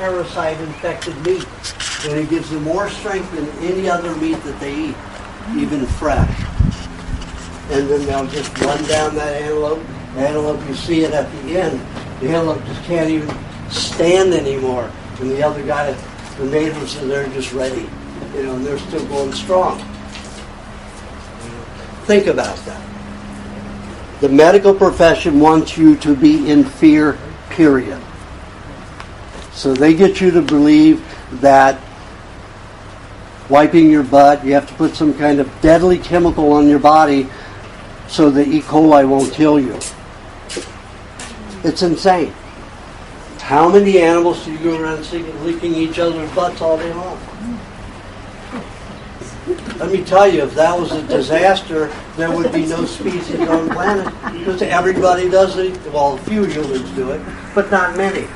parasite-infected meat, and it gives them more strength than any other meat that they eat, even fresh. And then they'll just run down that antelope. The antelope, you see it at the end. The antelope just can't even stand anymore. And the other guy, the neighbors are there just ready, and they're still going strong. Think about that. The medical profession wants you to be in fear, period. So they get you to believe that wiping your butt, you have to put some kind of deadly chemical on your body so the E. coli won't kill you. It's insane. How many animals do you go around licking each other's butts all day long? Let me tell you, if that was a disaster, there would be no species on the planet. Because everybody does it. Well, a few humans do it, but not many.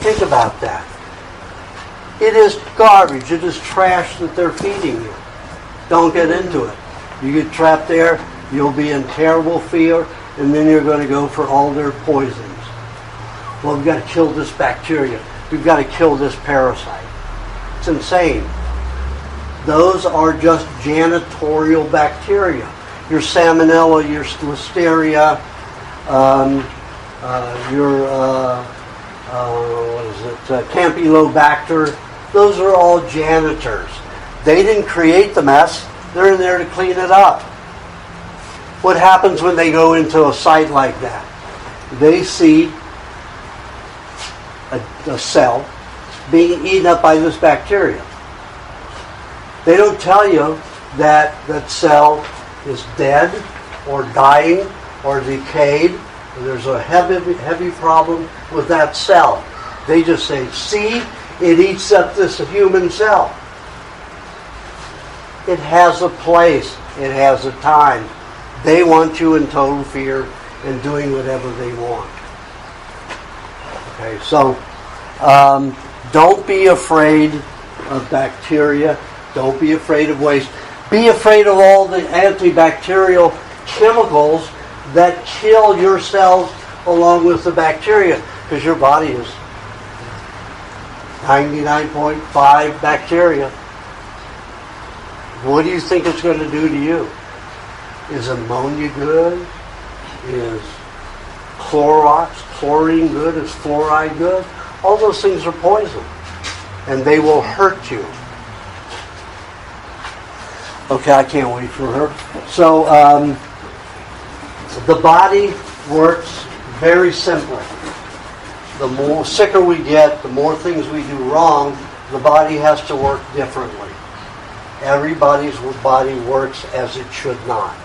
Think about that. It is garbage. It is trash that they're feeding you. Don't get into it. You get trapped there, you'll be in terrible fear, and then you're going to go for all their poisons. Well, we've got to kill this bacteria. We've got to kill this parasite. It's insane. Those are just janitorial bacteria. Your salmonella, your listeria, Campylobacter. Those are all janitors. They didn't create the mess. They're in there to clean it up. What happens when they go into a site like that? They see a cell being eaten up by this bacteria. They don't tell you that that cell is dead or dying or decayed. And there's a heavy problem with that cell. They just say, see, it eats up this human cell. It has a place. It has a time. They want you in total fear and doing whatever they want. Okay, so don't be afraid of bacteria. Don't be afraid of waste. Be afraid of all the antibacterial chemicals that kill your cells along with the bacteria, because your body is 99.5 bacteria. What do you think it's going to do to you? Is ammonia good? Is chlorine good? Is fluoride good? All those things are poison, and they will hurt you. Okay, I can't wait for her. So, the body works very simply. The more sicker we get, the more things we do wrong, the body has to work differently. Everybody's body works as it should not.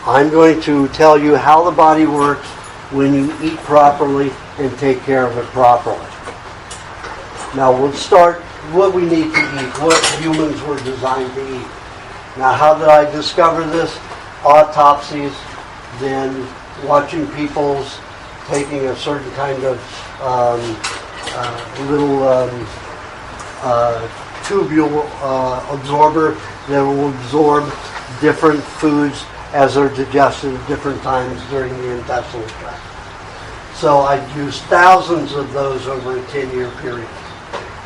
I'm going to tell you how the body works when you eat properly and take care of it properly. Now we'll start what we need to eat, what humans were designed to eat. Now, how did I discover this? Autopsies, then watching people's taking a certain kind of little tubule absorber that will absorb different foods as they're digested at different times during the intestinal tract. So I used thousands of those over a 10-year period.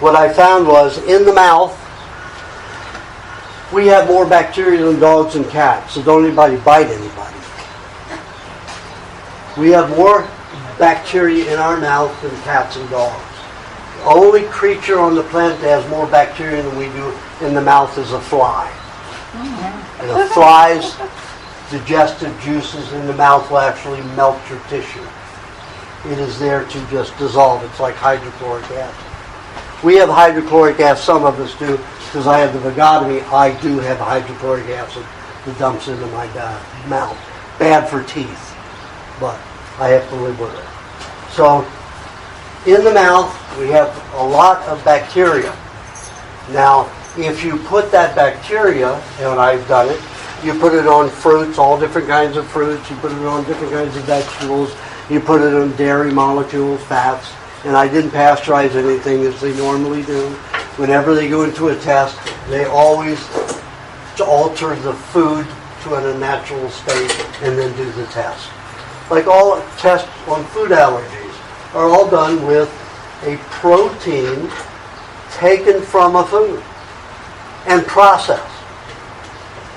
What I found was in the mouth, we have more bacteria than dogs and cats, so don't anybody bite anybody. We have more bacteria in our mouth than cats and dogs. The only creature on the planet that has more bacteria than we do in the mouth is a fly. And a fly's digestive juices in the mouth will actually melt your tissue. It is there to just dissolve. It's like hydrochloric acid. We have hydrochloric acid, some of us do, because I have the vagotomy. I do have hydrochloric acid that dumps into my mouth. Bad for teeth, but I have to live with it. So, in the mouth, we have a lot of bacteria. Now, if you put that bacteria, and I've done it, you put it on fruits, all different kinds of fruits, you put it on different kinds of vegetables, you put it on dairy molecules, fats, and I didn't pasteurize anything as they normally do. Whenever they go into a test, they always alter the food to an unnatural state and then do the test. Like all tests on food allergies are all done with a protein taken from a food and processed,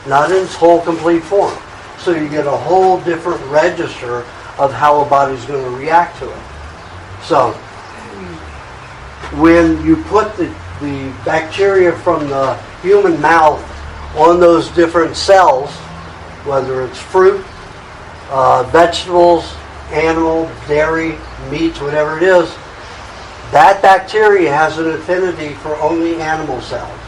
not in its whole complete form. So you get a whole different register of how a body's going to react to it. So when you put the bacteria from the human mouth on those different cells, whether it's fruit, vegetables, animal, dairy, meats, whatever it is, that bacteria has an affinity for only animal cells.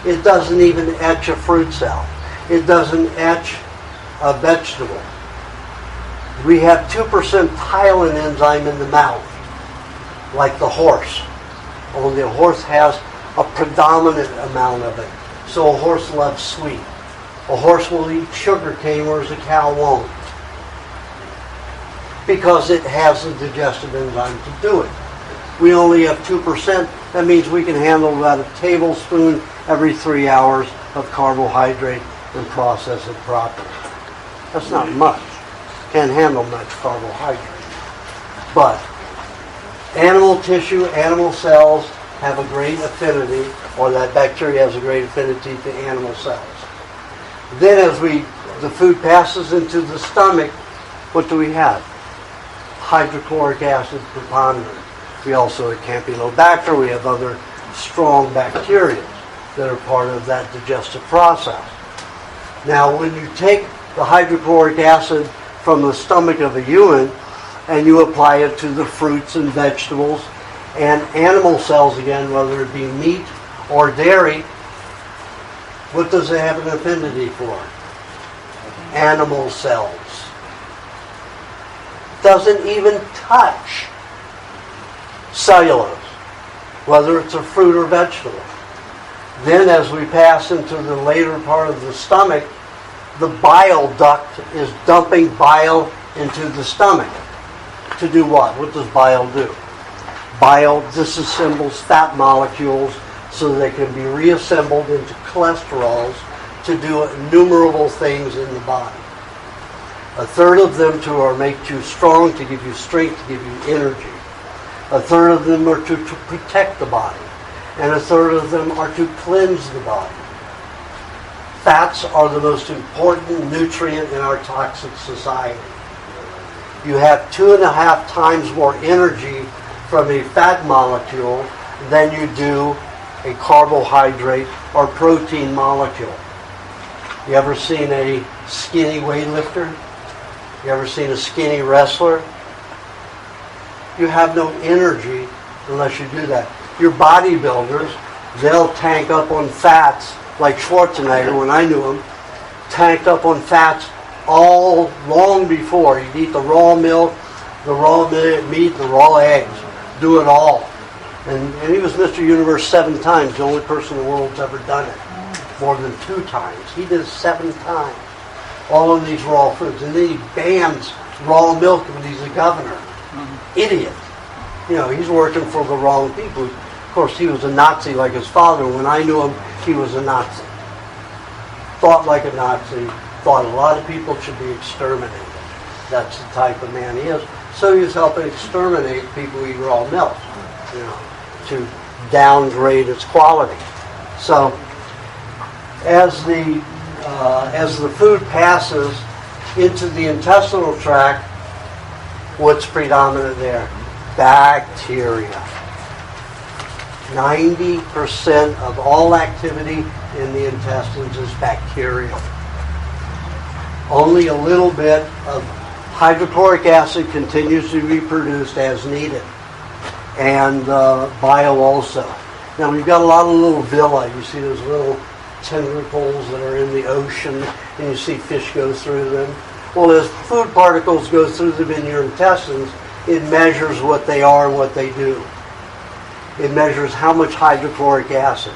It doesn't even etch a fruit cell. It doesn't etch a vegetable. We have 2% ptyalin enzyme in the mouth, like the horse. Only a horse has a predominant amount of it. So a horse loves sweet. A horse will eat sugar cane, whereas a cow won't, because it has the digestive enzyme to do it. We only have 2%. That means we can handle about a tablespoon every 3 hours of carbohydrate and process it properly. That's not much. Can't handle much carbohydrate. But animal tissue, animal cells have a great affinity, or that bacteria has a great affinity to animal cells. Then as the food passes into the stomach, what do we have? Hydrochloric acid preponderant. We also have Campylobacter. We have other strong bacteria that are part of that digestive process. Now, when you take the hydrochloric acid from the stomach of a human and you apply it to the fruits and vegetables and animal cells again, whether it be meat or dairy, what does it have an affinity for? Animal cells. Doesn't even touch cellulose, whether it's a fruit or vegetable. Then as we pass into the later part of the stomach, the bile duct is dumping bile into the stomach. To do what? What does bile do? Bile disassembles fat molecules so they can be reassembled into cholesterols to do innumerable things in the body. A third of them are make you strong, to give you strength, to give you energy. A third of them are to protect the body. And a third of them are to cleanse the body. Fats are the most important nutrient in our toxic society. You have 2.5 times more energy from a fat molecule than you do a carbohydrate or protein molecule. You ever seen a skinny weightlifter? You ever seen a skinny wrestler? You have no energy unless you do that. Your bodybuilders, they'll tank up on fats, like Schwarzenegger, when I knew him, tanked up on fats all long before. He'd eat the raw milk, the raw meat, the raw eggs, do it all. And he was Mr. Universe 7 times, the only person in the world that's ever done it. More than 2 times. He did it 7 times. All of these raw foods. And then he bans raw milk when he's a governor. Idiot. You know, he's working for the wrong people. Of course, he was a Nazi like his father. When I knew him, he was a Nazi. Thought like a Nazi. Thought a lot of people should be exterminated. That's the type of man he is. So he was helping exterminate people who eat raw milk, you know, to downgrade its quality. So as the food passes into the intestinal tract, what's predominant there? Bacteria. 90% of all activity in the intestines is bacterial. Only a little bit of hydrochloric acid continues to be produced as needed, and bile also. Now we've got a lot of little villi. You see those little tentacles that are in the ocean, and you see fish go through them. Well, as food particles go through them in your intestines, it measures what they are and what they do. It measures how much hydrochloric acid.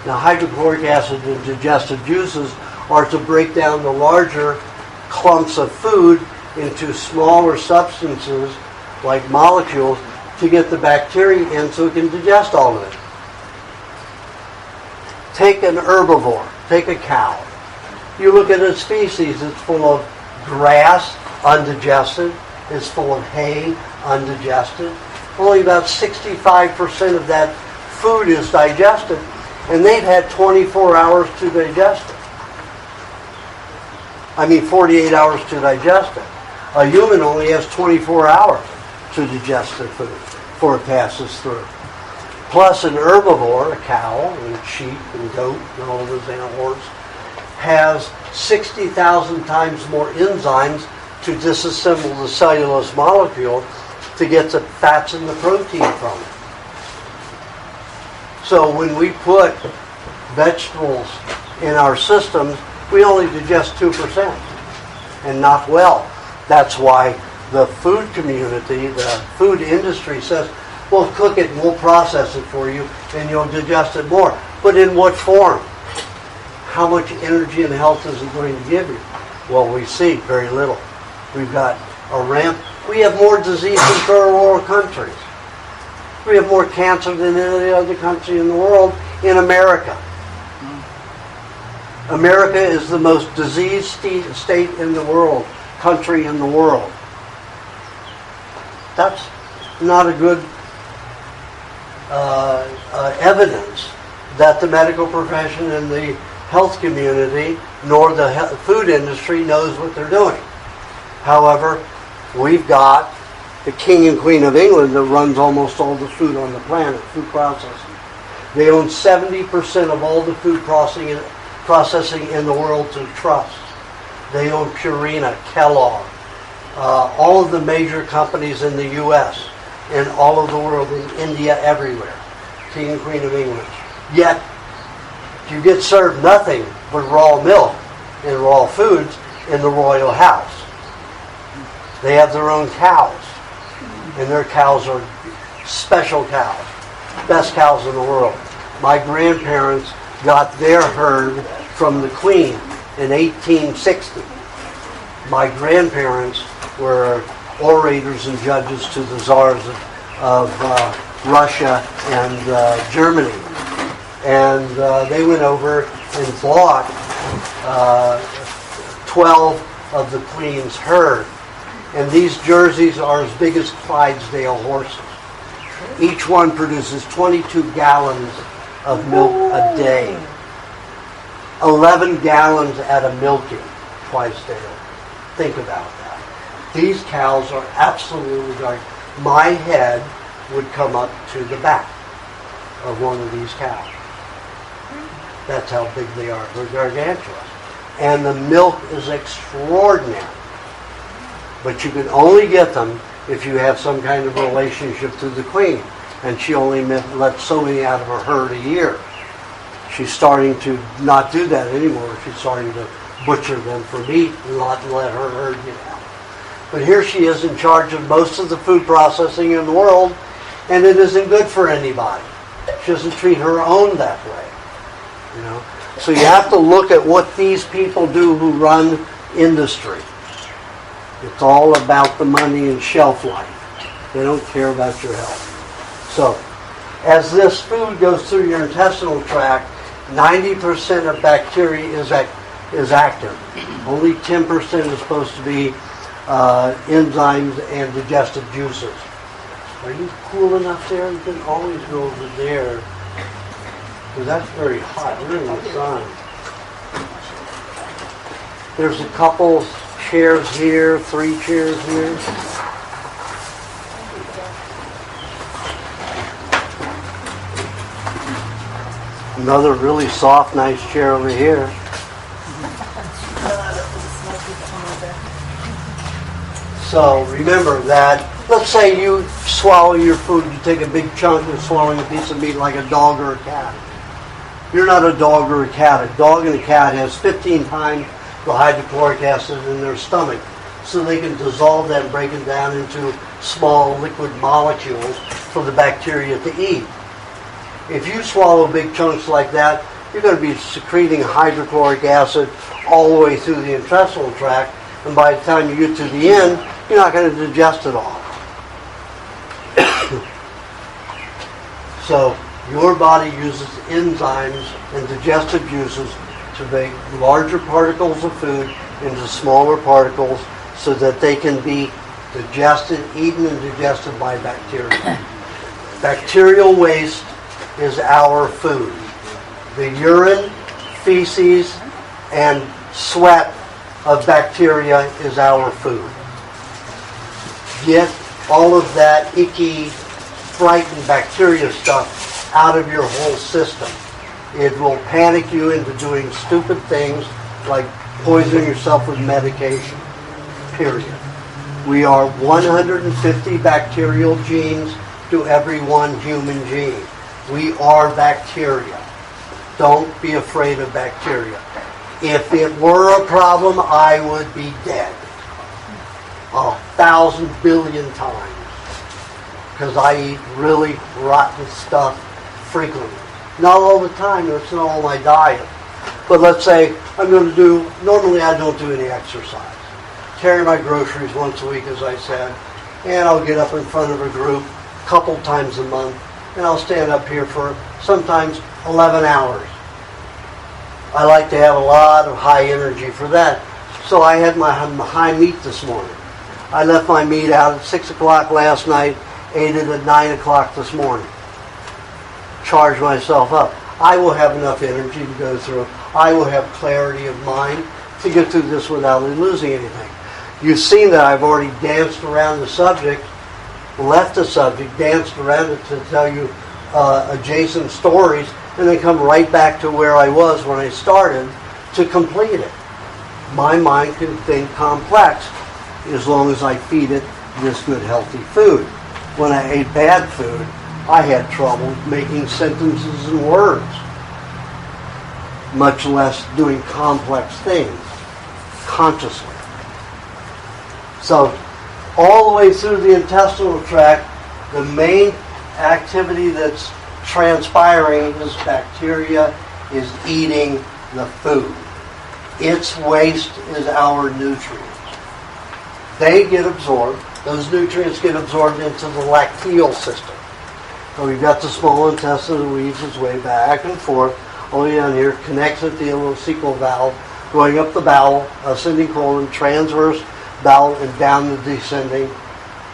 Now, hydrochloric acid and digestive juices are to break down the larger clumps of food into smaller substances, like molecules, to get the bacteria in so it can digest all of it. Take an herbivore, take a cow. You look at its feces, it's full of grass, undigested. It's full of hay, undigested. only about 65% of that food is digested, and they've had 24 hours to digest it. 48 hours to digest it. A human only has 24 hours to digest their food before it passes through. Plus an herbivore, a cow and sheep and goat and all of those animals, has 60,000 times more enzymes to disassemble the cellulose molecule to get the fats and the protein from it. So when we put vegetables in our systems, we only digest 2%, and not well. That's why the food community, the food industry says, we'll cook it and we'll process it for you and you'll digest it more. But in what form? How much energy and health is it going to give you? Well, we see very little. We've got a we have more disease than third world countries. We have more cancer than any other country in the world in America. America is the most diseased state in the world, country in the world. That's not a good evidence that the medical profession and the health community nor the food industry knows what they're doing. However, we've got the King and Queen of England that runs almost all the food on the planet, food processing. They own 70% of all the food processing in the world to trust. They own Purina, Kellogg, all of the major companies in the U.S. and all of the world, in India, everywhere. King and Queen of England. Yet, you get served nothing but raw milk and raw foods in the royal house. They have their own cows, and their cows are special cows, best cows in the world. My grandparents got their herd from the Queen in 1860. My grandparents were orators and judges to the czars of Russia and Germany. And they went over and bought 12 of the Queen's herd. And these jerseys are as big as Clydesdale horses. Each one produces 22 gallons of milk a day. 11 gallons at a milking, Clydesdale. Think about that. These cows are absolutely gargantuan. My head would come up to the back of one of these cows. That's how big they are. They're gargantuan. And the milk is extraordinary. But you can only get them if you have some kind of relationship to the Queen. And she only lets so many out of her herd a year. She's starting to not do that anymore. She's starting to butcher them for meat and not let her herd get out. But here she is in charge of most of the food processing in the world, and it isn't good for anybody. She doesn't treat her own that way. You know? So you have to look at what these people do who run industry. It's all about the money and shelf life. They don't care about your health. So, as this food goes through your intestinal tract, 90% of bacteria is active. Only 10% is supposed to be enzymes and digestive juices. Are you cool enough there? You can always go over there. Because that's very hot. We're in the sun. There's a couple chairs here, 3 chairs here. Another really soft, nice chair over here. So remember that, let's say you swallow your food, you take a big chunk, you're swallowing a piece of meat like a dog or a cat. You're not a dog or a cat. A dog and a cat has 15 times the hydrochloric acid in their stomach, so they can dissolve that and break it down into small liquid molecules for the bacteria to eat. If you swallow big chunks like that, you're going to be secreting hydrochloric acid all the way through the intestinal tract, and by the time you get to the end, you're not going to digest it all. So your body uses enzymes and digestive juices to make larger particles of food into smaller particles so that they can be digested, eaten and digested by bacteria. Bacterial waste is our food. The urine, feces, and sweat of bacteria is our food. Get all of that icky, frightened bacteria stuff out of your whole system. It will panic you into doing stupid things like poisoning yourself with medication. Period. We are 150 bacterial genes to every one human gene. We are bacteria. Don't be afraid of bacteria. If it were a problem, I would be dead 1,000 billion times. Because I eat really rotten stuff frequently. Not all the time, it's not all my diet. But let's say I'm going to do, normally I don't do any exercise. Carry my groceries once a week, as I said, and I'll get up in front of a group a couple times a month, and I'll stand up here for sometimes 11 hours. I like to have a lot of high energy for that. So I had my high meat this morning. I left my meat out at 6 o'clock last night, ate it at 9 o'clock this morning. Charged myself up. I will have enough energy to go through. I will have clarity of mind to get through this without losing anything. You've seen that I've already danced around the subject, left the subject, danced around it to tell you adjacent stories, and then come right back to where I was when I started to complete it. My mind can think complex as long as I feed it this good, healthy food. When I ate bad food, I had trouble making sentences and words, much less doing complex things consciously. So, all the way through the intestinal tract, the main activity that's transpiring is bacteria is eating the food. Its waste is our nutrients. They get absorbed. Those nutrients get absorbed into the lacteal system. So we've got the small intestine that weaves its way back and forth, all the way down here, connects at the ileocecal valve, going up the bowel, ascending colon, transverse bowel, and down the descending.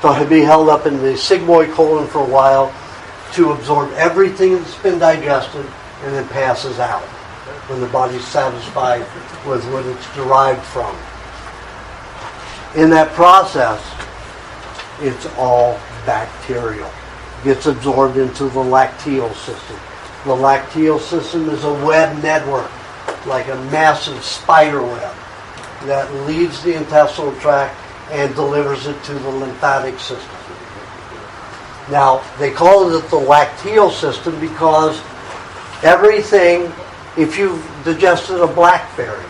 So it'll be held up in the sigmoid colon for a while to absorb everything that's been digested and then passes out when the body's satisfied with what it's derived from. In that process, it's all bacterial. Gets absorbed into the lacteal system. The lacteal system is a web network, like a massive spider web that leaves the intestinal tract and delivers it to the lymphatic system. Now, they call it the lacteal system because everything, if you've digested a blackberry,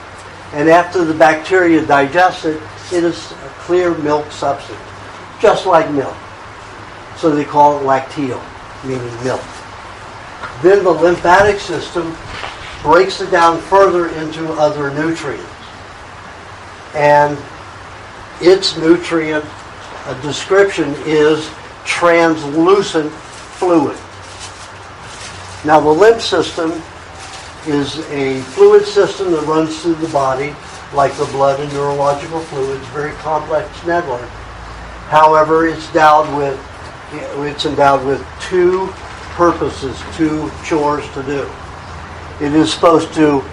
and after the bacteria digest it, it is a clear milk substance, just like milk. So they call it lacteal, meaning milk. Then the lymphatic system breaks it down further into other nutrients. And its nutrient description is translucent fluid. Now the lymph system is a fluid system that runs through the body like the blood and neurological fluids, very complex network. However, it's endowed with two purposes, two chores to do. It is supposed to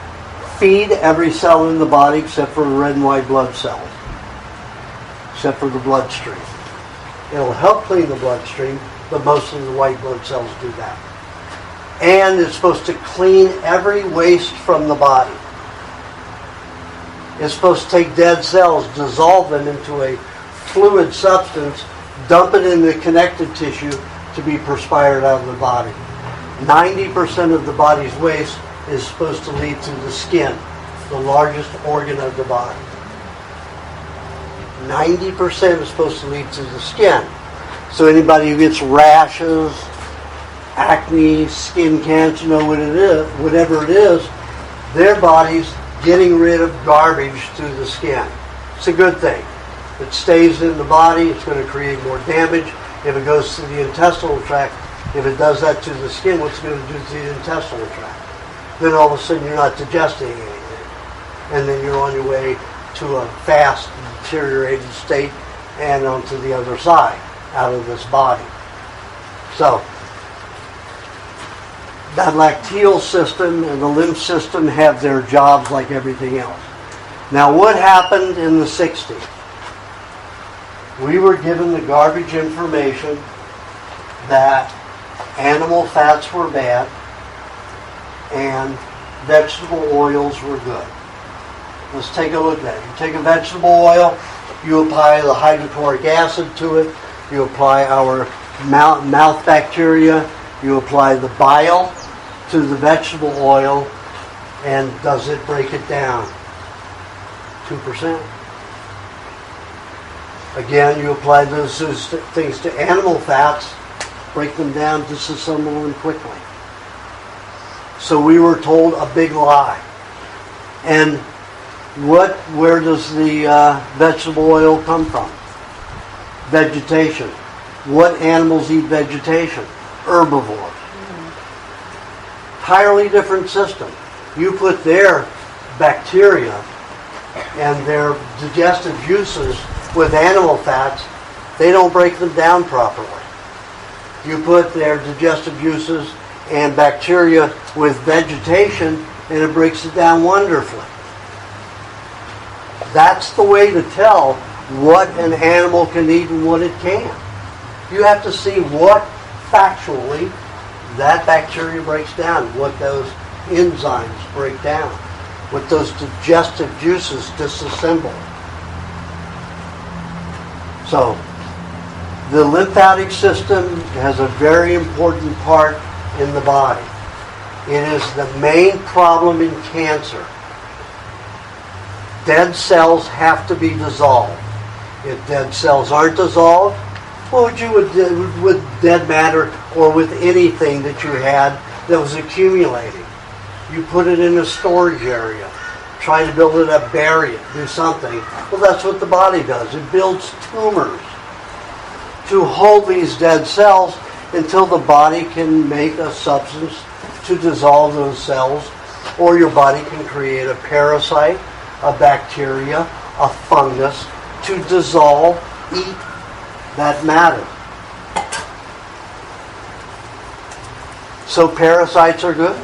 feed every cell in the body except for the red and white blood cells, except for the bloodstream. It'll help clean the bloodstream, but most of the white blood cells do that. And it's supposed to clean every waste from the body. It's supposed to take dead cells, dissolve them into a fluid substance, dump it in the connective tissue to be perspired out of the body. 90% of the body's waste is supposed to lead to the skin, the largest organ of the body. 90% is supposed to lead to the skin. So anybody who gets rashes, acne, skin cancer, what it is, whatever it is, their body's getting rid of garbage through the skin. It's a good thing. If it stays in the body, it's going to create more damage. If it goes to the intestinal tract, if it does that to the skin, what's it going to do to the intestinal tract? Then all of a sudden you're not digesting anything. And then you're on your way to a fast, deteriorated state and onto the other side, out of this body. So, that lacteal system and the lymph system have their jobs like everything else. Now, what happened in the 60s? We were given the garbage information that animal fats were bad and vegetable oils were good. Let's take a look at it. You take a vegetable oil, you apply the hydrochloric acid to it, you apply our mouth bacteria, you apply the bile to the vegetable oil, and does it break it down? 2%. Again, you apply those things to animal fats, break them down, disassemble them quickly. So we were told a big lie. And where does the vegetable oil come from? Vegetation. What animals eat vegetation? Herbivores. Entirely different system. You put their bacteria and their digestive juices with animal fats, they don't break them down properly. You put their digestive juices and bacteria with vegetation, and it breaks it down wonderfully. That's the way to tell what an animal can eat and what it can't. You have to see what factually that bacteria breaks down, what those enzymes break down, what those digestive juices disassemble. So, the lymphatic system has a very important part in the body. It is the main problem in cancer. Dead cells have to be dissolved. If dead cells aren't dissolved, what would you with dead matter or with anything that you had that was accumulating? You put it in a storage area. Try to build it up, bury it, do something. Well, that's what the body does. It builds tumors to hold these dead cells until the body can make a substance to dissolve those cells, or your body can create a parasite, a bacteria, a fungus to dissolve, eat that matter. So parasites are good.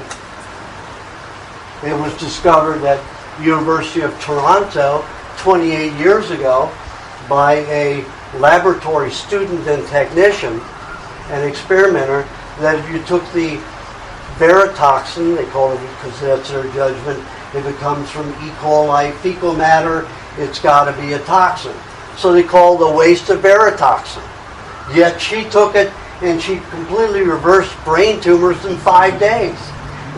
It was discovered at University of Toronto 28 years ago by a laboratory student and technician, an experimenter, that if you took the verotoxin, they call it because that's their judgment, if it comes from E. coli fecal matter, it's got to be a toxin. So they call the waste of verotoxin. Yet she took it and she completely reversed brain tumors in 5 days.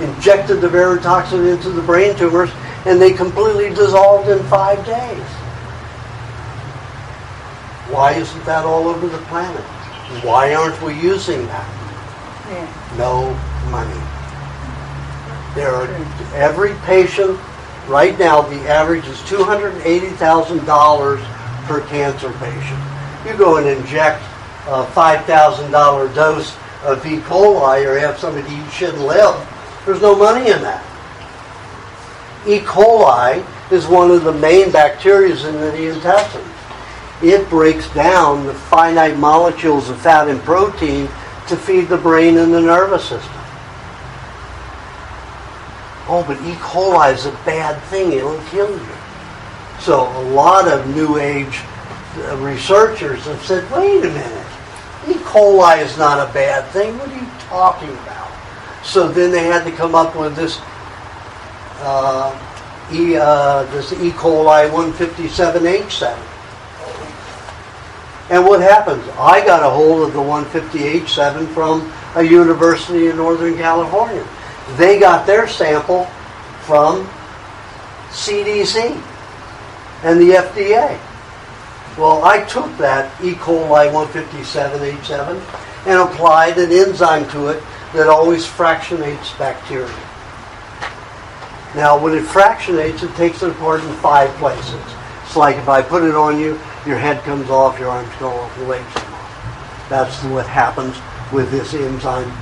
Injected the verotoxin into the brain tumors and they completely dissolved in 5 days. Why isn't that all over the planet? Why aren't we using that? Yeah. No money. There are, every patient right now, the average is $280,000 per cancer patient. You go and inject a $5,000 dose of E. coli or have somebody eat shit and live. There's no money in that. E. coli is one of the main bacteria in the intestines. It breaks down the finite molecules of fat and protein to feed the brain and the nervous system. Oh, but E. coli is a bad thing. It'll kill you. So a lot of New Age researchers have said, wait a minute. E. coli is not a bad thing. What are you talking about? So then they had to come up with this E. coli 157H7. And what happens? I got a hold of the 150H7 from a university in Northern California. They got their sample from CDC and the FDA. Well, I took that E. coli 157H7 and applied an enzyme to it that always fractionates bacteria. Now, when it fractionates, it takes it apart in 5 places. It's like if I put it on you, your head comes off, your arms go off, your legs come off. That's what happens with this enzyme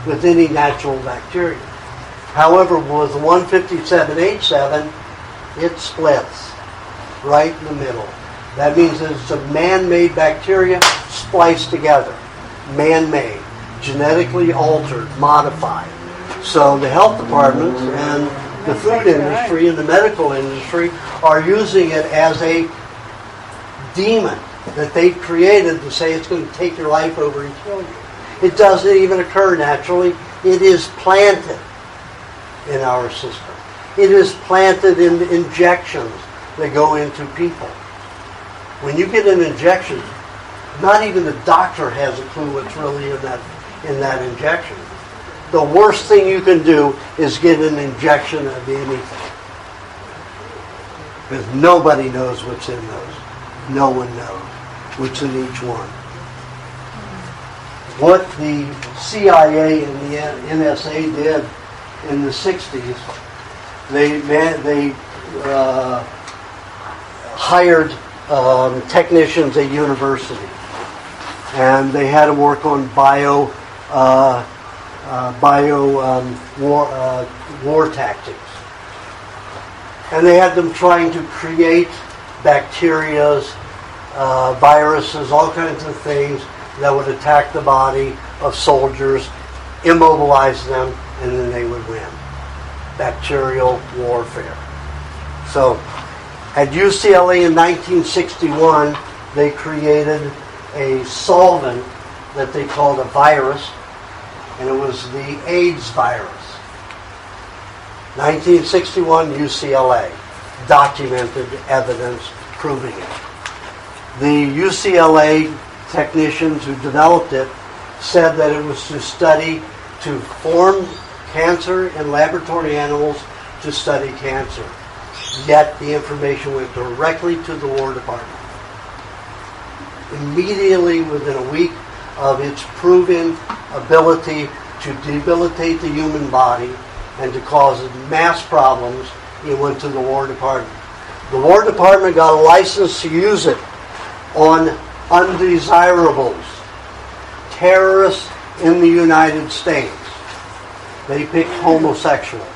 with any natural bacteria. However, with 157H7, it splits right in the middle. That means that it's a man-made bacteria spliced together. Man-made. genetically altered, modified. So the health departments and the food industry and the medical industry are using it as a demon that they've created to say it's going to take your life over and kill you. It doesn't even occur naturally. It is planted in our system. It is planted in the injections that go into people. When you get an injection, not even the doctor has a clue what's really in that injection. The worst thing you can do is get an injection of anything. Because nobody knows what's in those. No one knows what's in each one. What the CIA and the NSA did in the 60s, they hired technicians at university, and they had to work on war tactics, and they had them trying to create bacterias, viruses, all kinds of things that would attack the body of soldiers, immobilize them, and then they would win. Bacterial warfare. So, at UCLA in 1961, they created a solvent that they called a virus, and it was the AIDS virus. 1961, UCLA. Documented evidence proving it. The UCLA technicians who developed it said that it was to form cancer in laboratory animals to study cancer. Yet the information went directly to the War Department. Immediately within a week of its proven ability to debilitate the human body and to cause mass problems, it went to the War Department. The War Department got a license to use it on undesirables, terrorists in the United States. They picked homosexuals.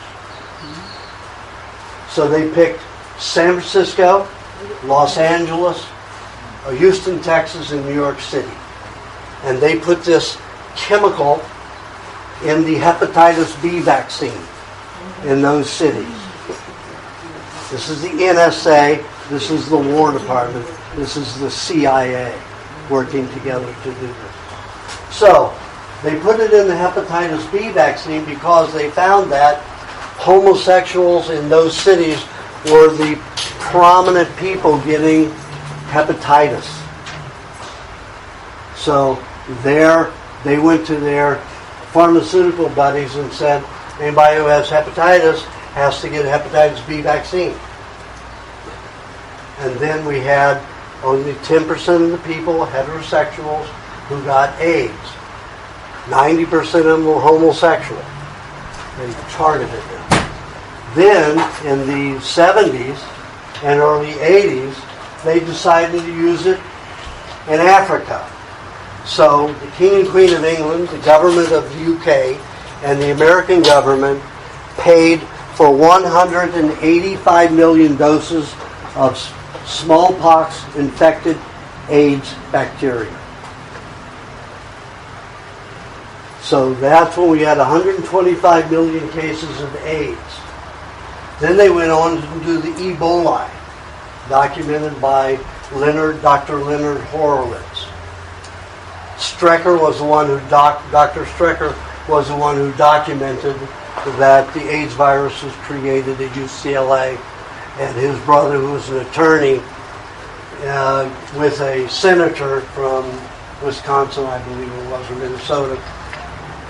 So they picked San Francisco, Los Angeles, Houston, Texas, and New York City. And they put this chemical in the hepatitis B vaccine in those cities. This is the NSA, this is the War Department, this is the CIA working together to do this. So, they put it in the hepatitis B vaccine because they found that homosexuals in those cities were the prominent people getting hepatitis. So they went to their pharmaceutical buddies and said, anybody who has hepatitis has to get a hepatitis B vaccine. And then we had only 10% of the people, heterosexuals, who got AIDS. 90% of them were homosexual. They targeted them. Then, in the 70s and early 80s, they decided to use it in Africa. So, the King and Queen of England, the government of the UK, and the American government paid for 185 million doses of smallpox-infected AIDS bacteria. So that's when we had 125 million cases of AIDS. Then they went on to do the Ebola, documented by Dr. Leonard Horowitz. Dr. Strecker was the one who documented that the AIDS virus was created at UCLA, and his brother, who was an attorney with a senator from Wisconsin, I believe it was, or Minnesota,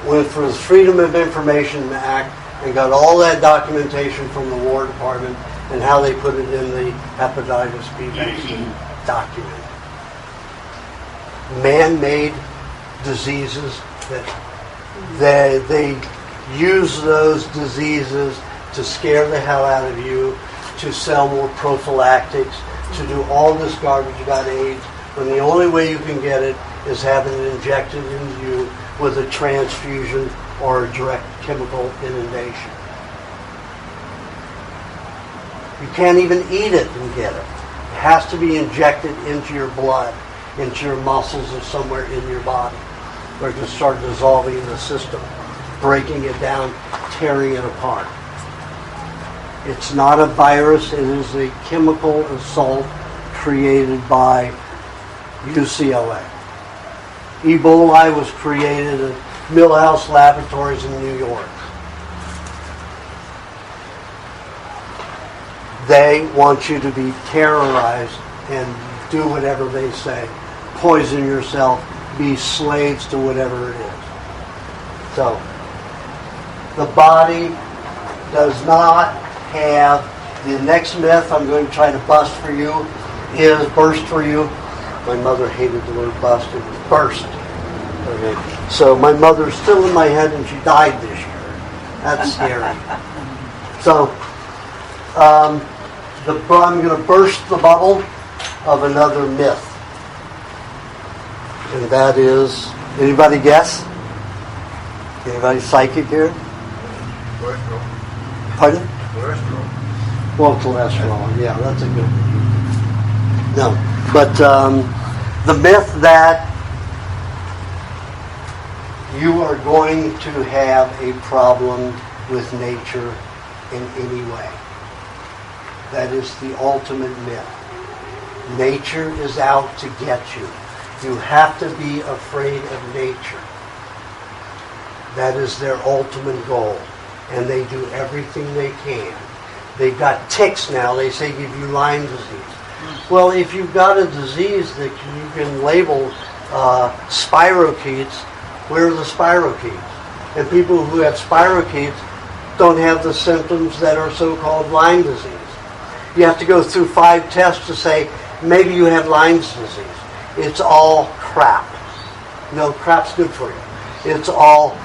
went for the Freedom of Information Act and got all that documentation from the War Department and how they put it in the hepatitis B vaccine document. Man-made diseases that they use those diseases to scare the hell out of you, to sell more prophylactics, to do all this garbage about AIDS, when the only way you can get it is having it injected into you with a transfusion or a direct chemical inundation. You can't even eat it and get it. It has to be injected into your blood, into your muscles, or somewhere in your body. We're going to start dissolving the system, breaking it down, tearing it apart. It's not a virus. It is a chemical assault created by UCLA. Ebola was created at Millhouse Laboratories in New York. They want you to be terrorized and do whatever they say. Poison yourself, be slaves to whatever it is. So, the body does not have, the next myth I'm going to try to burst for you. My mother hated the word bust, it was burst. Okay. So my mother's still in my head and she died this year. That's scary. So, I'm going to burst the bubble of another myth. And that is, anybody guess? Anybody psychic here? Cholesterol. Pardon? Cholesterol. Well, cholesterol, yeah, that's a good one. No, but the myth that you are going to have a problem with nature in any way. That is the ultimate myth. Nature is out to get you. You have to be afraid of nature. That is their ultimate goal. And they do everything they can. They've got ticks now. They say give you Lyme disease. Well, if you've got a disease that you can label spirochetes, where are the spirochetes? And people who have spirochetes don't have the symptoms that are so-called Lyme disease. You have to go through 5 tests to say, maybe you have Lyme's disease. It's all crap. No, crap's good for you. It's all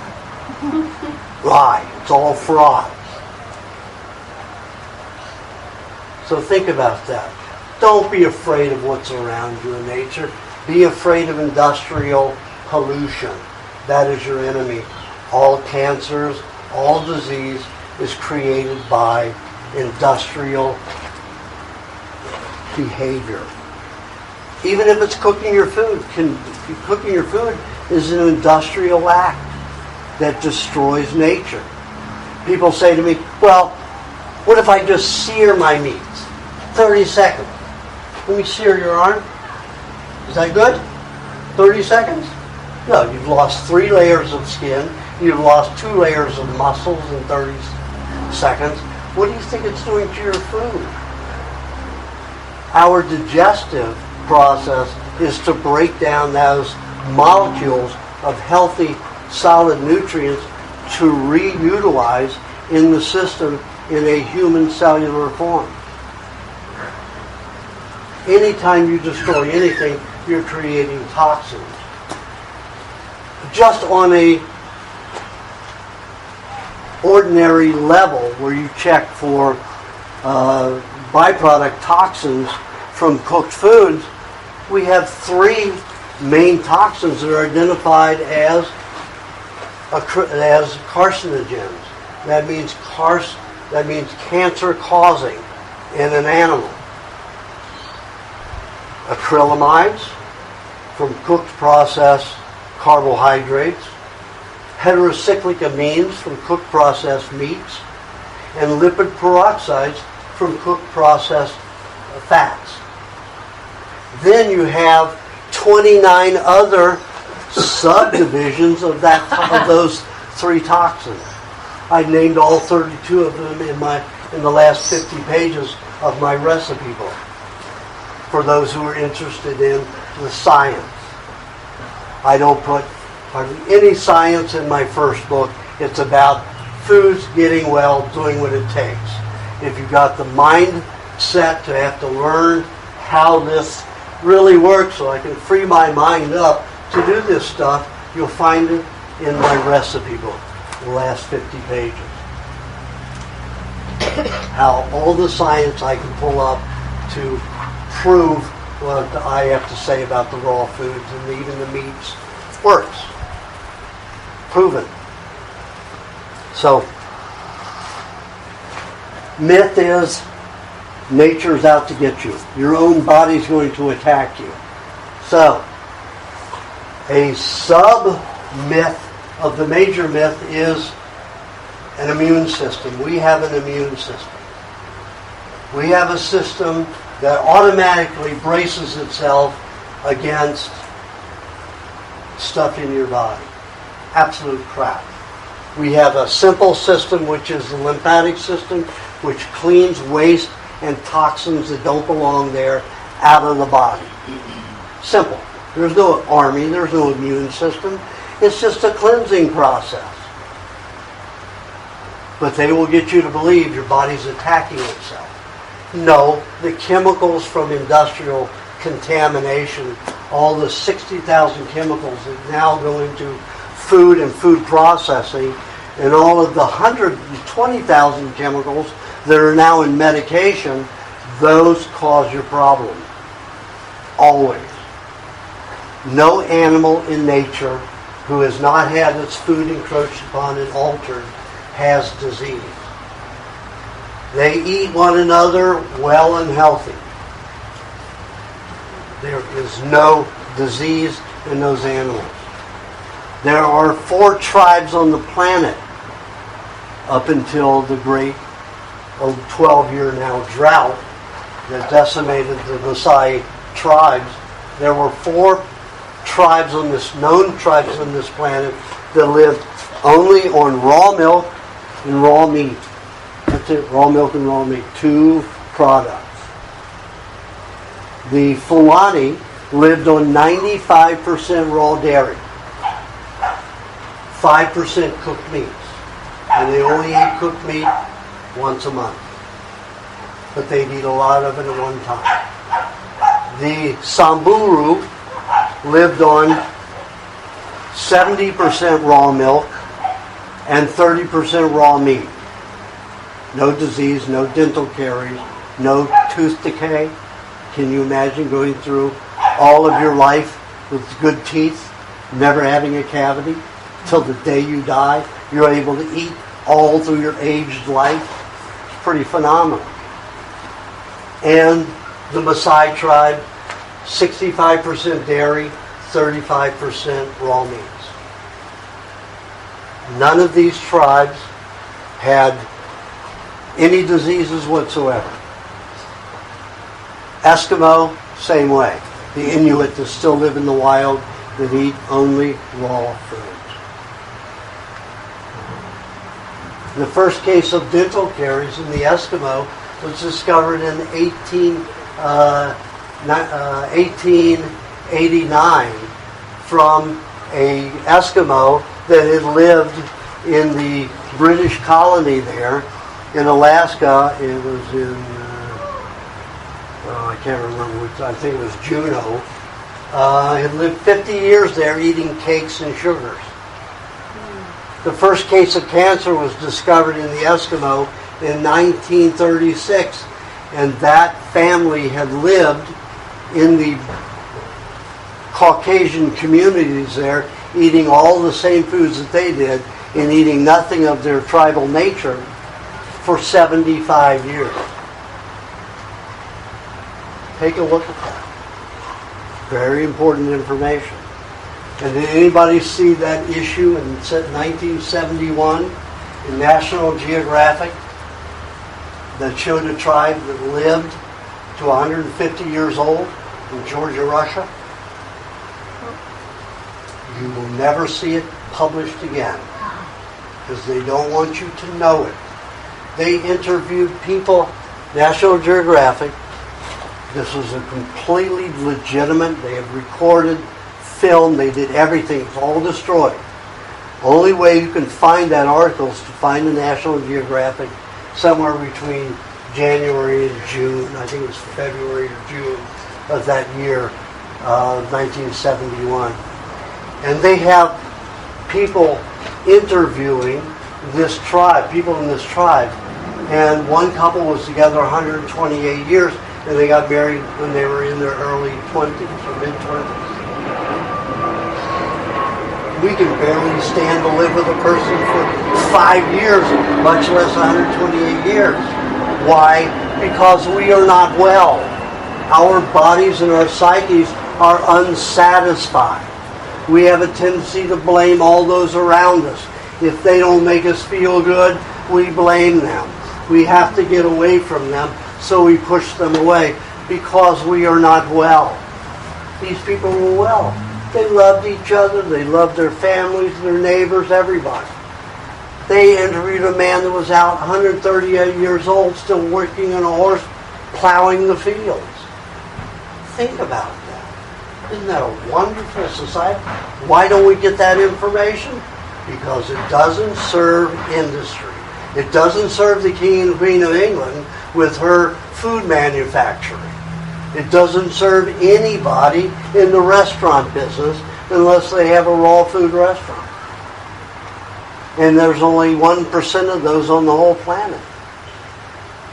lie. It's all fraud. So think about that. Don't be afraid of what's around you in nature. Be afraid of industrial pollution. That is your enemy. All cancers, all disease is created by industrial behavior. Even if it's cooking your food. Cooking your food is an industrial act that destroys nature. People say to me, well, what if I just sear my meats? 30 seconds. Let me sear your arm. Is that good? 30 seconds? No, you've lost 3 layers of skin. You've lost 2 layers of muscles in 30 seconds. What do you think it's doing to your food? Our digestive process is to break down those molecules of healthy, solid nutrients to reutilize in the system in a human cellular form. Anytime you destroy anything, you're creating toxins. Just on a ordinary level where you check for byproduct toxins from cooked foods, we have 3 main toxins that are identified as carcinogens. That means cancer causing in an animal. Acrylamides from cooked processed carbohydrates, heterocyclic amines from cooked processed meats, and lipid peroxides from cooked processed fats. Then you have 29 other subdivisions of those 3 toxins. I named all 32 of them in the last 50 pages of my recipe book, for those who are interested in the science. I don't put hardly any science in my first book. It's about foods getting well, doing what it takes. If you've got the mindset to have to learn how this really works so I can free my mind up to do this stuff, you'll find it in my recipe book, the last 50 pages. How all the science I can pull up to prove what I have to say about the raw foods and even the meats works. Proven. So, myth is nature's out to get you. Your own body's going to attack you. So, a the major myth is an immune system. We have an immune system. We have a system that automatically braces itself against stuff in your body. Absolute crap. We have a simple system, which is the lymphatic system, which cleans waste and toxins that don't belong there out of the body. Simple. There's no army, there's no immune system. It's just a cleansing process. But they will get you to believe your body's attacking itself. No, the chemicals from industrial contamination, all the 60,000 chemicals that now go into food and food processing, and all of the 120,000 chemicals that are now in medication, those cause your problem. Always. No animal in nature who has not had its food encroached upon and altered has disease. They eat one another well and healthy. There is no disease in those animals. There are 4 tribes on the planet up until the great 12-year now drought that decimated the Maasai tribes. There were 4 tribes on this, known tribes on this planet that lived only on raw milk and raw meat. That's it, raw milk and raw meat. 2 products. The Fulani lived on 95% raw dairy, 5% cooked meats, and they only ate cooked meat once a month. But they'd eat a lot of it at one time. The Samburu lived on 70% raw milk and 30% raw meat. No disease, no dental caries, no tooth decay. Can you imagine going through all of your life with good teeth, never having a cavity, till the day you die? You're able to eat all through your aged life. It's pretty phenomenal. And the Maasai tribe, 65% dairy, 35% raw meats. None of these tribes had any diseases whatsoever. Eskimo, same way. The Inuit that still live in the wild that eat only raw foods. The first case of dental caries in the Eskimo was discovered in 1889 from an Eskimo that had lived in the British colony there in Alaska. It was in, I can't remember which, I think it was Juneau. Had lived 50 years there eating cakes and sugars. The first case of cancer was discovered in the Eskimo in 1936, and that family had lived in the Caucasian communities there, eating all the same foods that they did and eating nothing of their tribal nature for 75 years. Take a look at that. Very important information. And did anybody see that issue in 1971 in National Geographic that showed a tribe that lived to 150 years old in Georgia, Russia? You will never see it published again because they don't want you to know it. They interviewed people, National Geographic. This was a completely legitimate, they have recorded, filmed, they did everything. It's all destroyed. Only way you can find that article is to find the National Geographic somewhere between January and June. I think it was February or June of that year, 1971. And they have people interviewing this tribe, people in this tribe. And one couple was together 128 years, and they got married when they were in their early 20s or mid-20s. We can barely stand to live with a person for 5 years, much less 128 years. Why? Because we are not well. Our bodies and our psyches are unsatisfied. We have a tendency to blame all those around us. If they don't make us feel good, we blame them. We have to get away from them, so we push them away because we are not well. These people were well. They loved each other. They loved their families, their neighbors, everybody. They interviewed a man that was out 138 years old, still working on a horse, plowing the fields. Think about that. Isn't that a wonderful society? Why don't we get that information? Because it doesn't serve industry. It doesn't serve the King and Queen of England with her food manufacturing. It doesn't serve anybody in the restaurant business unless they have a raw food restaurant. And there's only 1% of those on the whole planet.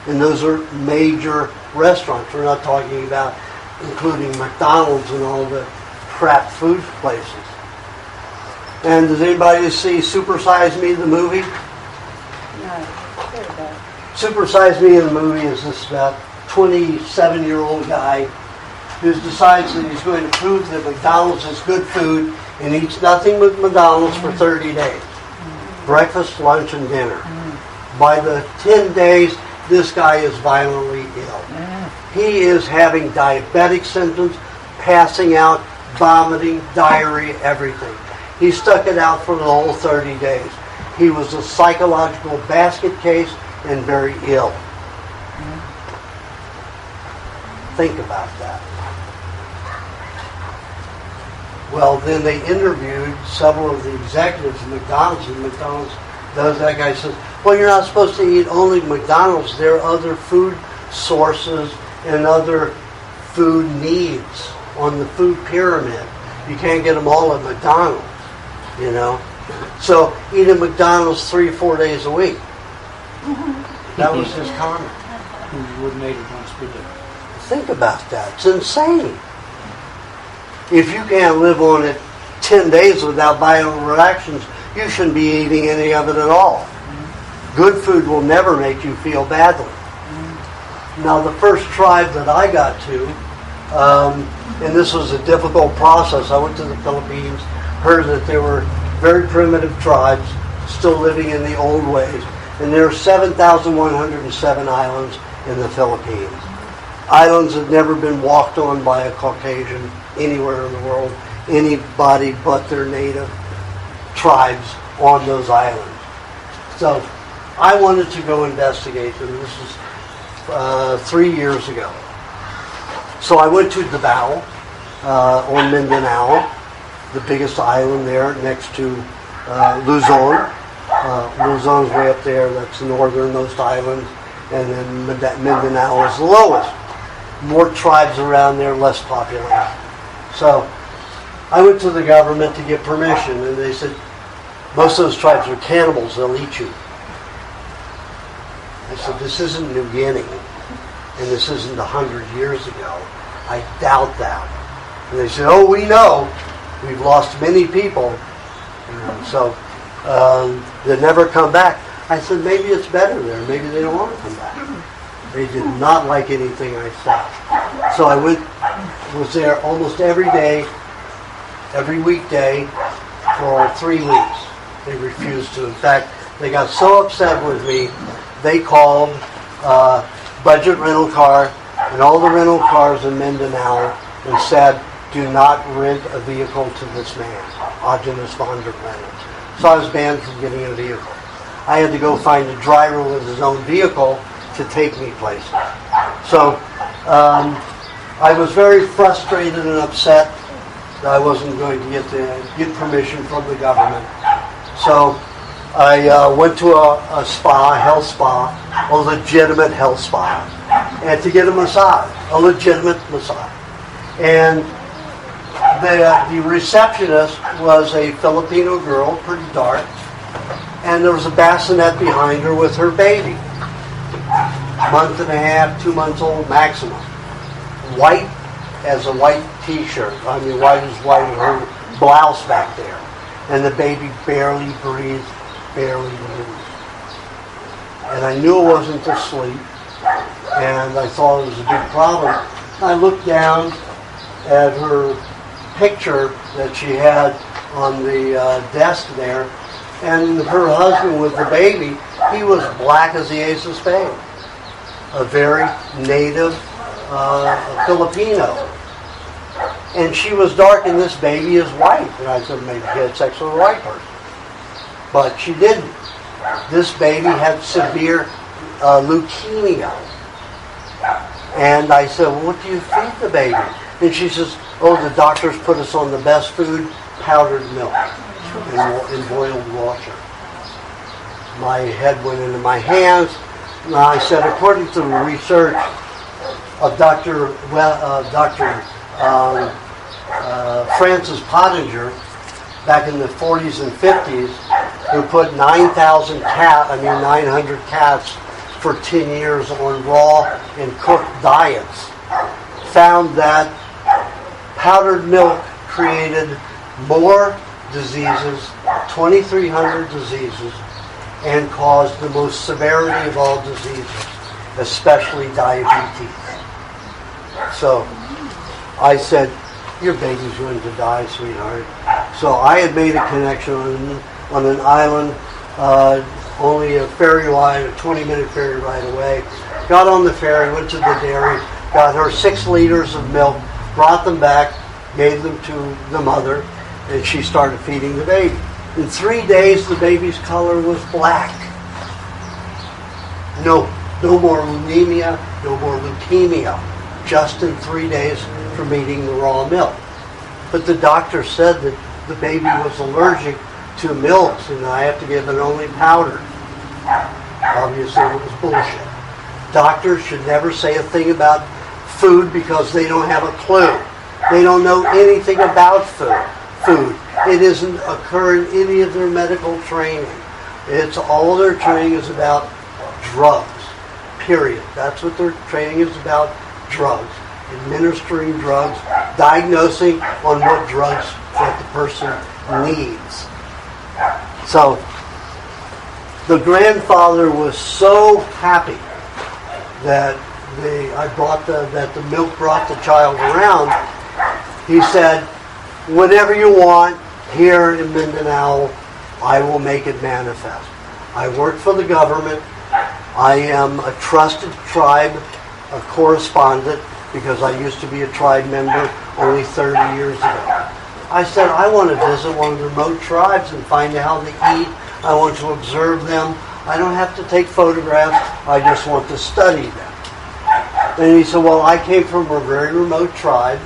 And those are major restaurants. We're not talking about including McDonald's and all the crap food places. And does anybody see Super Size Me, the movie? No, sure about. Super Size Me in the movie is this 27-year-old guy who decides that he's going to prove that McDonald's is good food and eats nothing but McDonald's for 30 days. Breakfast, lunch, and dinner. By the 10 days, this guy is violently ill. He is having diabetic symptoms, passing out, vomiting, diarrhea, everything. He stuck it out for the whole 30 days. He was a psychological basket case and very ill. Think about that. Well, then they interviewed several of the executives of McDonald's, and McDonald's does that guy says, well, you're not supposed to eat only McDonald's. There are other food sources and other food needs on the food pyramid. You can't get them all at McDonald's, you know. So eat at McDonald's 3 or 4 days a week. That was his comment. You wouldn't eat it once per day. Think about that. It's insane. If you can't live on it 10 days without violent reactions, you shouldn't be eating any of it at all. Good food will never make you feel badly. Now, the first tribe that I got to, and this was a difficult process, I went to the Philippines, heard that there were very primitive tribes still living in the old ways, and there are 7,107 islands in the Philippines. Islands that never been walked on by a Caucasian anywhere in the world, anybody but their native tribes on those islands. So I wanted to go investigate them. This is 3 years ago. So I went to Davao on Mindanao, the biggest island there next to Luzon. Luzon's way up there, that's the northernmost island, and then Mindanao is the lowest. More tribes around there, less population. So I went to the government to get permission, and they said, most of those tribes are cannibals, they'll eat you. I said, this isn't New Guinea, and this isn't 100 years ago. I doubt that. And they said, oh, we know. We've lost many people. So they never come back. I said, maybe it's better there. Maybe they don't want to come back. They did not like anything I said. So I was there almost every day, every weekday for 3 weeks. They refused to. In fact, they got so upset with me, they called Budget Rental Car and all the rental cars in Mindanao and said, do not rent a vehicle to this man, Aajonus Vonderplanitz. So I was banned from getting a vehicle. I had to go find a driver with his own vehicle to take me places. So I was very frustrated and upset that I wasn't going to get permission from the government. So I went to a spa, a health spa, a legitimate health spa, and to get a massage, a legitimate massage. And the receptionist was a Filipino girl, pretty dark, and there was a bassinet behind her with her baby. Month and a half, 2 months old maximum. White as a white t-shirt. I mean, white as white, her blouse back there. And the baby barely breathed, barely moved. And I knew it wasn't asleep, and I thought it was a big problem. I looked down at her picture that she had on the desk there, and her husband with the baby, he was black as the ace of spades. A very native Filipino. And she was dark and this baby is white. And I said, maybe she had sex with a white person. But she didn't. This baby had severe leukemia. And I said, well, what do you feed the baby? And she says, oh, the doctors put us on the best food, powdered milk in boiled water. My head went into my hands. And I said, according to the research of Dr. Francis Pottinger, back in the 40s and 50s, who put 900 cats for 10 years on raw and cooked diets, found that powdered milk created more diseases, 2,300 diseases, and caused the most severity of all diseases, especially diabetes. So I said, your baby's going to die, sweetheart. So I had made a connection on an island, only a ferry ride, a 20-minute ferry ride away. Got on the ferry, went to the dairy, got her 6 liters of milk, brought them back, gave them to the mother, and she started feeding the baby. In 3 days, the baby's color was black. No more anemia, no more leukemia. Just in 3 days from eating the raw milk. But the doctor said that the baby was allergic to milks and I have to give it only powdered. Obviously it was bullshit. Doctors should never say a thing about food because they don't have a clue. They don't know anything about food. It doesn't occur in any of their medical training. It's all their training is about drugs. Period. That's what their training is about. Drugs, administering drugs, diagnosing on what drugs that the person needs. So the grandfather was so happy that the milk brought the child around. He said, whatever you want here in Mindanao, I will make it manifest. I work for the government. I am a trusted tribe, a correspondent, because I used to be a tribe member only 30 years ago. I said, I want to visit one of the remote tribes and find out how they eat. I want to observe them. I don't have to take photographs. I just want to study them. And he said, well, I came from a very remote tribe.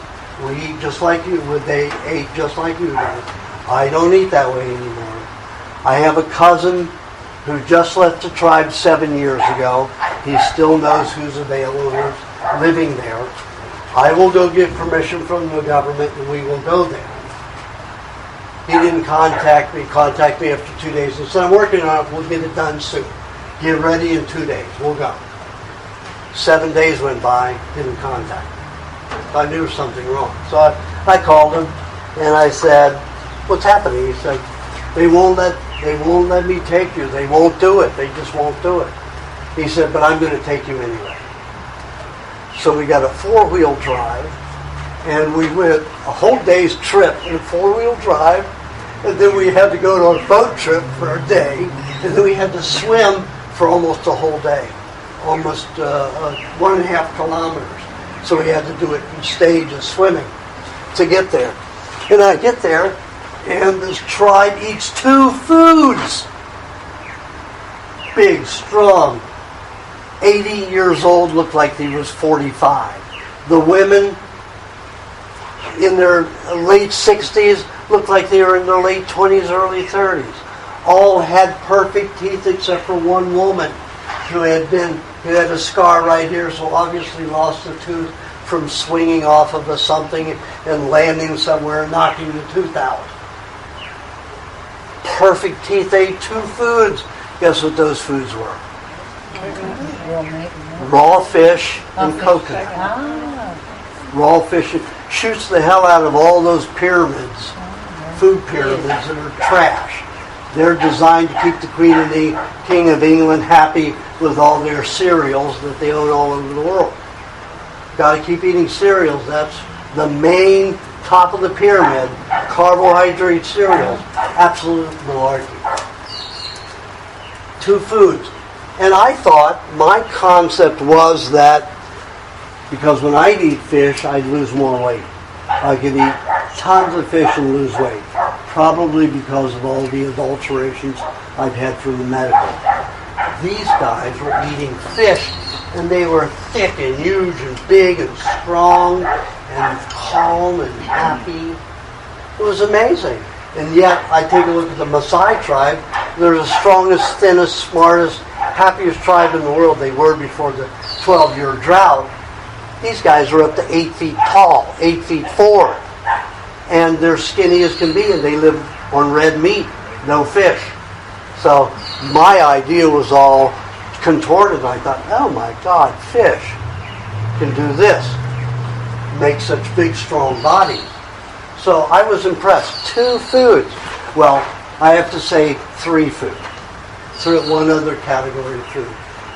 We eat just like you. They ate just like you did. I don't eat that way anymore. I have a cousin who just left the tribe 7 years ago. He still knows who's available, who's living there. I will go get permission from the government and we will go there. He didn't contact me after 2 days and said, I'm working on it, we'll get it done soon. Get ready in 2 days, we'll go. 7 days went by, didn't contact me. I knew there was something wrong. So I called him and I said, what's happening? He said, they won't let me take you. They won't do it. They just won't do it. He said, but I'm going to take you anyway. So we got a 4-wheel drive, and we went a whole day's trip in a 4-wheel drive, and then we had to go on a boat trip for a day, and then we had to swim for almost a whole day, almost 1.5 kilometers. So we had to do it in stages, swimming, to get there. And I get there, and this tribe eats 2 foods. Big, strong, 80 years old, looked like he was 45. The women in their late 60s looked like they were in their late 20s, early 30s. All had perfect teeth except for one woman who had a scar right here, so obviously lost a tooth from swinging off of something and landing somewhere and knocking the tooth out. Perfect teeth, ate 2 foods. Guess what those foods were? Raw fish and coconut. Raw fish. It shoots the hell out of all those pyramids, food pyramids that are trash. They're designed to keep the Queen and the King of England happy with all their cereals that they own all over the world. Got to keep eating cereals. That's The main top of the pyramid, carbohydrate cereals, absolute malarkey. 2 foods. And I thought, my concept was that because when I'd eat fish, I'd lose more weight. I could eat tons of fish and lose weight. Probably because of all the adulterations I've had from the medical. These guys were eating fish, and they were thick and huge and big and strong and calm and happy. It was amazing. And yet, I take a look at the Maasai tribe. They're the strongest, thinnest, smartest, happiest tribe in the world. They were before the 12-year drought. These guys are up to 8 feet tall, 8 feet 4. And they're skinny as can be, and they live on red meat, no fish. So my idea was all contorted. I thought, oh my God, fish can do this, make such big, strong bodies. So I was impressed. 2 foods. Well, I have to say 3 foods. One other category of food.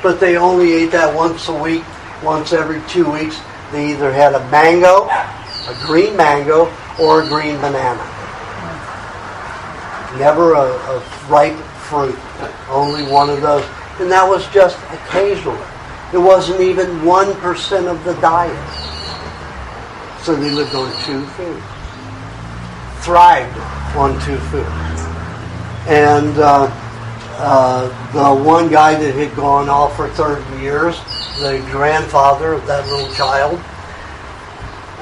But they only ate that once a week, once every 2 weeks. They either had a mango, a green mango, or a green banana. Never a ripe fruit. Only one of those. And that was just occasionally. It wasn't even 1% of the diet. So they lived on 2 foods. Thrived on 2 foods. And the one guy that had gone off for 30 years, the grandfather of that little child,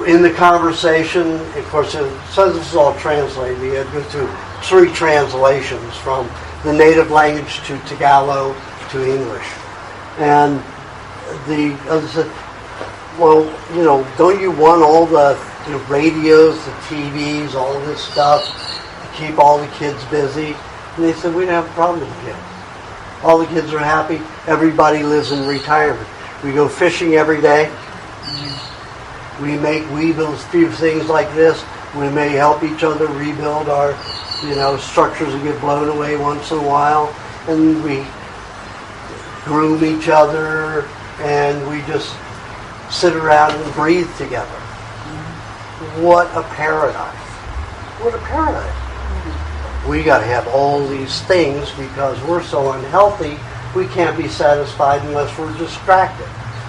in the conversation, of course, so this is all translated. We had to go through 3 translations from the native language to Tagalog to English. And the other said, well, don't you want all the radios, the TVs, all this stuff to keep all the kids busy? And they said, we don't have a problem with the kids. All the kids are happy. Everybody lives in retirement. We go fishing every day. We build a few things like this. We may help each other rebuild our, structures that get blown away once in a while. And we groom each other, and we just sit around and breathe together. What a paradise. What a paradise. We got to have all these things because we're so unhealthy, we can't be satisfied unless we're distracted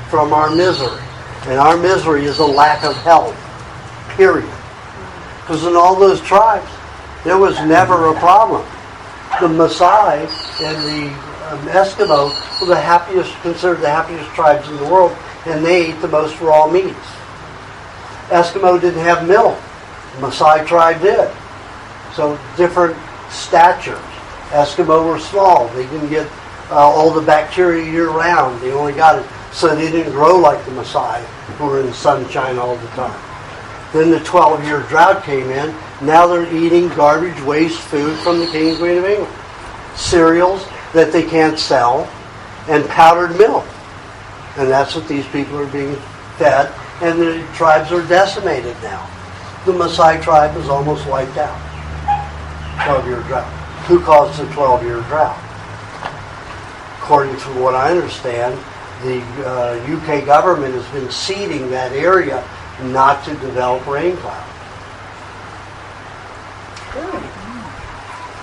from our misery. And our misery is a lack of health, period. Because in all those tribes, there was never a problem. The Maasai and the Eskimo were considered the happiest tribes in the world, and they ate the most raw meats. Eskimo didn't have milk. The Maasai tribe did. So different statures. Eskimo were small. They didn't get all the bacteria year-round. They only got it. So they didn't grow like the Maasai, who were in the sunshine all the time. Then the 12-year drought came in. Now they're eating garbage, waste food from the King and Queen of England. Cereals that they can't sell, and powdered milk. And that's what these people are being fed. And the tribes are decimated now. The Maasai tribe is almost wiped out. 12-year drought. Who caused the 12-year drought? According to what I understand, the UK government has been seeding that area not to develop rain clouds.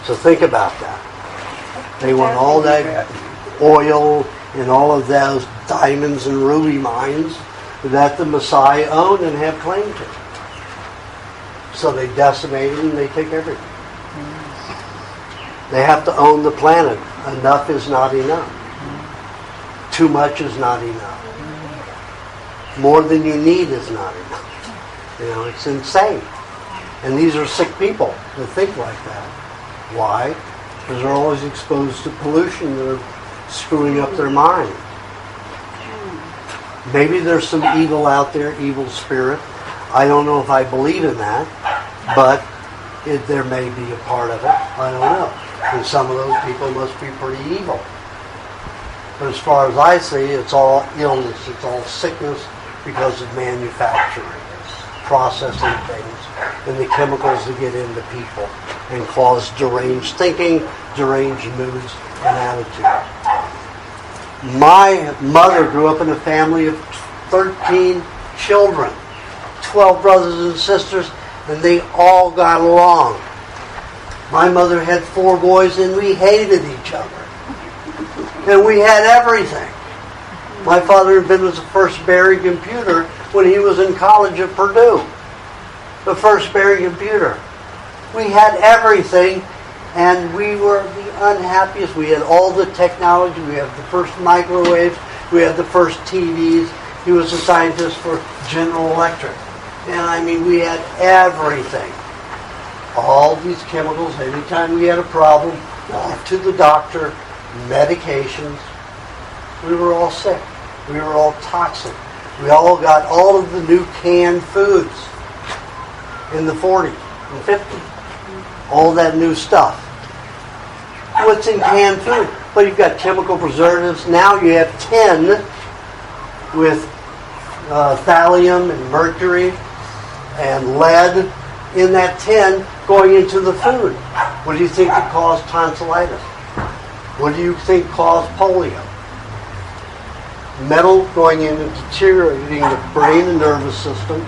So think about that. They want all that oil and all of those diamonds and ruby mines that the Maasai own and have claim to. So they decimate it and they take everything. They have to own the planet. Enough is not enough. Too much is not enough. More than you need is not enough. It's insane. And these are sick people that think like that. Why? Because they're always exposed to pollution that are screwing up their mind. Maybe there's some evil out there, evil spirit. I don't know if I believe in that, but there may be a part of it. I don't know. And some of those people must be pretty evil. But as far as I see, it's all illness. It's all sickness because of manufacturing, processing things, and the chemicals that get into people and cause deranged thinking, deranged moods, and attitudes. My mother grew up in a family of 13 children. 12 brothers and sisters, and they all got along. My mother had 4 boys, and we hated each other. And we had everything. My father invented the first Berry computer when he was in college at Purdue. The first Berry computer. We had everything, and we were the unhappiest. We had all the technology. We had the first microwaves. We had the first TVs. He was a scientist for General Electric. And I mean, we had everything. All these chemicals, anytime we had a problem, off to the doctor, medications. We were all sick. We were all toxic. We all got all of the new canned foods in the 40s and 50s. All that new stuff. What's in canned food? Well, you've got chemical preservatives. Now you have tin with thallium and mercury and lead in that tin going into the food. What do you think could cause tonsillitis? What do you think caused polio? Metal going in and deteriorating the brain and nervous system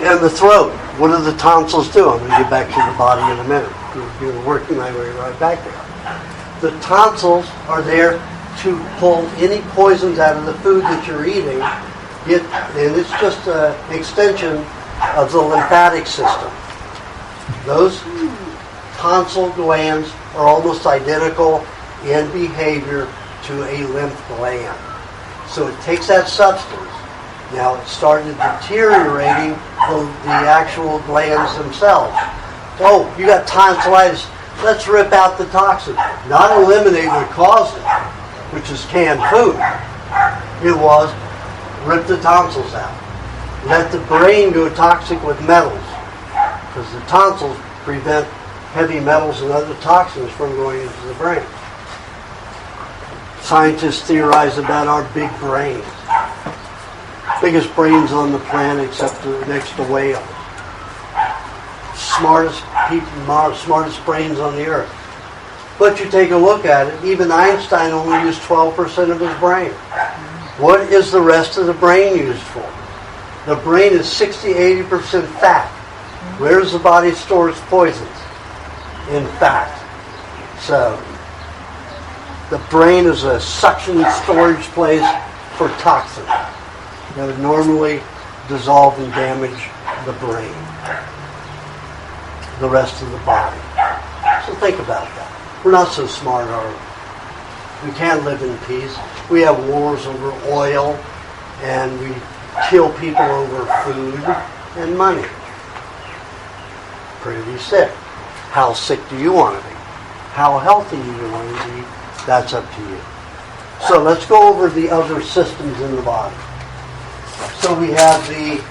and the throat. What do the tonsils do? I'm going to get back to the body in a minute. You're working my way right back there. The tonsils are there to pull any poisons out of the food that you're eating. And it's just an extension of the lymphatic system. Those tonsil glands are almost identical in behavior to a lymph gland. So it takes that substance. Now it started deteriorating the actual glands themselves. Oh, you got tonsillitis. Let's rip out the toxin. Not eliminate what caused it, which is canned food. It was rip the tonsils out. Let the brain go toxic with metals, because the tonsils prevent heavy metals and other toxins from going into the brain. Scientists theorize about our big brains. Biggest brains on the planet except next to whales. Smartest people, smartest brains on the earth. But you take a look at it, even Einstein only used 12% of his brain. What is the rest of the brain used for? The brain is 60-80% fat. Where does the body store its poisons? In fat. So, the brain is a suction storage place for toxins that would normally dissolve and damage the brain, the rest of the body. So think about that. We're not so smart, are we? We can't live in peace. We have wars over oil, and we kill people over food and money. Pretty sick. How sick do you want to be? How healthy do you want to be? That's up to you. So let's go over the other systems in the body. So we have the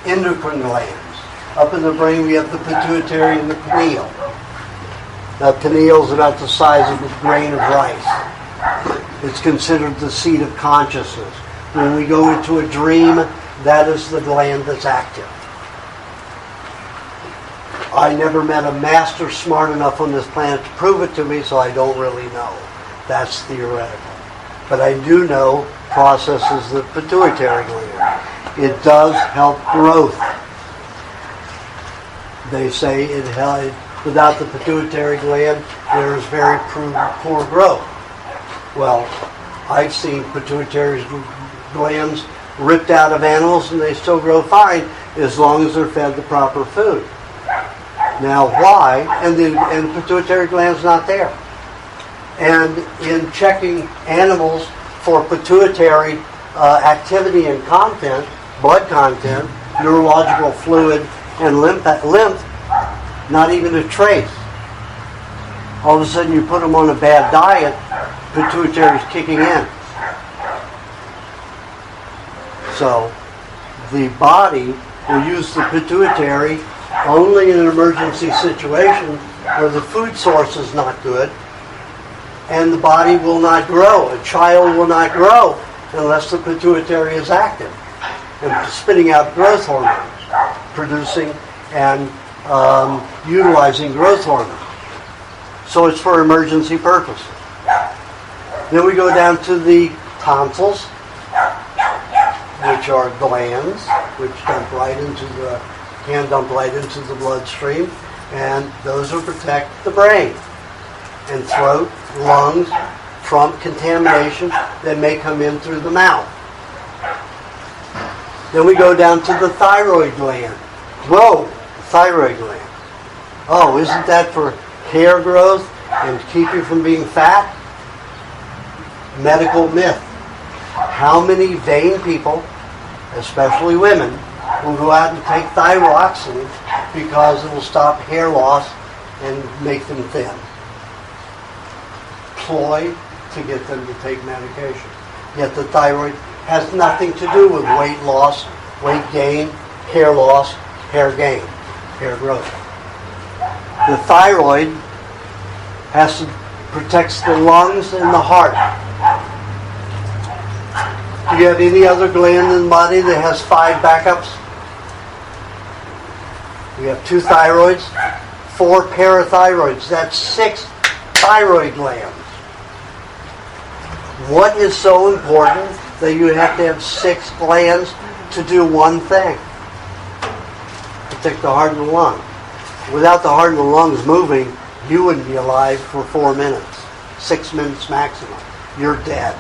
endocrine glands. Up in the brain we have the pituitary and the pineal. Now pineal is about the size of a grain of rice. It's considered the seat of consciousness. When we go into a dream, that is the gland that's active. I never met a master smart enough on this planet to prove it to me, so I don't really know. That's theoretical. But I do know processes the pituitary gland. It does help growth. They say without the pituitary gland, there is very poor growth. Well, I've seen pituitary glands ripped out of animals and they still grow fine as long as they're fed the proper food. Now why? And the pituitary gland's not there. And in checking animals for pituitary activity and content, blood content, neurological fluid, and lymph, not even a trace. All of a sudden you put them on a bad diet, pituitary's kicking in. So the body will use the pituitary only in an emergency situation where the food source is not good and the body will not grow. A child will not grow unless the pituitary is active and spitting out growth hormones, producing and utilizing growth hormones. So it's for emergency purposes. Then we go down to the tonsils. which are glands, which can dump right into the bloodstream, and those will protect the brain and throat, lungs from contamination that may come in through the mouth. Then we go down to the thyroid gland. Whoa, thyroid gland. Oh, isn't that for hair growth and keep you from being fat? Medical myth. How many vain people, especially women, will go out and take thyroxine because it will stop hair loss and make them thin? Ploy to get them to take medication. Yet the thyroid has nothing to do with weight loss, weight gain, hair loss, hair gain, hair growth. The thyroid protects the lungs and the heart. Do you have any other gland in the body that has 5 backups? We have 2 thyroids, 4 parathyroids. That's 6 thyroid glands. What is so important that you have to have 6 glands to do one thing? Protect the heart and the lung. Without the heart and the lungs moving, you wouldn't be alive for 4 minutes. 6 minutes maximum. You're dead.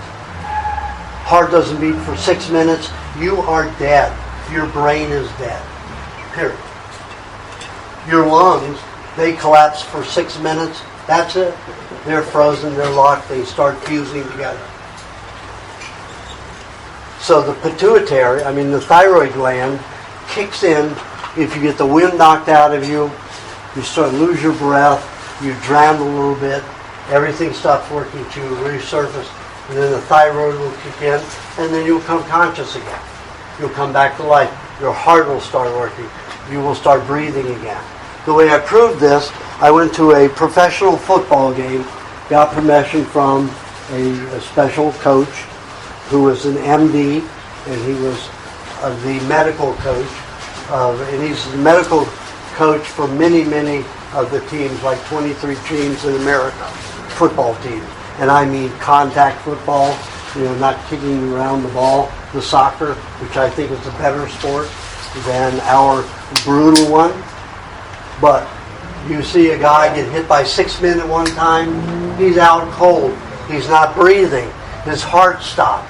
Heart doesn't beat for 6 minutes, you are dead. Your brain is dead. Period. Your lungs, they collapse for 6 minutes. That's it. They're frozen, they're locked, they start fusing together. So the the thyroid gland kicks in if you get the wind knocked out of you, you start to lose your breath, you drown a little bit, everything stops working to resurface, and then the thyroid will kick in, and then you'll become conscious again. You'll come back to life. Your heart will start working. You will start breathing again. The way I proved this, I went to a professional football game, got permission from a special coach who was an MD, and he was the medical coach, and he's the medical coach for many, many of the teams, like 23 teams in America, football teams. And I mean contact football, not kicking around the ball, the soccer, which I think is a better sport than our brutal one. But you see a guy get hit by 6 men at one time, he's out cold, he's not breathing, his heart stopped.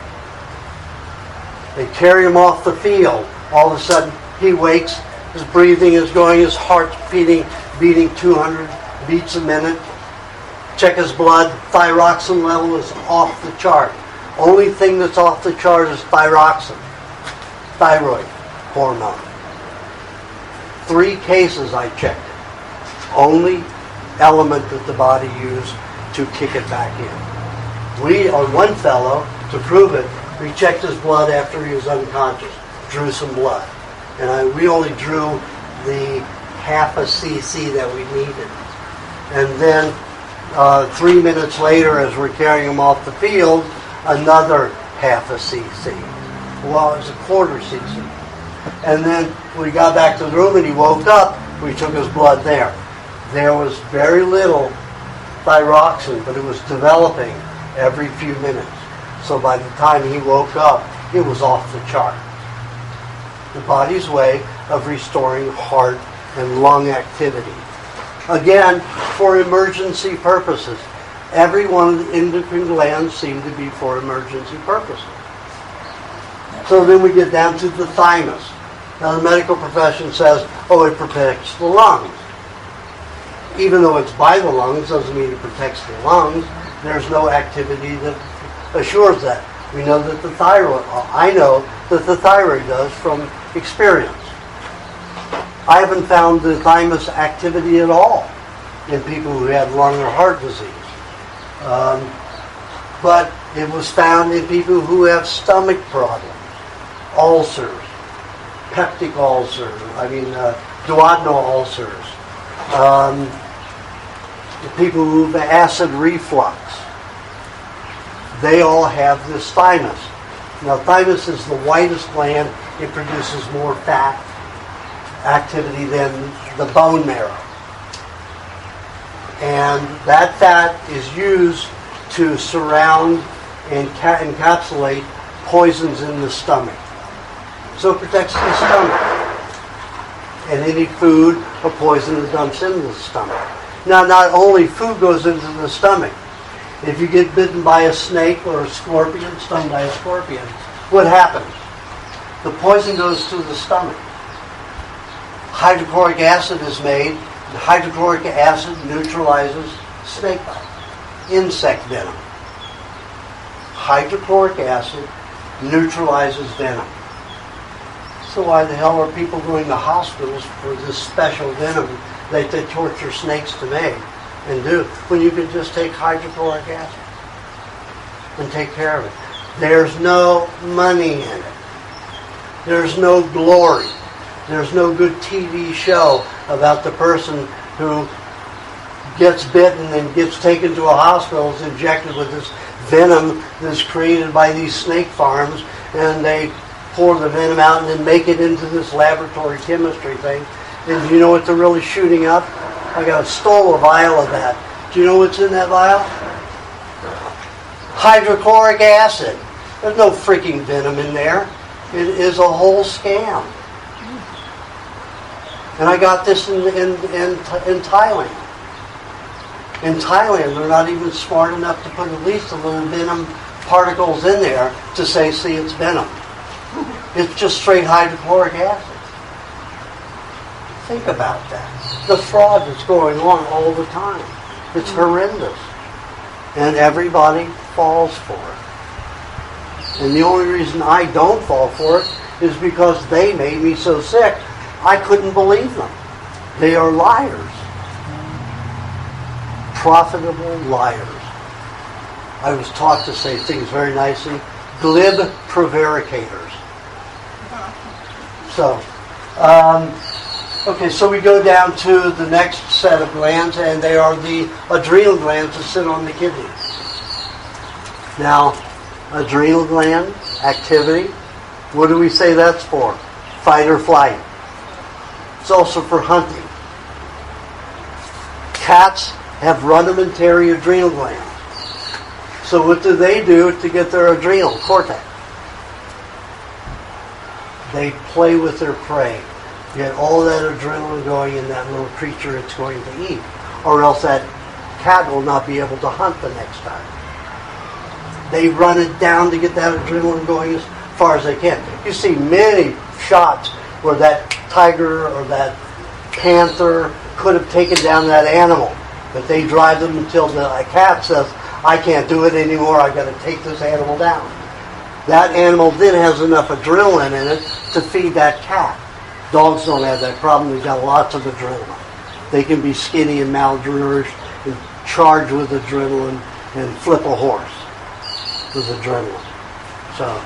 They carry him off the field. All of a sudden, he wakes, his breathing is going, his heart's beating 200 beats a minute. Check his blood, thyroxine level is off the chart. Only thing that's off the chart is thyroxine, thyroid hormone. 3 cases I checked it. Only element that the body used to kick it back in. We, on one fellow, to prove it, we checked his blood after he was unconscious, drew some blood. And we only drew the half a cc that we needed. And then 3 minutes later, as we're carrying him off the field, another half a cc. Well, it was a quarter cc. And then we got back to the room and he woke up, we took his blood there. There was very little thyroxine, but it was developing every few minutes. So by the time he woke up, it was off the chart. The body's way of restoring heart and lung activity. Again, for emergency purposes. Every one of the endocrine glands seem to be for emergency purposes. So then we get down to the thymus. Now the medical profession says, it protects the lungs. Even though it's by the lungs, doesn't mean it protects the lungs. There's no activity that assures that. We know that the thyroid, I know that the thyroid does from experience. I haven't found the thymus activity at all in people who had lung or heart disease. But it was found in people who have stomach problems, ulcers, peptic ulcers, duodenal ulcers, people who have acid reflux. They all have this thymus. Now, thymus is the whitest gland. It produces more fat activity than the bone marrow. And that fat is used to surround and encapsulate poisons in the stomach. So it protects the stomach. And any food or poison that dumps into the stomach. Now, not only food goes into the stomach. If you get bitten by a snake or a scorpion, stung by a scorpion, what happens? The poison goes to the stomach. Hydrochloric acid is made, and hydrochloric acid neutralizes snake bite, insect venom. Hydrochloric acid neutralizes venom. So why the hell are people going to hospitals for this special venom that they torture snakes to make and do, when you can just take hydrochloric acid and take care of it? There's no money in it. There's no glory. There's no good TV show about the person who gets bitten and gets taken to a hospital, is injected with this venom that's created by these snake farms, and they pour the venom out and then make it into this laboratory chemistry thing. And do you know what they're really shooting up? I stole a vial of that. Do you know what's in that vial? Hydrochloric acid. There's no freaking venom in there. It is a whole scam. And I got this in Thailand. In Thailand, they're not even smart enough to put at least a little venom particles in there to say, see, it's venom. It's just straight hydrochloric acid. Think about that. The fraud that's going on all the time. It's horrendous. And everybody falls for it. And the only reason I don't fall for it is because they made me so sick, I couldn't believe them. They are liars. Profitable liars. I was taught to say things very nicely. Glib prevaricators. So, okay, so we go down to the next set of glands, and they are the adrenal glands that sit on the kidney. Now, adrenal gland activity, what do we say that's for? Fight or flight. It's also for hunting. Cats have rudimentary adrenal glands. So what do they do to get their adrenal cortex? They play with their prey. Get all that adrenaline going in that little creature it's going to eat. Or else that cat will not be able to hunt the next time. They run it down to get that adrenaline going as far as they can. You see many shots where that tiger or that panther could have taken down that animal. But they drive them until the cat says, I can't do it anymore, I've got to take this animal down. That animal then has enough adrenaline in it to feed that cat. Dogs don't have that problem. They've got lots of adrenaline. They can be skinny and malnourished and charged with adrenaline and flip a horse with adrenaline. So,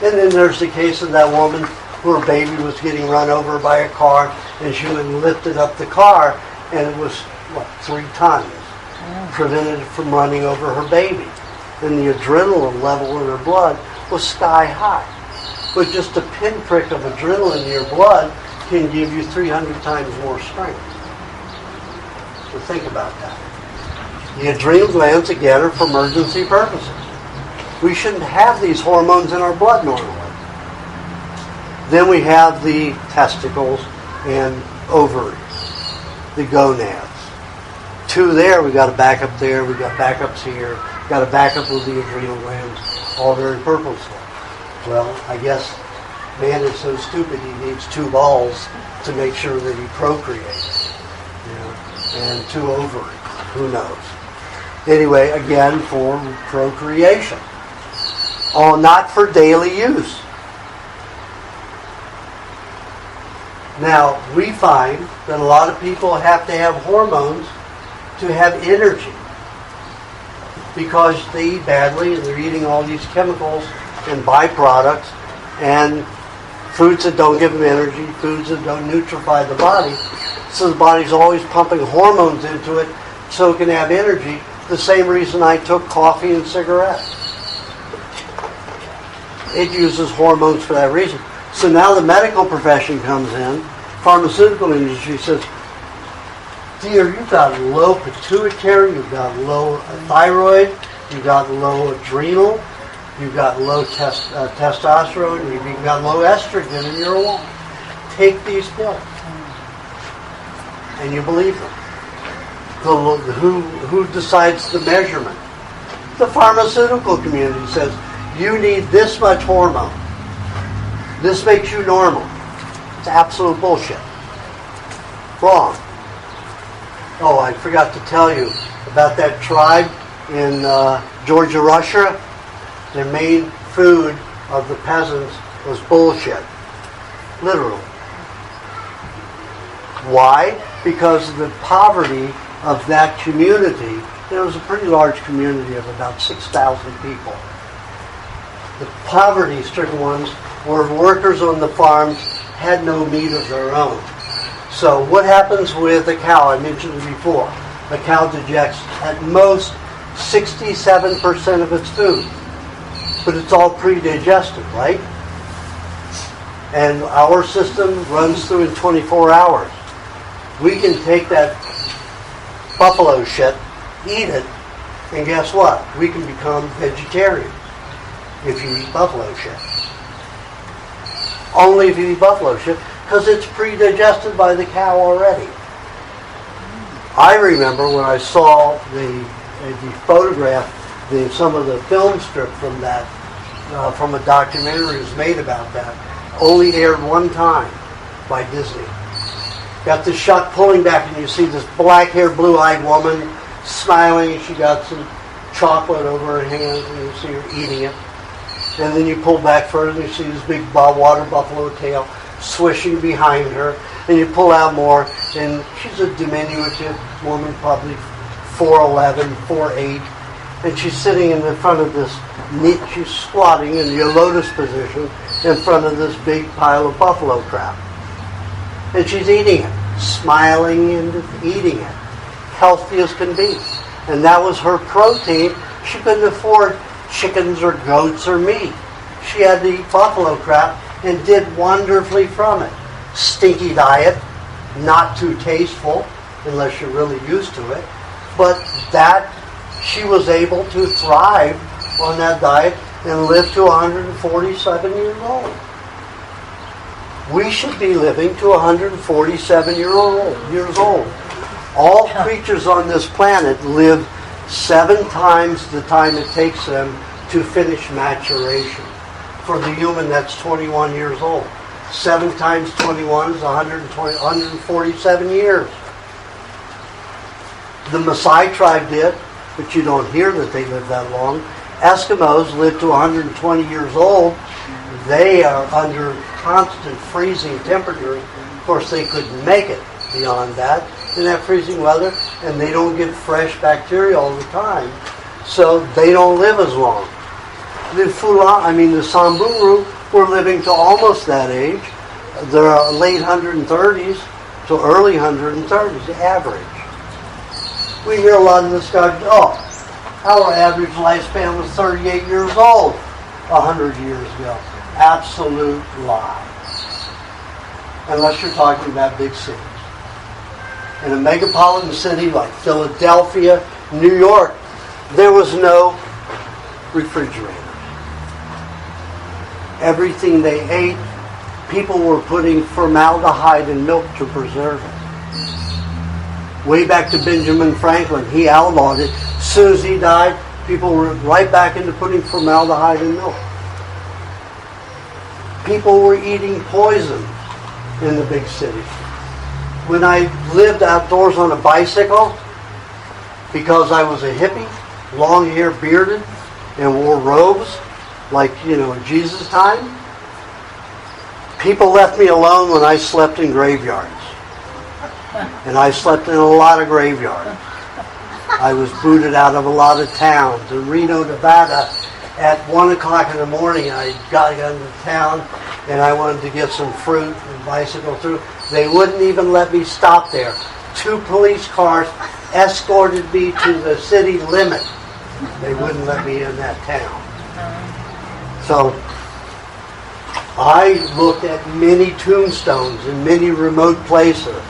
and then there's the case of that woman where her baby was getting run over by a car, and she went and lifted up the car, and it was, 3 tons. Prevented it from running over her baby. And the adrenaline level in her blood was sky high. But just a pinprick of adrenaline in your blood can give you 300 times more strength. So think about that. The adrenal glands, again, are for emergency purposes. We shouldn't have these hormones in our blood normally. Then we have the testicles and ovaries, the gonads. 2 there, we got a backup there, we got backups here, got a backup with the adrenal glands, all very purposeful. Well, I guess man is so stupid he needs 2 balls to make sure that he procreates. And 2 ovaries. Who knows? Anyway, again, for procreation. Oh, not for daily use. Now, we find that a lot of people have to have hormones to have energy because they eat badly and they're eating all these chemicals and byproducts and foods that don't give them energy, foods that don't nutrify the body. So the body's always pumping hormones into it so it can have energy. The same reason I took coffee and cigarettes. It uses hormones for that reason. So now the medical profession comes in, pharmaceutical industry says, dear, you've got low pituitary, you've got low thyroid, you've got low adrenal, you've got low testosterone, you've even got low estrogen in your womb. Take these pills. And you believe them. Who decides the measurement? The pharmaceutical community says, you need this much hormone. This makes you normal. It's absolute bullshit. Wrong. Oh, I forgot to tell you about that tribe in Georgia, Russia. Their main food of the peasants was bullshit. Literally. Why? Because of the poverty of that community. There was a pretty large community of about 6,000 people. The poverty-stricken ones were workers on the farms, had no meat of their own. So what happens with a cow? I mentioned it before. A cow digests at most 67% of its food. But it's all pre-digested, right? And our system runs through in 24 hours. We can take that buffalo shit, eat it, and guess what? We can become vegetarian if you eat buffalo shit. Only if you eat buffalo shit, because it's pre-digested by the cow already. I remember when I saw the photograph, some of the film strip from that, from a documentary was made about that, only aired one time by Disney. Got the shot pulling back and you see this black-haired, blue-eyed woman smiling, and she got some chocolate over her hands and you see her eating it. And then you pull back further and you see this big water buffalo tail swishing behind her. And you pull out more and she's a diminutive woman, probably 4'11", 4'8". And she's sitting in the front of this, she's squatting in the lotus position in front of this big pile of buffalo crap. And she's eating it, smiling and eating it, healthy as can be. And that was her protein. She couldn't afford chickens or goats or meat. She had to eat buffalo crap and did wonderfully from it. Stinky diet, not too tasteful unless you're really used to it. But that, she was able to thrive on that diet and live to 147 years old. We should be living to 147 years old. All creatures on this planet live 7 times the time it takes them to finish maturation. For the human, that's 21 years old. 7 times 21 is 147 years. The Maasai tribe did, but you don't hear that they live that long. Eskimos live to 120 years old. They are under constant freezing temperatures. Of course, they couldn't make it beyond that in that freezing weather, and they don't get fresh bacteria all the time, so they don't live as long. The Samburu were living to almost that age. They're late 130s to early 130s, the average. We hear a lot of this stuff, our average lifespan was 38 years old 100 years ago. Absolute lie. Unless you're talking about big cities. In a megapolitan city like Philadelphia, New York, there was no refrigerator. Everything they ate, people were putting formaldehyde in milk to preserve it. Way back to Benjamin Franklin, he outlawed it. As soon as he died, people were right back into putting formaldehyde in milk. People were eating poison in the big cities. When I lived outdoors on a bicycle, because I was a hippie, long hair, bearded, and wore robes, like, in Jesus' time, people left me alone when I slept in graveyards. And I slept in a lot of graveyards. I was booted out of a lot of towns. In Reno, Nevada, at 1 o'clock in the morning, I got into town and I wanted to get some fruit and bicycle through. They wouldn't even let me stop there. 2 police cars escorted me to the city limit. They wouldn't let me in that town. So I looked at many tombstones in many remote places,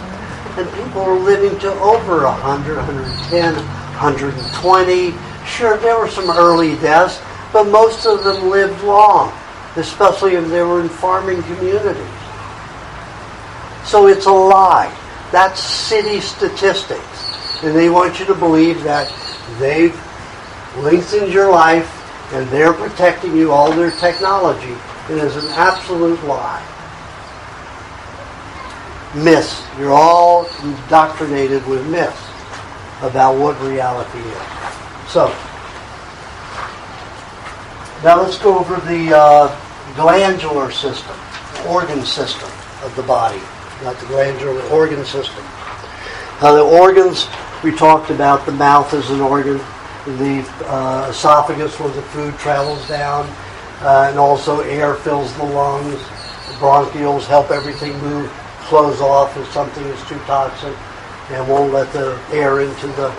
and people were living to over 100, 110, 120. Sure, there were some early deaths, but most of them lived long, especially if they were in farming communities. So it's a lie. That's city statistics. And they want you to believe that they've lengthened your life and they're protecting you, all their technology. It is an absolute lie. Myths. You're all indoctrinated with myths about what reality is. So, now let's go over the glandular system, organ system of the body. Not the glandular, the organ system. The organs, we talked about the mouth as an organ, the esophagus where the food travels down, and also air fills the lungs. The bronchioles help everything move, close off if something is too toxic, and won't let the air into the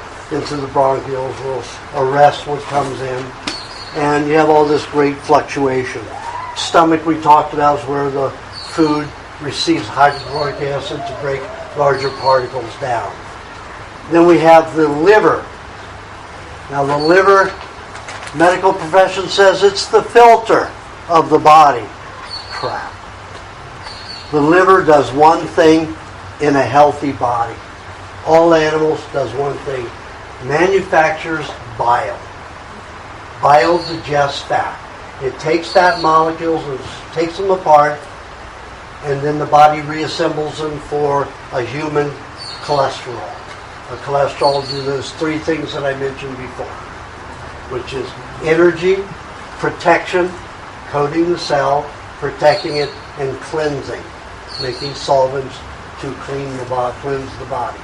bronchioles, will arrest what comes in. And you have all this great fluctuation. Stomach, we talked about, is where the food receives hydrochloric acid to break larger particles down. Then we have the liver. Now the liver, medical profession says it's the filter of the body. Crap. The liver does one thing in a healthy body. All animals does one thing. Manufactures bile. Bile digests fat. It takes fat molecules and takes them apart, and then the body reassembles them for a human cholesterol. A cholesterol will do those three things that I mentioned before, which is energy, protection, coating the cell, protecting it, and cleansing, making solvents to cleanse the body.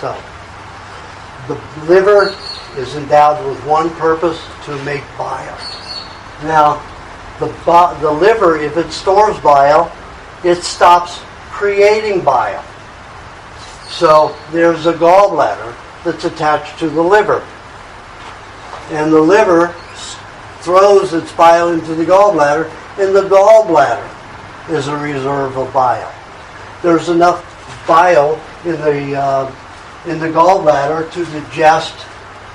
So, the liver is endowed with one purpose, to make bile. Now, the liver, if it stores bile, it stops creating bile. So there's a gallbladder that's attached to the liver. And the liver throws its bile into the gallbladder, and the gallbladder is a reserve of bile. There's enough bile in the gallbladder to digest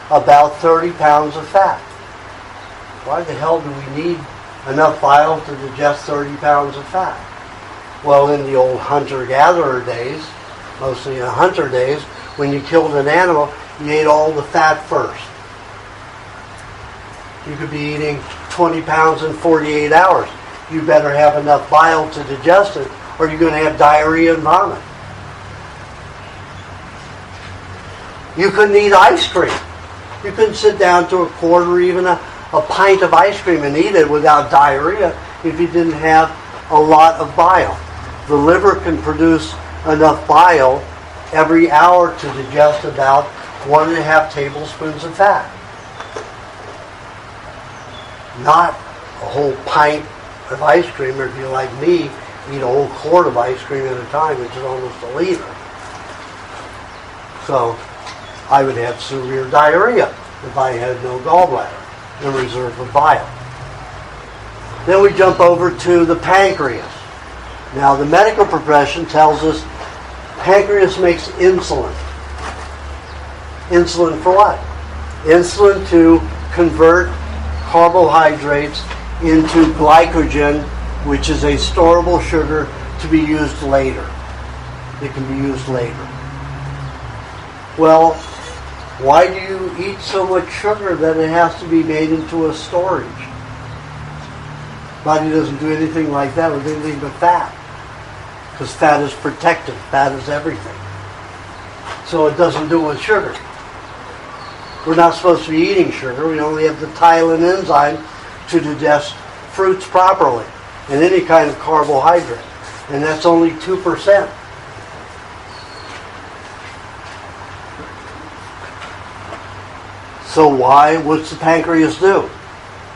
about 30 pounds of fat. Why the hell do we need enough bile to digest 30 pounds of fat? Well, in the old hunter-gatherer days, mostly in the hunter days, when you killed an animal, you ate all the fat first. You could be eating 20 pounds in 48 hours. You better have enough bile to digest it, or you're going to have diarrhea and vomit. You couldn't eat ice cream. You couldn't sit down to a quarter or even a pint of ice cream and eat it without diarrhea if you didn't have a lot of bile. The liver can produce enough bile every hour to digest about 1.5 tablespoons of fat. Not a whole pint of ice cream, or if you're like me, eat a whole quart of ice cream at a time, which is almost a liter. So I would have severe diarrhea if I had no gallbladder, no reserve of bile. Then we jump over to the pancreas. Now the medical profession tells us pancreas makes insulin. Insulin for what? Insulin to convert carbohydrates into glycogen, which is a storable sugar to be used later. It can be used later. Well, why do you eat so much sugar that it has to be made into a storage? Body doesn't do anything like that with anything but fat. Because fat is protective. Fat is everything. So it doesn't do it with sugar. We're not supposed to be eating sugar. We only have the ptyalin enzyme to digest fruits properly and any kind of carbohydrate. And that's only 2%. So why? What's the pancreas do?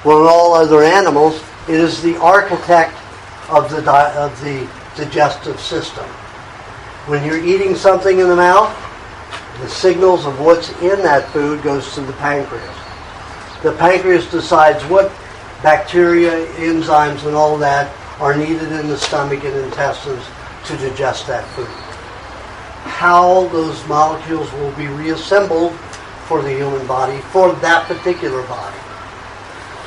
Well, in all other animals, it is the architect of the digestive system. When you're eating something in the mouth, the signals of what's in that food goes to the pancreas. The pancreas decides what bacteria, enzymes, and all that are needed in the stomach and intestines to digest that food. How those molecules will be reassembled for the human body, for that particular body.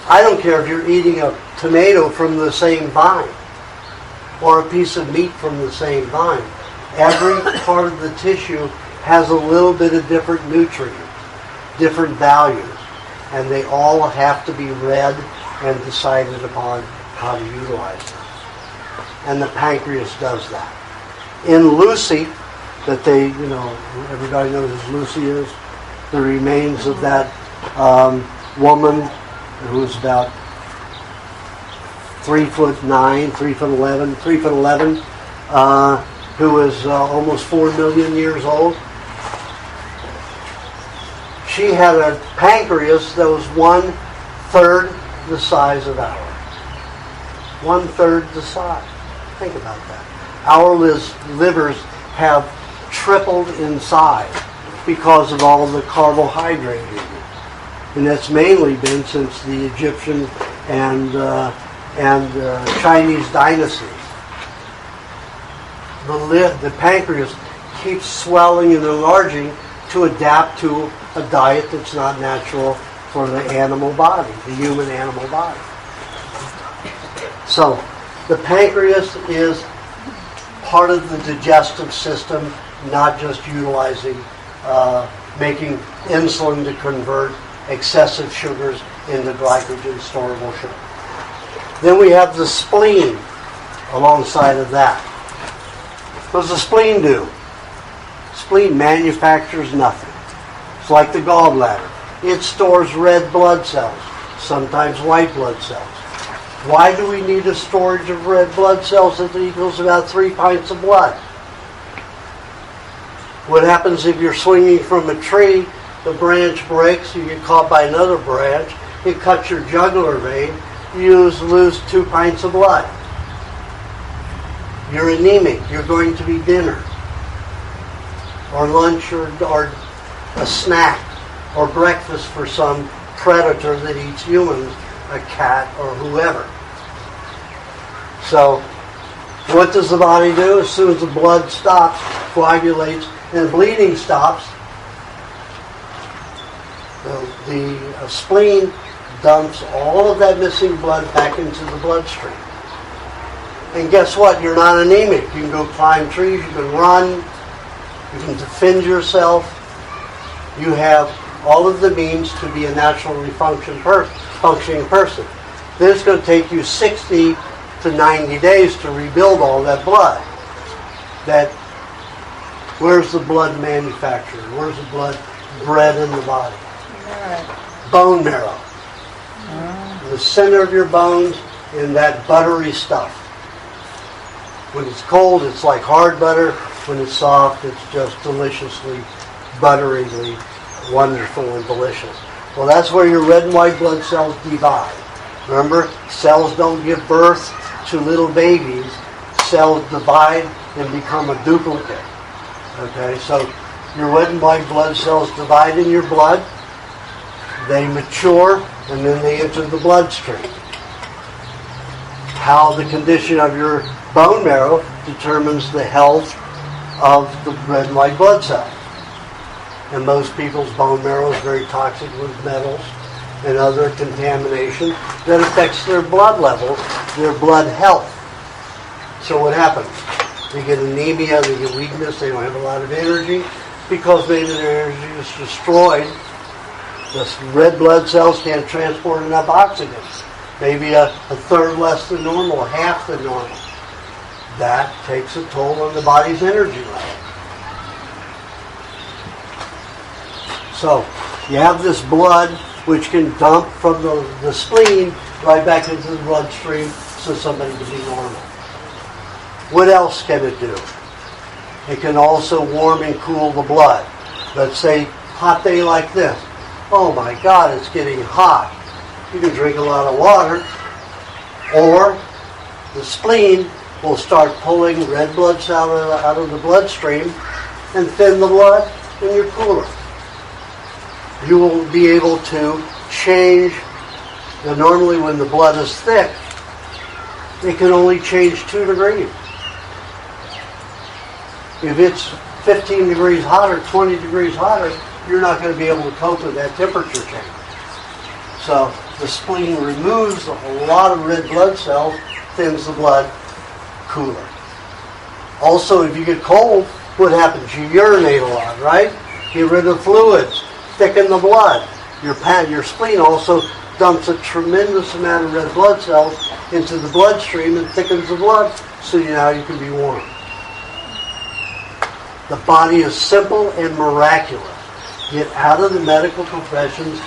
I don't care if you're eating a tomato from the same vine or a piece of meat from the same vine. Every part of the tissue has a little bit of different nutrients, different values, and they all have to be read and decided upon how to utilize them. And the pancreas does that. In Lucy, that they, everybody knows who Lucy is, the remains of that woman who was about 3'9", 3'11", 3'11", who was almost 4 million years old. She had a pancreas that was 1/3 the size of ours. 1/3 the size. Think about that. Our livers have tripled in size because of all the carbohydrate in it. And that's mainly been since the Egyptian and Chinese dynasties. The pancreas keeps swelling and enlarging to adapt to a diet that's not natural for the animal body, the human animal body. So, the pancreas is part of the digestive system, not just utilizing, making insulin to convert excessive sugars into glycogen storable sugar. Then we have the spleen alongside of that. What does the spleen do? Spleen manufactures nothing. It's like the gallbladder. It stores red blood cells, sometimes white blood cells. Why do we need a storage of red blood cells that equals about 3 pints of blood? What happens if you're swinging from a tree, the branch breaks, you get caught by another branch, it cuts your jugular vein, you lose 2 pints of blood. You're anemic, you're going to be dinner, or lunch, or a snack, or breakfast for some predator that eats humans, a cat or whoever. So, what does the body do? As soon as the blood stops, coagulates, and bleeding stops, the spleen dumps all of that missing blood back into the bloodstream. And guess what? You're not anemic. You can go climb trees, you can run, you can defend yourself. You have all of the means to be a naturally functioning person. Then it's going to take you 60 to 90 days to rebuild all that blood. Where's the blood manufactured? Where's the blood bred in the body? Bone marrow. In the center of your bones, in that buttery stuff. When it's cold, it's like hard butter. When it's soft, it's just deliciously, butteringly wonderful and delicious. Well, that's where your red and white blood cells divide. Remember, cells don't give birth to little babies. Cells divide and become a duplicate. Okay, so your red and white blood cells divide in your blood. They mature, and then they enter the bloodstream. How the condition of your bone marrow determines the health of the red and white blood cells. And most people's bone marrow is very toxic with metals and other contamination that affects their blood levels, their blood health. So what happens? They get anemia, they get weakness, they don't have a lot of energy because maybe their energy is destroyed. The red blood cells can't transport enough oxygen. Maybe a third less than normal, half than normal. That takes a toll on the body's energy level. So, you have this blood which can dump from the spleen right back into the bloodstream so somebody can be normal. What else can it do? It can also warm and cool the blood. Let's say, hot day like this. Oh my God, it's getting hot. You can drink a lot of water, or the spleen will start pulling red blood cells out of the bloodstream and thin the blood, and you're cooler. You will be able to change. Now, normally when the blood is thick, it can only change 2 degrees. If it's 15 degrees hotter, 20 degrees hotter, you're not going to be able to cope with that temperature change. So The spleen removes a whole lot of red blood cells, thins the blood, cooler. Also, if you get cold, what happens? You urinate a lot, right? Get rid of fluids, thicken the blood. Your spleen also dumps a tremendous amount of red blood cells into the bloodstream and thickens the blood, so now you can be warm. The body is simple and miraculous. Get out of the medical professions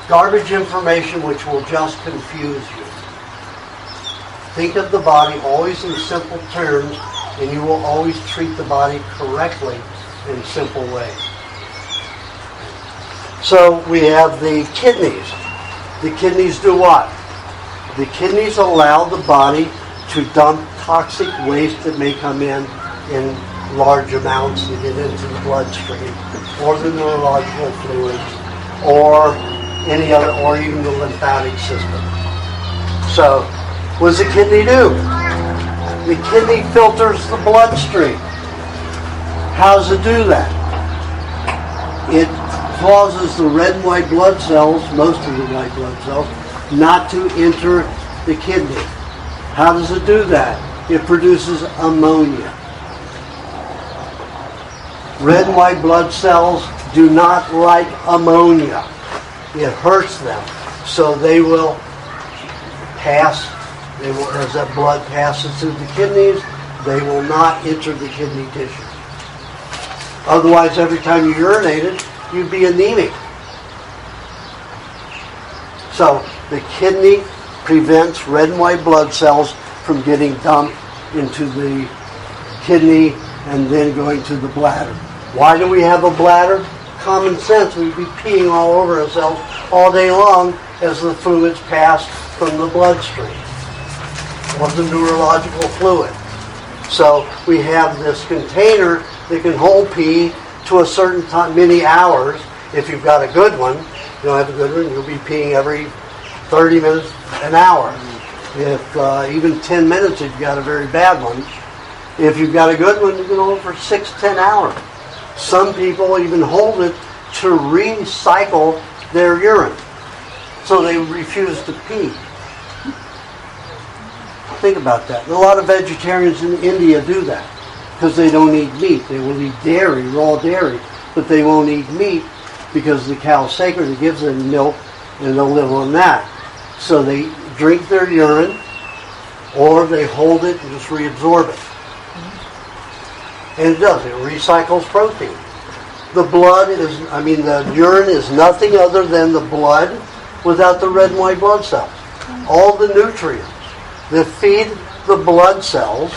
garbage information which will just confuse you. Think of the body always in simple terms, and you will always treat the body correctly in simple ways. So we have the kidneys. The kidneys do what? The kidneys allow the body to dump toxic waste that may come in large amounts to get into the bloodstream, or the neurological fluids, or any other, or even the lymphatic system. So, what does the kidney do? The kidney filters the bloodstream. How does it do that? It causes the red and white blood cells, most of the white blood cells, not to enter the kidney. How does it do that? It produces ammonia. Red and white blood cells do not like ammonia. It hurts them. So they will pass, as that blood passes through the kidneys, they will not enter the kidney tissue. Otherwise, every time you urinated, you'd be anemic. So the kidney prevents red and white blood cells from getting dumped into the kidney and then going to the bladder. Why do we have a bladder? Common sense. We'd be peeing all over ourselves all day long as the fluids pass from the bloodstream or the neurological fluid. So we have this container that can hold pee to a certain time, many hours. If you've got a good one, you don't have a good one, you'll be peeing every 30 minutes, an hour. If even 10 minutes, if you've got a very bad one. If you've got a good one, you can hold it for 6-10 hours. Some people even hold it to recycle their urine. So they refuse to pee. Think about that. A lot of vegetarians in India do that because they don't eat meat. They will eat dairy, raw dairy, but they won't eat meat because the cow's sacred. It gives them milk and they'll live on that. So they drink their urine or they hold it and just reabsorb it. And it does. It recycles protein. The urine is nothing other than the blood without the red and white blood cells. All the nutrients that feed the blood cells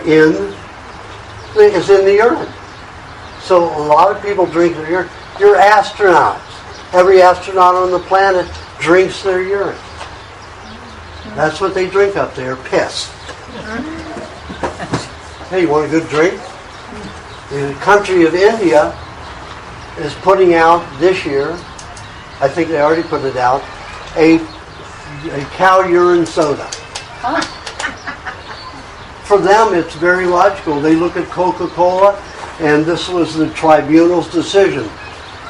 is in the urine. So a lot of people drink their urine. You're astronauts. Every astronaut on the planet drinks their urine. That's what they drink up there, piss. Hey, you want a good drink? The country of India is putting out this year, I think they already put it out, a cow urine soda. For them, it's very logical. They look at Coca-Cola, and this was the tribunal's decision.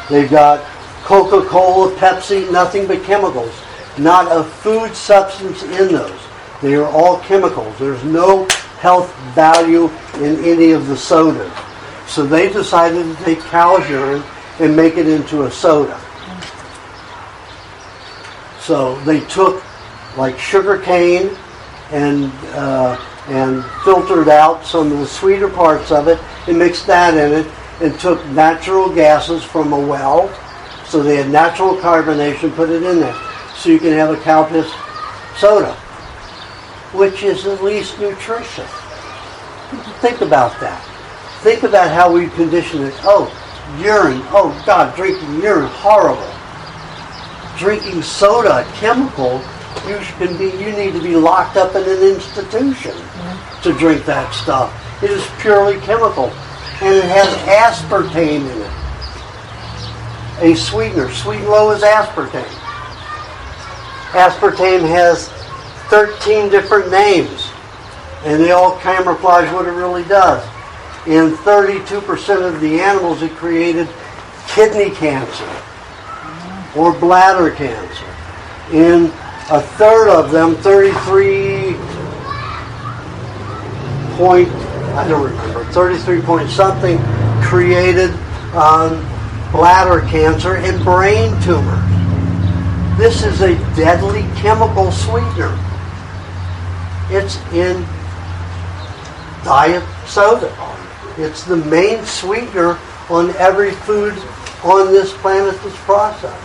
They've got Coca-Cola, Pepsi, nothing but chemicals. Not a food substance in those. They are all chemicals. There's no health value in any of the sodas. So they decided to take cow's urine and make it into a soda. So they took like sugar cane and filtered out some of the sweeter parts of it and mixed that in it and took natural gases from a well. So they had natural carbonation, put it in there. So you can have a cow piss soda, which is at least nutritious. Think about that. Think about how we condition it. Oh, urine. Oh, God, drinking urine, horrible. Drinking soda, chemical, you need to be locked up in an institution to drink that stuff. It is purely chemical. And it has aspartame in it. A sweetener. Sweet and low is aspartame. Aspartame has 13 different names. And they all camouflage what it really does. In 32% of the animals, it created kidney cancer. or bladder cancer. In a third of them, 33 point, I don't remember, 33 point something created bladder cancer and brain tumors. This is a deadly chemical sweetener. It's in diet soda. It's the main sweetener on every food on this planet that's processed.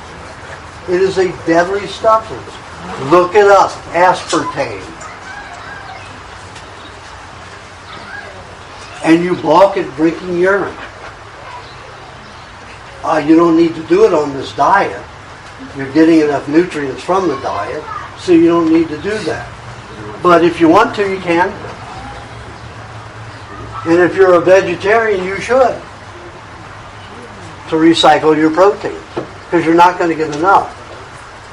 It is a deadly substance. Look it up, aspartame. And you block it drinking urine. You don't need to do it on this diet. You're getting enough nutrients from the diet, so you don't need to do that. But if you want to, you can. And if you're a vegetarian, you should. To recycle your proteins. Because you're not going to get enough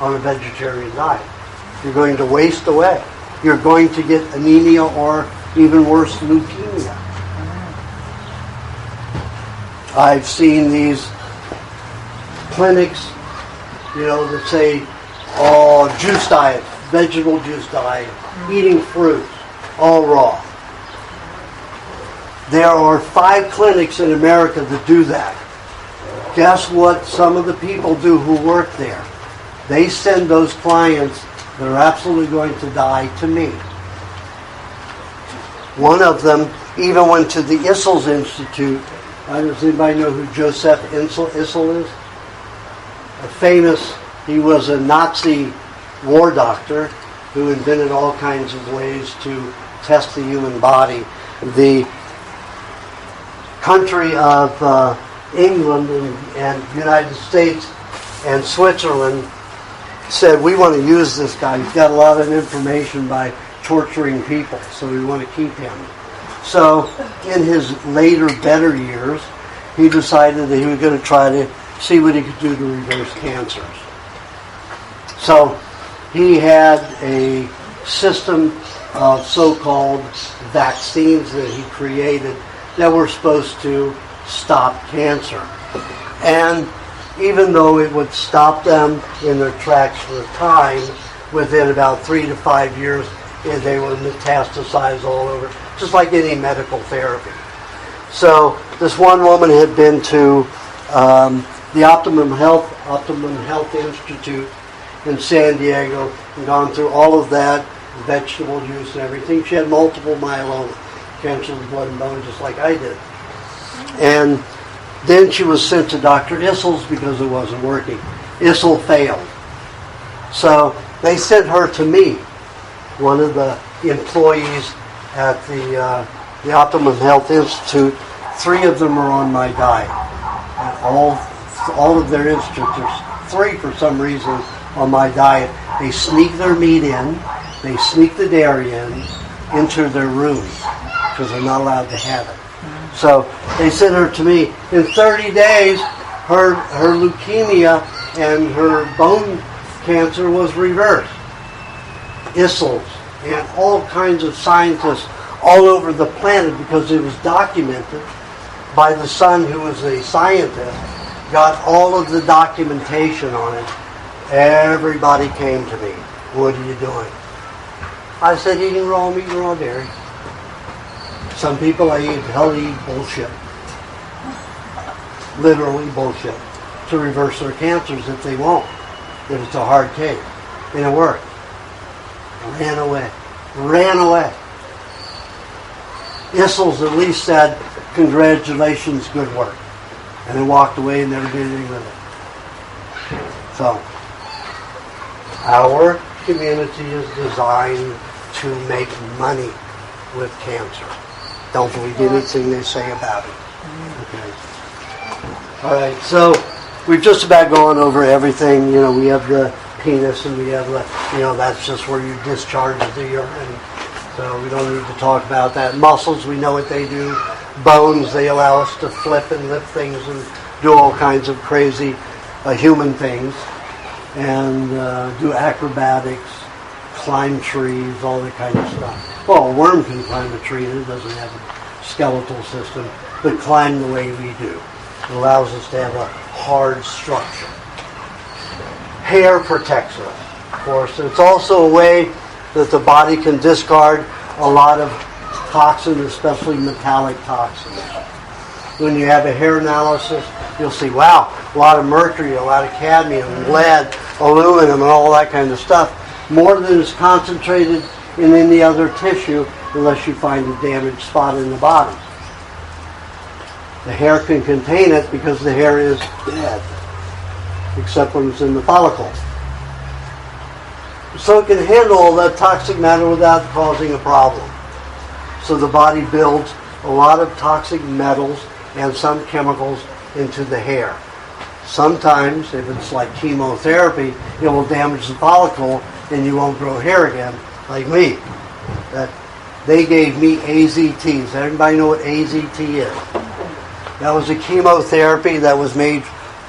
on a vegetarian diet. You're going to waste away. You're going to get anemia or even worse, leukemia. I've seen these clinics, that say, juice diet, vegetable juice diet, eating fruits, all raw. There are 5 clinics in America that do that. Guess what some of the people do who work there? They send those clients that are absolutely going to die to me. One of them even went to the Issels Institute. Does anybody know who Joseph Issel is? He was a Nazi war doctor who invented all kinds of ways to test the human body. The country of England and United States and Switzerland said, we want to use this guy. He's got a lot of information by torturing people, so we want to keep him. So in his later, better years, he decided that he was going to try to see what he could do to reverse cancers. So he had a system of so-called vaccines that he created that were supposed to stop cancer. And even though it would stop them in their tracks for a time, within about 3 to 5 years, they would metastasize all over, just like any medical therapy. So this one woman had been to the Optimum Health Institute in San Diego and gone through all of that, vegetable juice and everything. She had multiple myeloma, cancer of the blood and bone, just like I did. And then she was sent to Dr. Issels because it wasn't working. Issel failed. So they sent her to me, one of the employees at the Optimum Health Institute. 3 of them are on my diet. And all of their instructors, 3 for some reason, on my diet. They sneak their meat in, they sneak the dairy into their rooms because they're not allowed to have it. So they sent her to me. In 30 days, her leukemia and her bone cancer was reversed. Issels and all kinds of scientists all over the planet, because it was documented by the son who was a scientist, got all of the documentation on it. Everybody came to me. What are you doing? I said, eating raw meat and raw dairy. Some people eat bullshit. Literally bullshit. To reverse their cancers if they won't. If it's a hard case. And it worked. Ran away. Issels at least said, congratulations, good work. And then walked away and never did anything with it. So, our community is designed to make money with cancer. Don't believe anything they say about it. Okay. All right, so we've just about gone over everything. We have the penis and we have the, that's just where you discharge the urine. So we don't need to talk about that. Muscles, we know what they do. Bones, they allow us to flip and lift things and do all kinds of crazy human things. And do acrobatics, climb trees, all that kind of stuff. Well, a worm can climb a tree and it doesn't have a skeletal system, but climb the way we do. It allows us to have a hard structure. Hair protects us, of course. It's also a way that the body can discard a lot of toxins, especially metallic toxins. When you have a hair analysis, you'll see, wow, a lot of mercury, a lot of cadmium, lead, aluminum, and all that kind of stuff. More than is concentrated in any other tissue unless you find a damaged spot in the body. The hair can contain it because the hair is dead, except when it's in the follicle. So it can handle all that toxic matter without causing a problem. So the body builds a lot of toxic metals and some chemicals into the hair. Sometimes, if it's like chemotherapy, it will damage the follicle and you won't grow hair again, like me. They gave me AZT. Does everybody know what AZT is? That was a chemotherapy that was made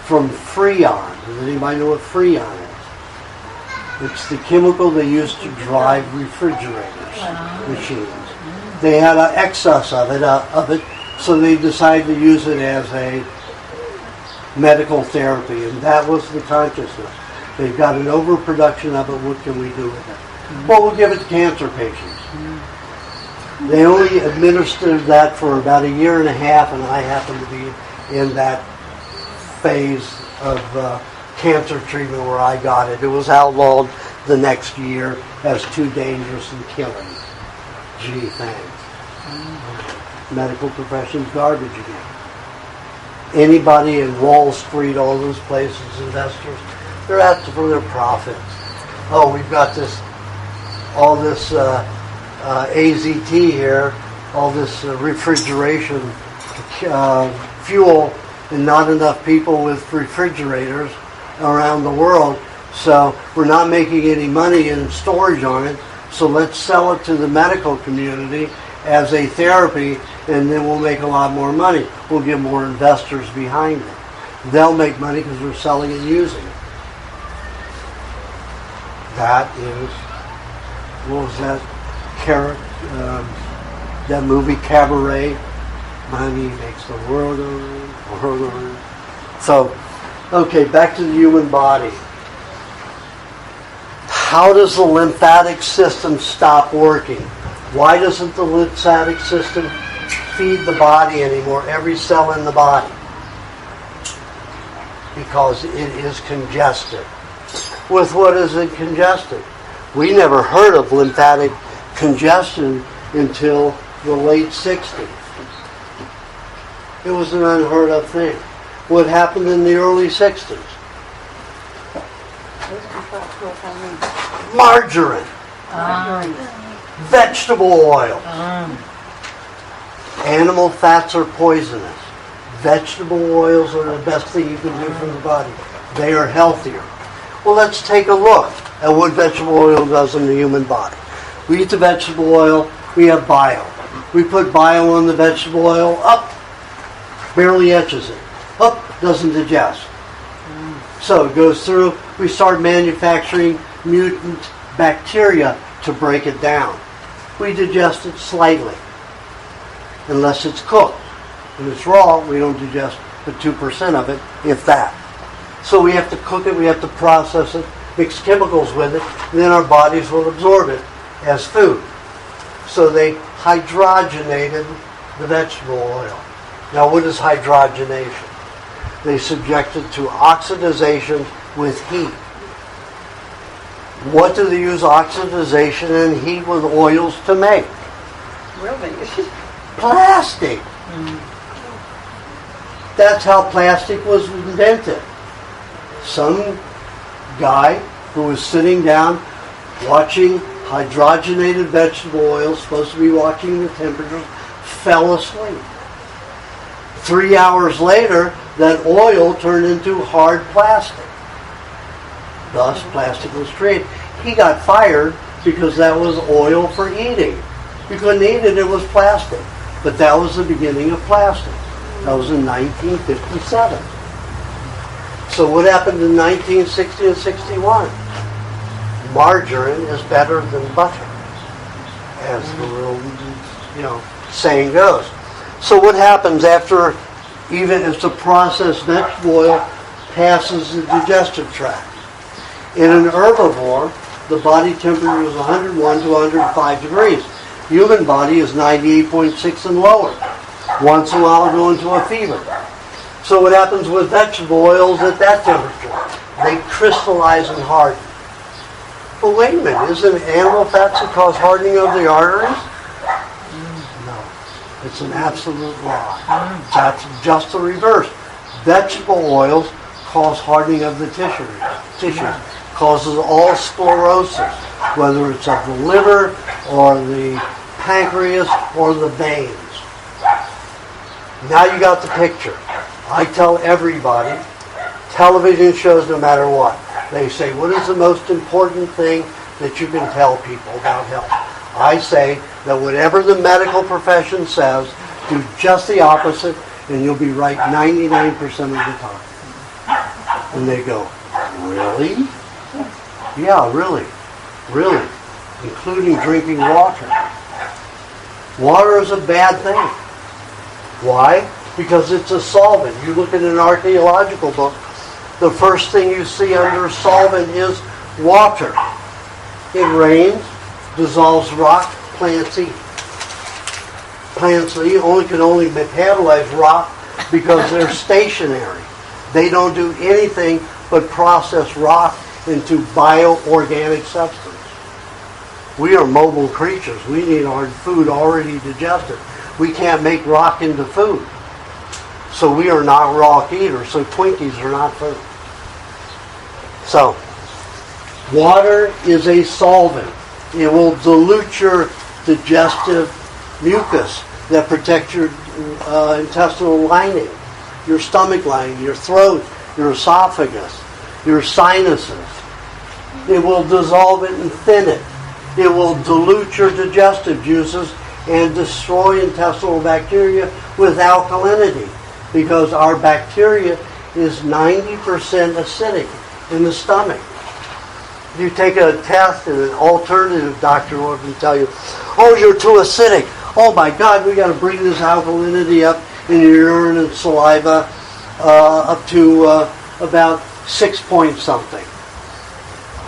from Freon. Does anybody know what Freon is? It's the chemical they use to drive refrigerators, machines. They had an excess of it, so they decided to use it as a medical therapy, and that was the consciousness. They've got an overproduction of it. What can we do with it? Well, we'll give it to cancer patients. They only administered that for about a year and a half, and I happened to be in that phase of cancer treatment where I got it. It was outlawed the next year as too dangerous and killing. Gee, thanks. Medical profession's garbage again. Anybody in Wall Street, all those places, investors, they're after for their profits. Oh, we've got all this AZT here, all this refrigeration fuel, and not enough people with refrigerators around the world. So we're not making any money in storage on it. So let's sell it to the medical community as a therapy, and then we'll make a lot more money. We'll get more investors behind it. They'll make money because we're selling and using it. That is, what was that? That movie Cabaret. Money makes the world go round. So, okay, back to the human body. How does the lymphatic system stop working? Why doesn't the lymphatic system feed the body anymore, every cell in the body? Because it is congested. With what is it congested? We never heard of lymphatic congestion until the late 60s. It was an unheard of thing. What happened in the early 60s? Margarine. Vegetable oil. Animal fats are poisonous. Vegetable oils are the best thing you can do for the body. They are healthier. Well, let's take a look at what vegetable oil does in the human body. We eat the vegetable oil, we have bile. We put bile on the vegetable oil, up, barely etches it. Up, doesn't digest. So it goes through, we start manufacturing mutant bacteria to break it down. We digest it slightly, unless it's cooked. When it's raw, we don't digest but 2% of it, if that. So we have to cook it, we have to process it, mix chemicals with it, and then our bodies will absorb it as food. So they hydrogenated the vegetable oil. Now what is hydrogenation? They subject it to oxidization with heat. What do they use oxidization and heat with oils to make? Really? Plastic. That's how plastic was invented. Some guy who was sitting down watching hydrogenated vegetable oil, supposed to be watching the temperature, fell asleep. 3 hours later, that oil turned into hard plastic. Thus, plastic was created. He got fired because that was oil for eating. You couldn't eat it, it was plastic. But that was the beginning of plastic. That was in 1957. So what happened in 1960 and 61? Margarine is better than butter, as the little, saying goes. So what happens after, even if the processed vegetable oil passes the digestive tract? In an herbivore, the body temperature is 101 to 105 degrees. Human body is 98.6 and lower. Once in a while, go into a fever. So what happens with vegetable oils at that temperature? They crystallize and harden. But wait a minute, isn't animal fats that cause hardening of the arteries? No, it's an absolute lie. That's just the reverse. Vegetable oils cause hardening of the tissues. Causes all sclerosis, whether it's of the liver or the pancreas or the veins. Now you got the picture. I tell everybody, television shows no matter what. They say, what is the most important thing that you can tell people about health? I say that whatever the medical profession says, do just the opposite and you'll be right 99% of the time. And they go, really? Yeah, really. Really. Including drinking water. Water is a bad thing. Why? Because it's a solvent. You look at an archaeological book, the first thing you see under a solvent is water. It rains, dissolves rock, plants eat. Plants can only metabolize rock because they're stationary. They don't do anything but process rock into bioorganic substance. We are mobile creatures. We need our food already digested. We can't make rock into food. So we are not rock eaters. So Twinkies are not food. So, water is a solvent. It will dilute your digestive mucus that protects your intestinal lining, your stomach lining, your throat, your esophagus, your sinuses. It will dissolve it and thin it. It will dilute your digestive juices and destroy intestinal bacteria with alkalinity, because our bacteria is 90% acidic in the stomach. If you take a test and an alternative doctor will tell you, oh, you're too acidic. Oh my God, we got to bring this alkalinity up in your urine and saliva up to about 6 point something.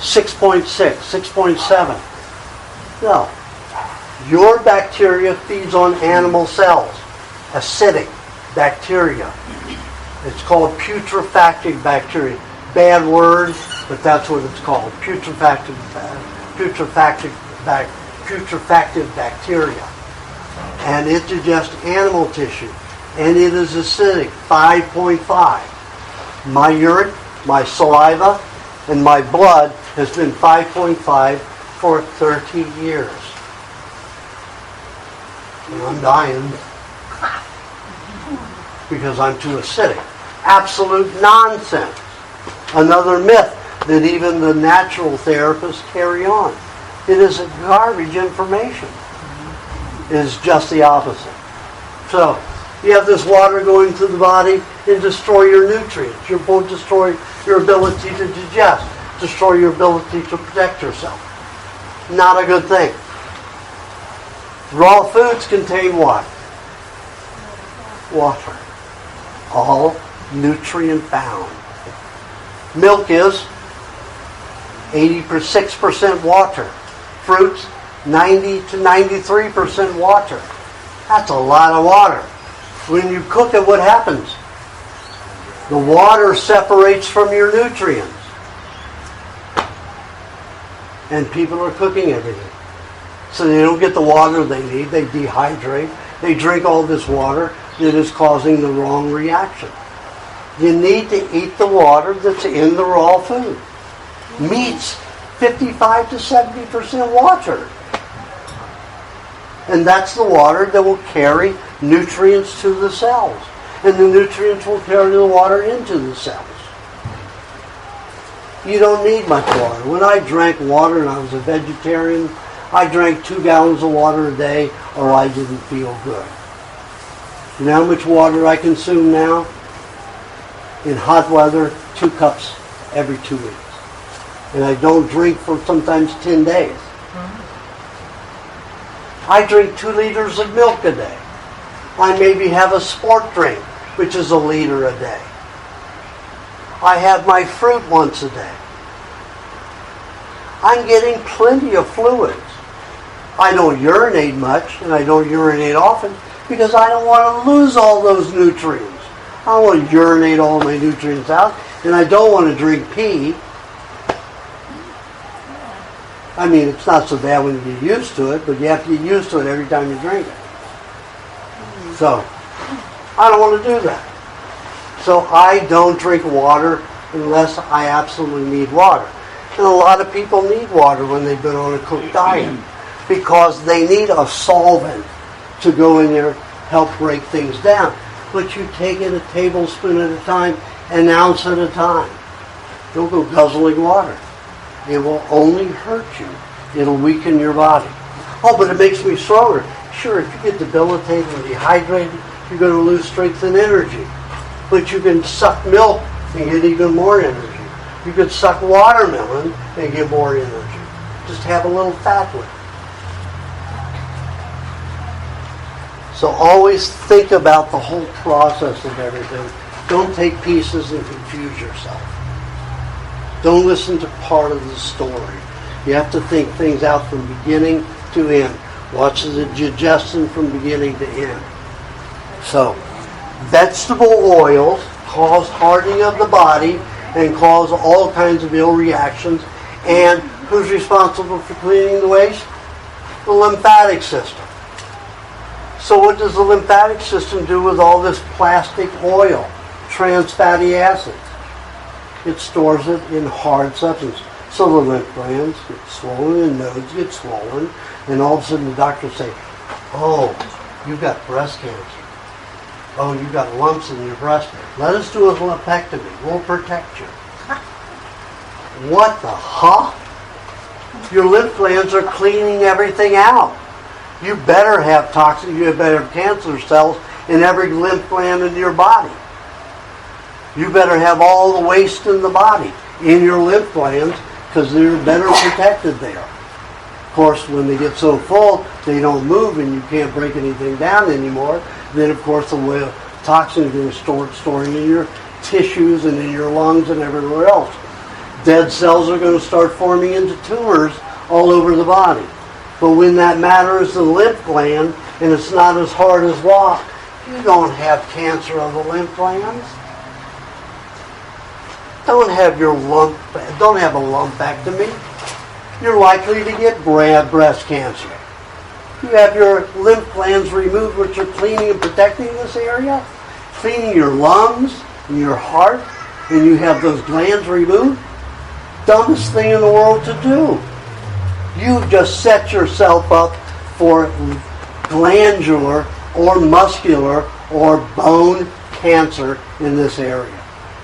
6.6, 6.7. No. Your bacteria feeds on animal cells. Acidic bacteria. It's called putrefactive bacteria. Bad word, but that's what it's called. Putrefactive bacteria. And it digests animal tissue. And it is acidic, 5.5. My urine, my saliva, and my blood has been 5.5 for 30 years. And I'm dying because I'm too acidic. Absolute nonsense. Another myth that even the natural therapists carry on. It is garbage information. It is just the opposite. So, you have this water going through the body and destroy your nutrients. You will destroy your ability to digest, destroy your ability to protect yourself. Not a good thing. Raw foods contain what? Water. All nutrient bound. Milk is 86% water. Fruits, 90 to 93% water. That's a lot of water. When you cook it, what happens? The water separates from your nutrients. And people are cooking everything. So they don't get the water they need. They dehydrate. They drink all this water that is causing the wrong reaction. You need to eat the water that's in the raw food. Meat's 55 to 70% water. And that's the water that will carry nutrients to the cells. And the nutrients will carry the water into the cells. You don't need much water. When I drank water and I was a vegetarian, I drank 2 gallons of water a day or I didn't feel good. You know how much water I consume now? In hot weather, 2 cups every 2 weeks. And I don't drink for sometimes 10 days. I drink 2 liters of milk a day. I maybe have a sport drink, which is 1 liter a day. I have my fruit once a day. I'm getting plenty of fluids. I don't urinate much, and I don't urinate often, because I don't want to lose all those nutrients. I don't want to urinate all my nutrients out, and I don't want to drink pee. I mean, it's not so bad when you get used to it, but you have to get used to it every time you drink it. So, I don't want to do that. So I don't drink water unless I absolutely need water. And a lot of people need water when they've been on a cooked diet, because they need a solvent to go in there, help break things down. But you take it a tablespoon at a time, an ounce at a time. Don't go guzzling water. It will only hurt you. It'll weaken your body. Oh, but it makes me stronger. Sure, if you get debilitated and dehydrated, you're going to lose strength and energy. But you can suck milk and get even more energy. You could suck watermelon and get more energy. Just have a little fat with it. So always think about the whole process of everything. Don't take pieces and confuse yourself. Don't listen to part of the story. You have to think things out from beginning to end. Watch the digestion from beginning to end. So, vegetable oils cause hardening of the body and cause all kinds of ill reactions. And who's responsible for cleaning the waste? The lymphatic system. So what does the lymphatic system do with all this plastic oil, trans fatty acids? It stores it in hard substance. So the lymph glands get swollen and nodes get swollen, and all of a sudden the doctors say, oh, you've got breast cancer. Oh, you've got lumps in your breast. Let us do a lumpectomy. We'll protect you. What the huh? Your lymph glands are cleaning everything out. You better have toxins, you better have cancer cells in every lymph gland in your body. You better have all the waste in the body in your lymph glands, because they're better protected there. Of course, when they get so full, they don't move and you can't break anything down anymore. Then, of course, the toxins are going to start storing in your tissues and in your lungs and everywhere else. Dead cells are going to start forming into tumors all over the body. But when that matter is the lymph gland, and it's not as hard as rock, you don't have cancer of the lymph glands. Don't have a lumpectomy. You're likely to get breast cancer. You have your lymph glands removed, which are cleaning and protecting this area, cleaning your lungs and your heart, and you have those glands removed. Dumbest thing in the world to do. You've just set yourself up for glandular or muscular or bone cancer in this area.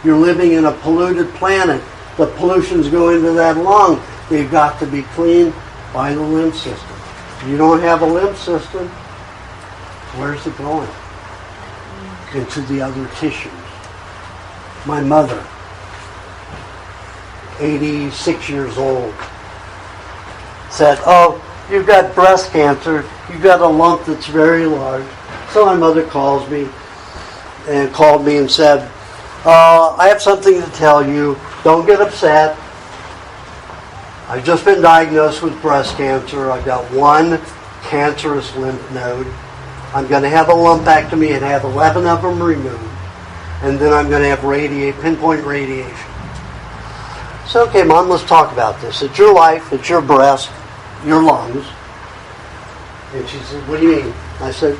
You're living in a polluted planet. The pollutions go into that lung. They've got to be cleaned by the lymph system. If you don't have a lymph system, where's it going? Into the other tissues. My mother, 86 years old, said, oh, you've got breast cancer. You've got a lump that's very large. So my mother called me and said, I have something to tell you. Don't get upset. I've just been diagnosed with breast cancer. I've got one cancerous lymph node. I'm going to have a lumpectomy and have 11 of them removed. And then I'm going to have pinpoint radiation. So, okay, Mom, let's talk about this. It's your life. It's your breast, your lungs. And she said, what do you mean? I said,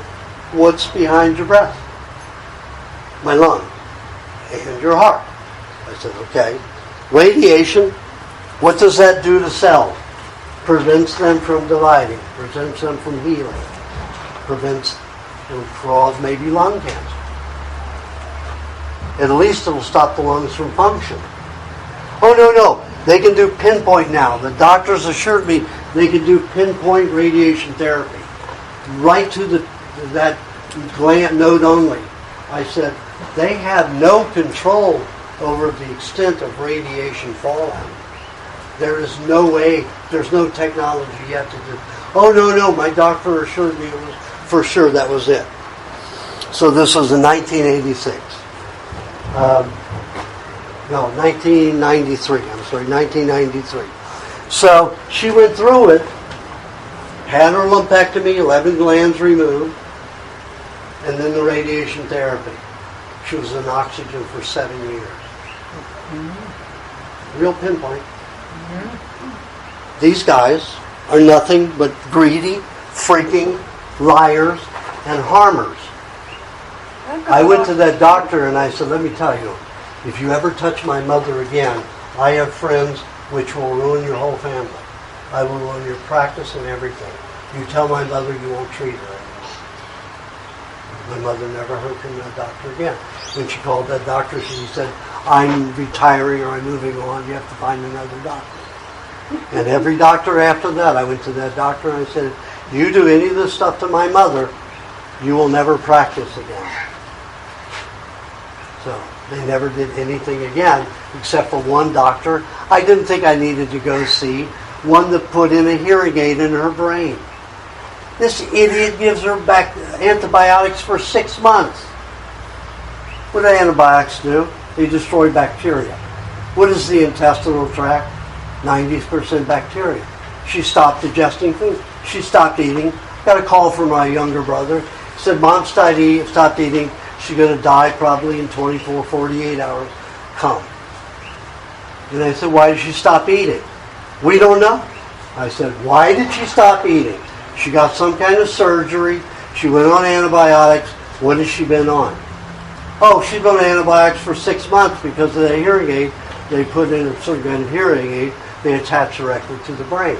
what's behind your breast? My lung. And your heart. I said, okay. Radiation, what does that do to cells? Prevents them from dividing, prevents them from healing, prevents and cause maybe lung cancer. At least it'll stop the lungs from functioning. Oh, no, they can do pinpoint now. The doctors assured me they can do pinpoint radiation therapy right to that gland node only. I said, they have no control over the extent of radiation fallout. There is no way, there's no technology yet to do. Oh, no, my doctor assured me it was for sure that was it. So this was in 1986. 1993. So she went through it, had her lumpectomy, 11 glands removed, and then the radiation therapy. She was in oxygen for 7 years. Real pinpoint. These guys are nothing but greedy, freaking liars and harmers. I went to that doctor and I said, let me tell you, if you ever touch my mother again, I have friends which will ruin your whole family. I will ruin your practice and everything. You tell my mother you won't treat her anymore. My mother never heard from that doctor again. When she called that doctor, she said, I'm retiring or I'm moving on. You have to find another doctor. And every doctor after that, I went to that doctor and I said, you do any of this stuff to my mother, you will never practice again. So they never did anything again, except for one doctor I didn't think I needed to go see, one that put in a hearing aid in her brain. This idiot gives her back antibiotics for 6 months. What do antibiotics do? They destroy bacteria. What is the intestinal tract? 90% bacteria. She stopped digesting food. She stopped eating. Got a call from my younger brother. He said, Mom stopped eating. She's going to die probably in 24, 48 hours. Come. And I said, why did she stop eating? We don't know. I said, why did she stop eating? She got some kind of surgery. She went on antibiotics. What has she been on? Oh, she's been on antibiotics for 6 months because of the hearing aid. They put in a certain kind of hearing aid. They attach directly to the brain.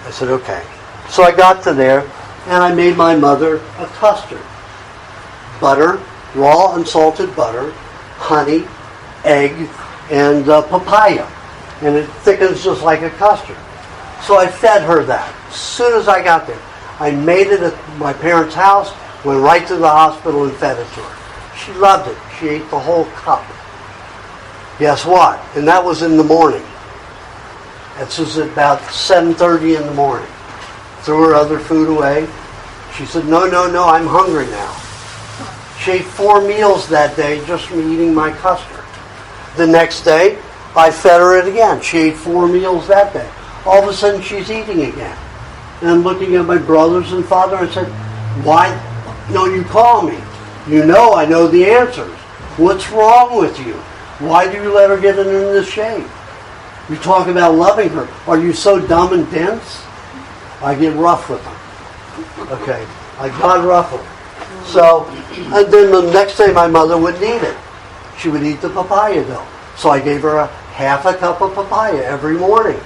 I said, okay. So I got to there, and I made my mother a custard. Butter, raw unsalted butter, honey, egg, and papaya. And it thickens just like a custard. So I fed her that. As soon as I got there, I made it at my parents' house, went right to the hospital and fed it to her. She loved it. She ate the whole cup. Guess what? And that was in the morning. This was about 7:30 in the morning. Threw her other food away. She said, no, I'm hungry now. She ate 4 meals that day just from eating my custard. The next day, I fed her it again. She ate 4 meals that day. All of a sudden, she's eating again. And I'm looking at my brothers and father and said, why don't you call me? You know I know the answers. What's wrong with you? Why do you let her get in this shape? You talk about loving her. Are you so dumb and dense? I get rough with them. Okay, I got rough with her. So, and then the next day my mother wouldn't eat it. She would eat the papaya though. So I gave her half a cup of papaya every morning.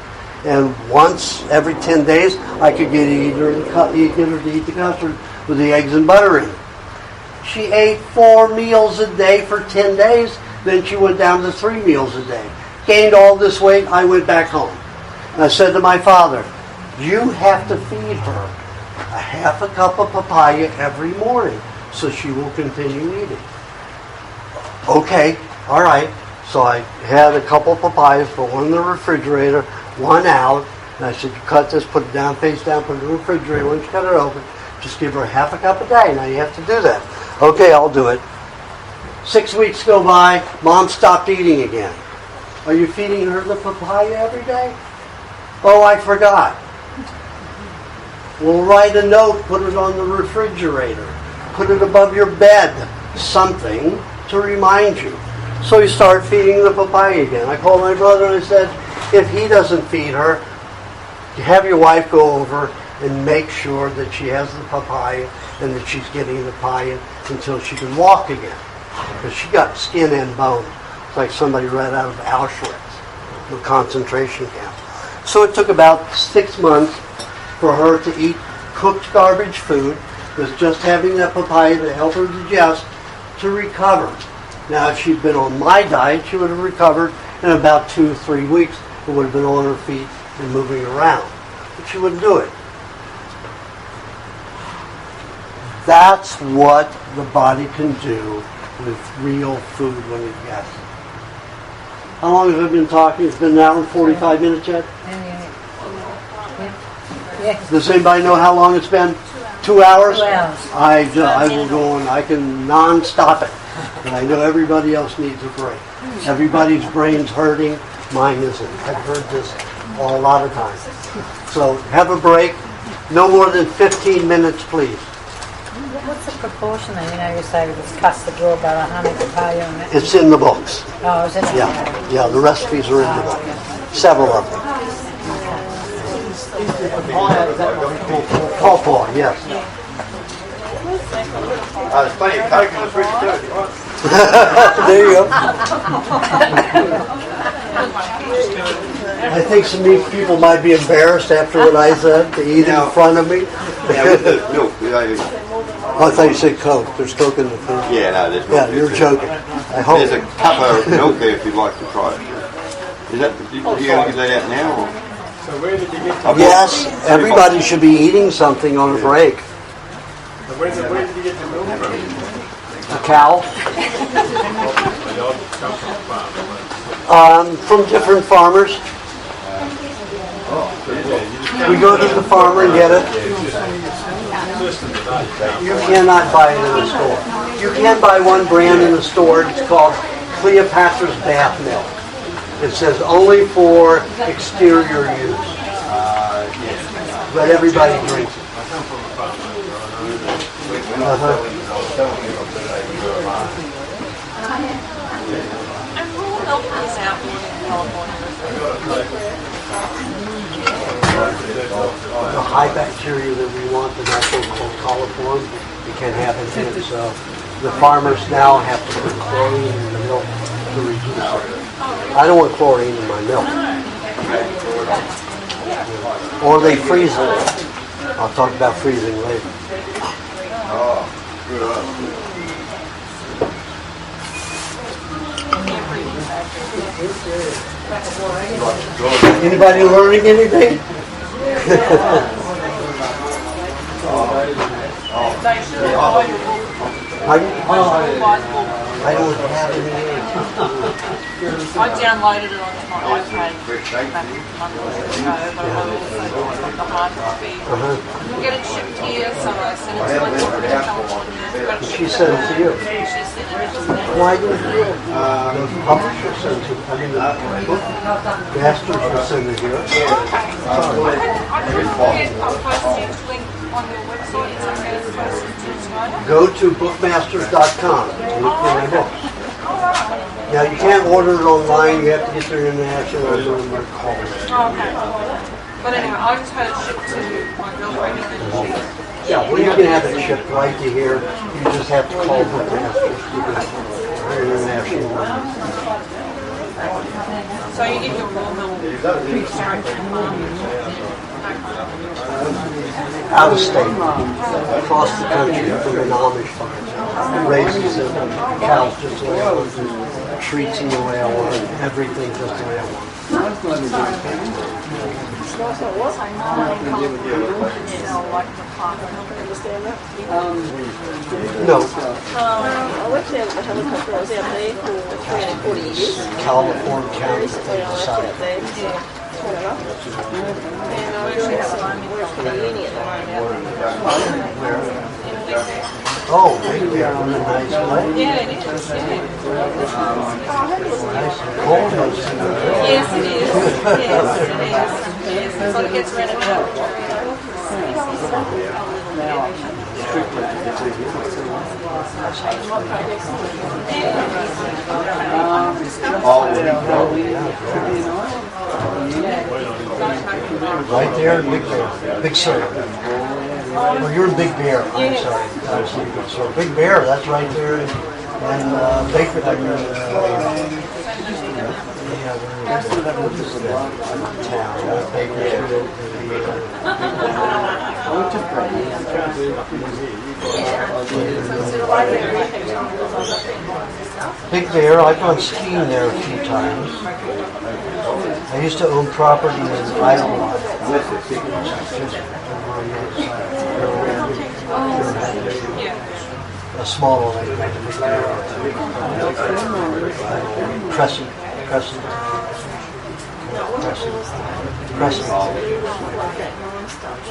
And once every 10 days, I could get her to eat the custard with the eggs and butter in it. She ate 4 meals a day for 10 days. Then she went down to 3 meals a day. Gained all this weight. I went back home. And I said to my father, you have to feed her a half a cup of papaya every morning so she will continue eating. Okay, all right. So I had a couple of papayas, put one in the refrigerator, one out. And I said, you cut this, put it down, face down, put it in the refrigerator. Once you cut it open, just give her half a cup a day. Now you have to do that. Okay, I'll do it. 6 weeks go by, Mom stopped eating again. Are you feeding her the papaya every day? Oh, I forgot. Well, write a note, put it on the refrigerator, put it above your bed, something to remind you. So you start feeding the papaya again. I called my brother and I said, if he doesn't feed her, have your wife go over and make sure that she has the papaya and that she's getting the papaya until she can walk again. Because she got skin and bone. It's like somebody right out of Auschwitz, the concentration camp. So it took about 6 months for her to eat cooked garbage food, with just having that papaya to help her digest, to recover. Now, if she'd been on my diet, she would have recovered in about 2-3 weeks. It would have been on her feet and moving around. But she wouldn't do it. That's what the body can do with real food when it gets it. How long have I been talking? It's been an hour and 45 minutes yet? Yes. Does anybody know how long it's been? 2 hours? 2 hours. I will go on. I can non-stop it. And I know everybody else needs a break. Everybody's brain's hurting. Mine isn't. I've heard this a lot of times. So have a break. No more than 15 minutes, please. What's the proportion then? You know, you say it's custard raw butter, honey, papaya, and that. It's in the books. Oh, is it? Yeah, the recipes are in the book. Several of them. Pawpaw, yes. There's plenty of Coke in the fridge too. There you go. I think some of these people might be embarrassed after what I said to eat in front of me. Yeah, with the milk. I thought you said Coke. There's Coke in the fridge. Yeah, no, there's milk. Yeah, there you're too. joking. I hope. There's a cup of milk there if you'd like to try it. Is that, you going to give that out now? Or? So where did you get Yes, everybody should be eating something on a break. where did you get the milk from? A cow. From different farmers. We go to the farmer and get it. You cannot buy it in the store. You can buy one brand in the store. It's called Cleopatra's Bath Milk. It says only for exterior use. But everybody drinks it. The high bacteria that we want, the natural coliform, we can't have it in it. So the farmers now have to put chlorine in the milk to reduce it. I don't want chlorine in my milk. Or they freeze it. I'll talk about freezing later. Anybody learning anything? I don't have any. I downloaded it onto my iPad back a month or so ago, but I also got the hard copy. We'll get it shipped here, so I sent it to my corporate in California. She sent it to you. She sent it to me. Why do you? The publisher sends it. I mean, the book masters will send it here. I'll post the link on your website. It's okay to post it to Australia. Go to bookmasters.com and look for my books. Now, you can't order it online. You have to get their international number call. Okay. But anyway, I just had it shipped to my girlfriend and then she... Yeah, well, you can have it shipped right to here. You just have to call Bookmasters to get their international number. So you get your raw milk straight from Out of state, across the country, from an Amish farm. Raises the cows just the way I want them, treats them the way I want them, everything just the way I want them. No. I worked there with the helicopter. I was out there for 40 years. California County Recently I left out there to turn it up. And I work for the uni at the moment. Oh, maybe I'm in a nice place. Yeah, it is. Nice and cold. Yes, it is. Yes, it is. Yes, so it gets rid of Right there, Big Bear. Big Sur. Well, you're in Big Bear. I'm sorry. I was thinking Big Sur. Big Bear, that's right there. And Baker, town. Bakersfield. Big Bear, I've gone skiing there a few times. I used to own property in Iowa. A small one, Crescent.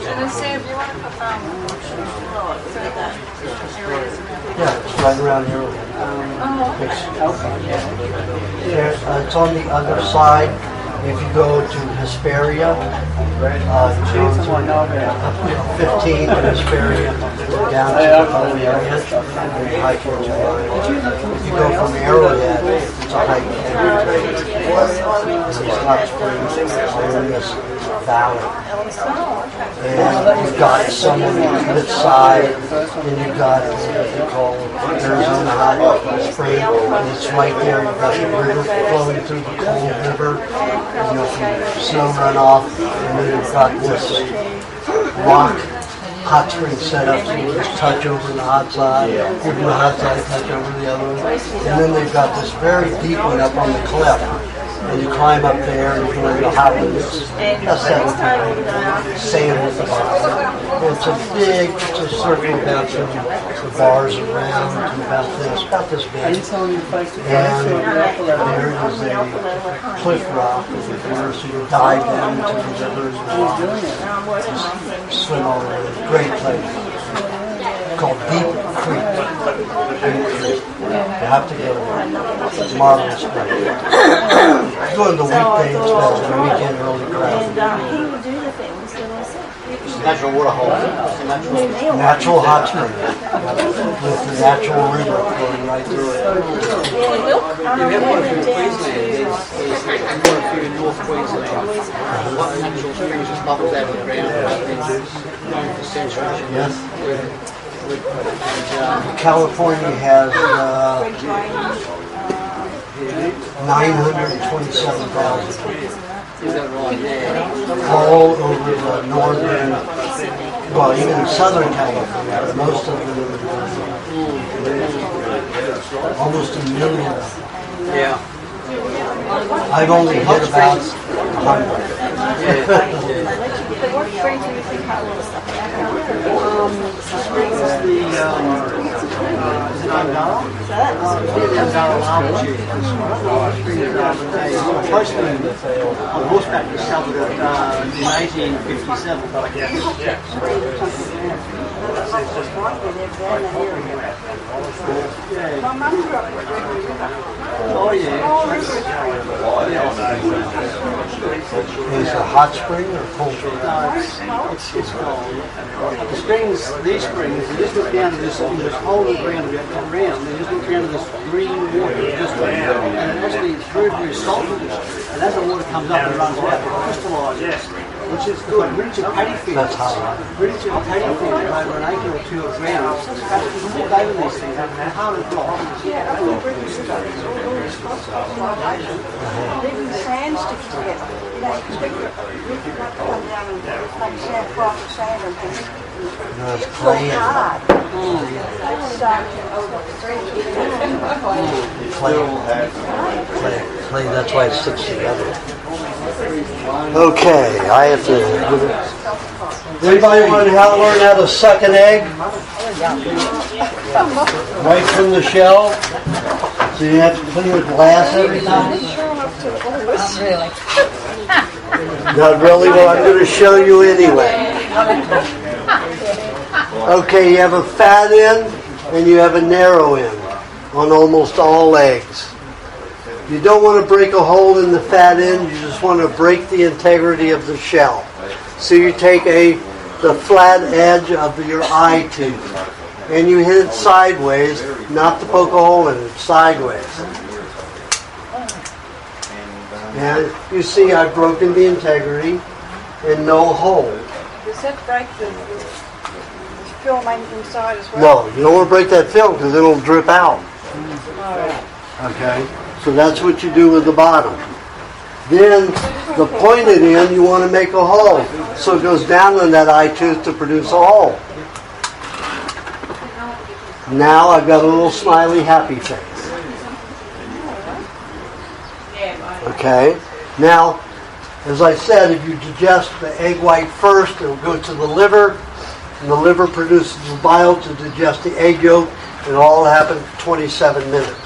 And then say if you want to put areas around. Yeah, it's right around here. It's on the other side. If you go to Hesperia, Jones, 15 to Hesperia, go down to the whole area, and hike for a while. If you go from Arrowhead, it's a hike every day. These hot springs are in this valley. And you've got some on this side, and you've got what they call Arizona Hot Spring, and it's right there. You've got the river flowing through the cold river, you know, from snow runoff, and then you've got this rock hot spring set up so you just touch over the hot side, give them the hot side, touch over the other one, and then they've got this very deep one up on the cliff. And you climb up there and you go into hot windows. That's that sand with the bottom. It's a big, it's a circle about the bars around to about this big. And there is a cliff rock over, so you dive down into the river and just swim all over. Great place. Called Deep Creek. You have to go there. It's marvelous place. Go on the weekday, it's better than the weekend early crowd. And he would do the things that I said. Natural water hole. Natural hot spring with the natural river flowing right through it. You have one in Queensland. There's one in North Queensland. What natural springs just bubbles out of the ground and been known for centuries. Yes. California has 927,000 Is that right? Yeah. all over the northern, well, even southern California. Most of them, almost a million. Yeah. I've only hit about 100. What brings you to think about all this stuff? Springs is the a postman on horseback discovered it in 1857. Oh yeah. Is it a hot spring or cold spring? No, it's cold. The springs, these springs, you just look down to this hole in the ground around, and just look down to this green water, and it actually it's very, very salty. And as the water comes up, it runs out, it crystallises, which is good. Rich in paddy fields. That's hot. Rich in paddy fields over an acre or two of ground. You walk over these things, they're hard to drop. Leaving the sand sticks together. You know, you expect it to come down and like sand, froth and sand and things. No, it's It's clay. hard. Clay, that's why it sticks together. Okay, I have to give it. Anybody want to learn how to suck an egg? Right from the shell? So you have to clean the glass every time? Not really. Not really, well I'm going to show you anyway. Okay, you have a fat end and you have a narrow end on almost all eggs. You don't want to break a hole in the fat end, you just want to break the integrity of the shell. So you take the flat edge of your eye tooth and you hit it sideways, not to poke a hole in it, sideways. And you see I've broken the integrity and no hole. Does that break the film inside as well? No, you don't want to break that film because it'll drip out. Okay, so that's what you do with the bottom. Then the pointed end, you want to make a hole. So it goes down in that eye tooth to produce a hole. Now I've got a little smiley happy face. Okay, now as I said, if you digest the egg white first, it'll go to the liver, and the liver produces the bile to digest the egg yolk. It'll all happen in 27 minutes.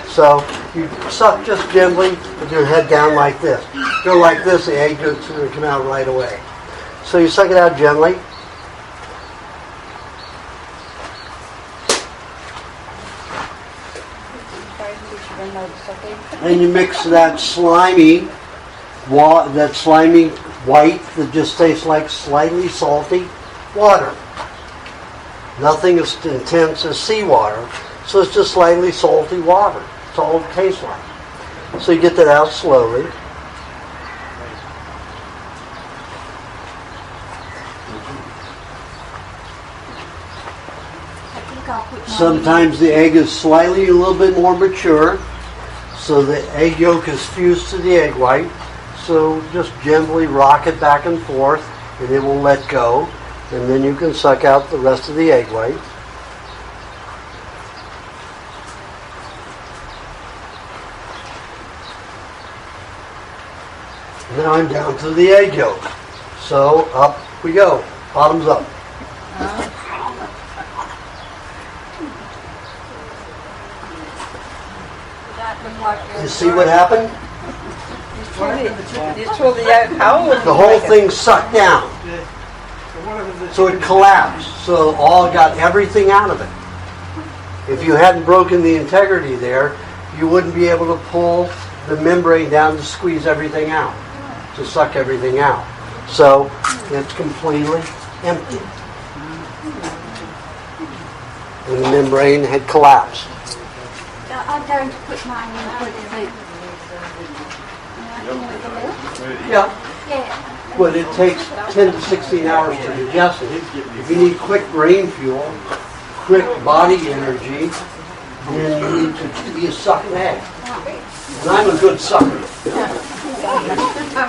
So you suck just gently with your head down like this. Go like this, the egg yolk's going to come out right away. So you suck it out gently. And you mix that slimy that slimy white that just tastes like slightly salty water. Nothing as intense as seawater, so it's just slightly salty water. It's all it tastes like. So you get that out slowly. Sometimes the egg is slightly a little bit more mature, so the egg yolk is fused to the egg white. So just gently rock it back and forth, and it will let go, and then you can suck out the rest of the egg white. Now I'm down to the egg yolk. So up we go, bottoms up. You see what happened? You throw the yolk whole? The whole thing sucked down. So it collapsed. So all got everything out of it. If you hadn't broken the integrity there, you wouldn't be able to pull the membrane down to squeeze everything out, to suck everything out. So it's completely empty. And the membrane had collapsed. I'm going to put mine in quick soup. Yeah. Yeah. But it takes 10 to 16 hours to digest it. If you need quick brain fuel, quick body energy, then you need to be a sucking egg. And I'm a good sucker. So how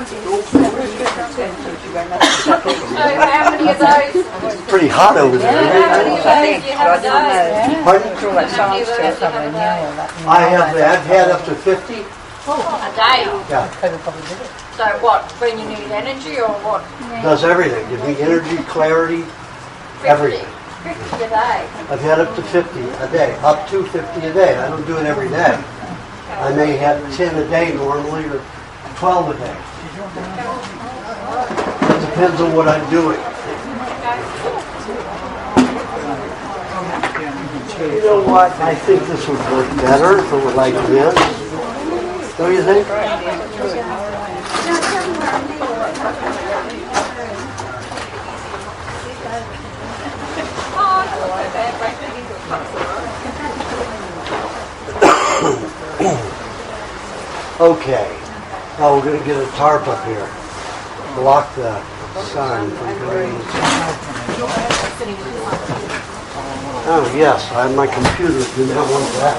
many of those? It's pretty hot over there. How many of those do you have a day? Pardon? I've had up to 50. A day? Yeah. So what, when you need energy or what? Does everything. Give me energy, clarity, 50? everything. 50 a day. I've had up to 50 a day. Up to 50 a day. I don't do it every day. I may have 10 a day normally or 12 a day. It depends on what I'm doing. You know what? I think this would work better if it were like this. Don't you think? Okay. Now we're going to get a tarp up here. Block the sun from going. Oh yes, my computer did not want that.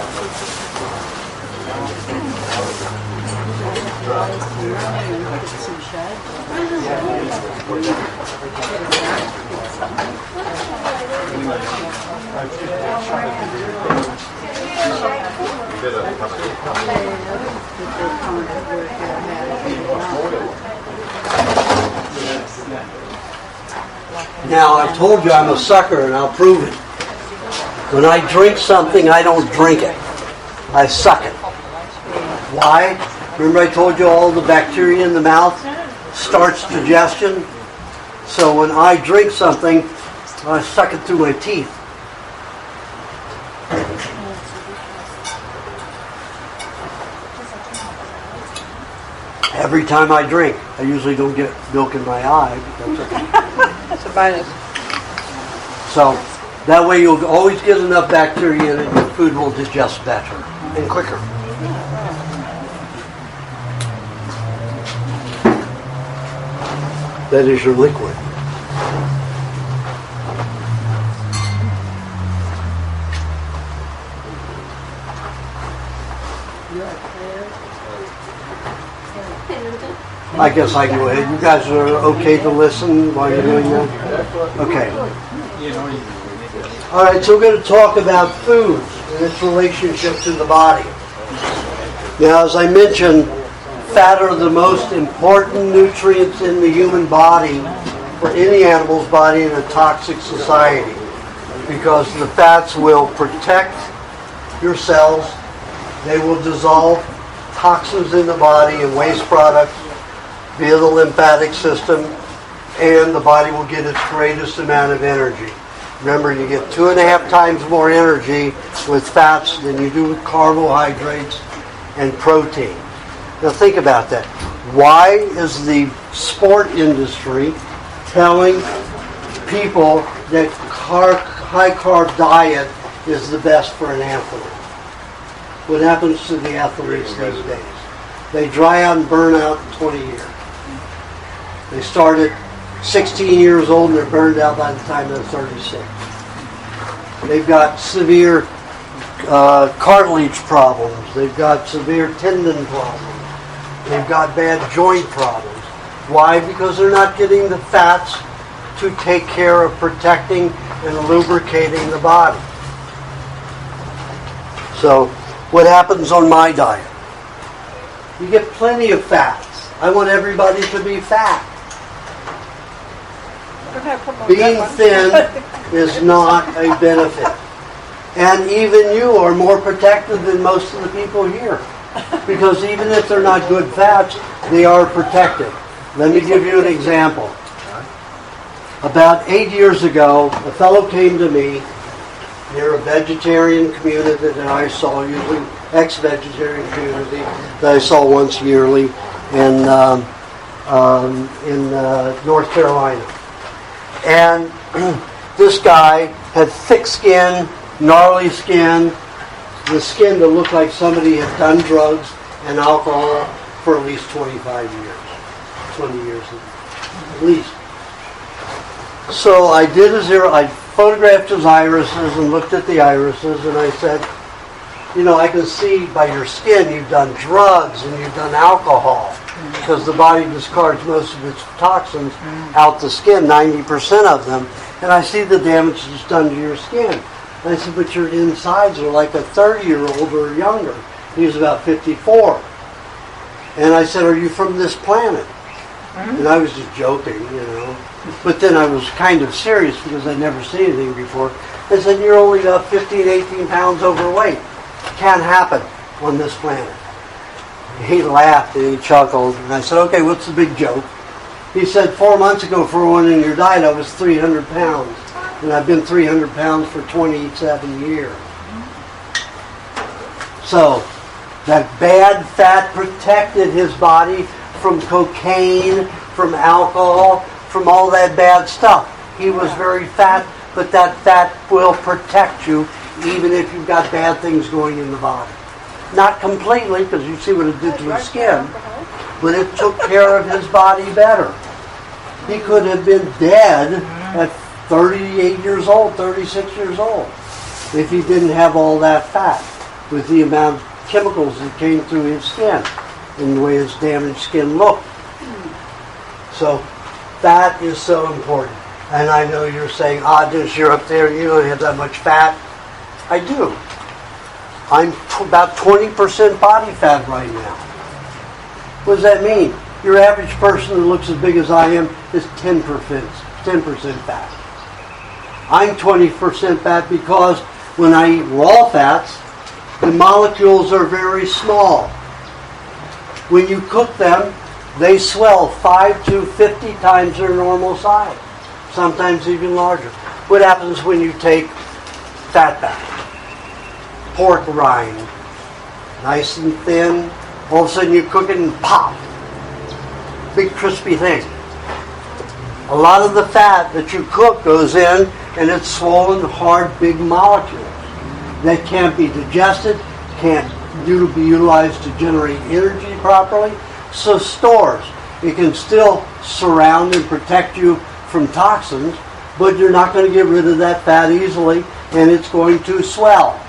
Now I told you I'm a sucker and I'll prove it. When I drink something, I don't drink it. I suck it. Why? Remember I told you all the bacteria in the mouth starts digestion? So when I drink something, I suck it through my teeth. Every time I drink, I usually don't get milk in my eye, but that's okay. That's a bonus. So that way you'll always get enough bacteria in it, your food will digest better and quicker. That is your liquid. I guess I can go ahead. You guys are okay to listen while you're doing that? Okay. All right, so we're going to talk about foods and its relationship to the body. Now, as I mentioned, fat are the most important nutrients in the human body, for any animal's body in a toxic society, because the fats will protect your cells. They will dissolve toxins in the body and waste products via the lymphatic system, and the body will get its greatest amount of energy. Remember, you get 2.5 times more energy with fats than you do with carbohydrates and protein. Now think about that. Why is the sport industry telling people that high-carb diet is the best for an athlete? What happens to the athletes these days? They dry out and burn out in 20 years. They start at 16 years old and they're burned out by the time they're 36. They've got severe cartilage problems. They've got severe tendon problems. They've got bad joint problems. Why? Because they're not getting the fats to take care of protecting and lubricating the body. So, what happens on my diet? You get plenty of fats. I want everybody to be fat. Being thin is not a benefit. And even you are more protected than most of the people here. Because even if they're not good fats, they are protected. Let me give you an example. About 8 years ago, a fellow came to me near a vegetarian community that I saw, usually ex-vegetarian community that I saw once yearly in North Carolina. And this guy had thick skin, gnarly skin, the skin that looked like somebody had done drugs and alcohol for at least 25 years. 20 years at least. So I did I photographed his irises and looked at the irises and I said, you know, I can see by your skin you've done drugs and you've done alcohol because the body discards most of its toxins out the skin, 90% of them. And I see the damage that's done to your skin. And I said, but your insides are like a 30-year-old or younger. He was about 54. And I said, are you from this planet? And I was just joking, you know. But then I was kind of serious because I'd never seen anything before. I said, you're only about 15, 18 pounds overweight. Can't happen on this planet. He laughed and he chuckled. And I said, okay, what's the big joke? He said, 4 months ago for one in your diet, I was 300 pounds. And I've been 300 pounds for 27 years. So, that bad fat protected his body from cocaine, from alcohol, from all that bad stuff. He was very fat, but that fat will protect you even if you've got bad things going in the body. Not completely, because you see what it did to his skin, but it took care of his body better. He could have been dead at 38 years old, 36 years old, if he didn't have all that fat with the amount of chemicals that came through his skin and the way his damaged skin looked. So fat is so important. And I know you're saying, Aajonus, you're up there, you don't have that much fat. I do. I'm about 20% body fat right now. What does that mean? Your average person that looks as big as I am is 10% fat. I'm 20% fat because when I eat raw fats, the molecules are very small. When you cook them, they swell 5 to 50 times their normal size, sometimes even larger. What happens when you take fat back? Pork rind, nice and thin, all of a sudden you cook it and pop, big crispy thing. A lot of the fat that you cook goes in and it's swollen, hard, big molecules that can't be digested, can't be utilized to generate energy properly. So stores. It can still surround and protect you from toxins, but you're not going to get rid of that fat easily and it's going to swell.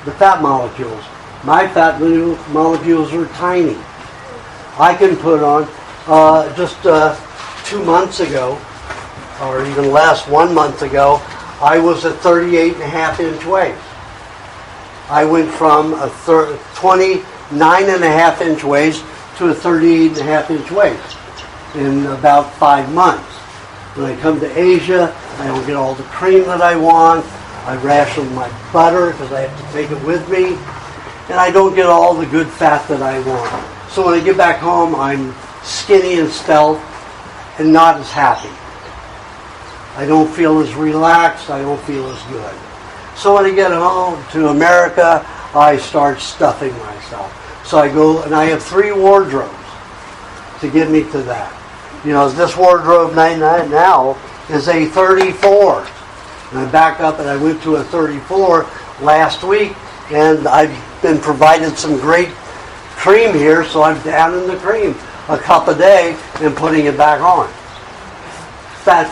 The fat molecules. My fat molecules are tiny. I can put on just 2 months ago, or even less, 1 month ago, I was at 38.5-inch waist. I went from a 29.5-inch waist to a 38.5-inch waist in about 5 months. When I come to Asia, I don't get all the cream that I want. I ration my butter because I have to take it with me. And I don't get all the good fat that I want. So when I get back home, I'm skinny and svelte and not as happy. I don't feel as relaxed. I don't feel as good. So when I get home to America, I start stuffing myself. So I go, and I have 3 wardrobes to get me to that. You know, this wardrobe now is a 34. And I back up and I went to a 34 last week, and I've been provided some great cream here, so I'm down in the cream a cup a day and putting it back on. Fat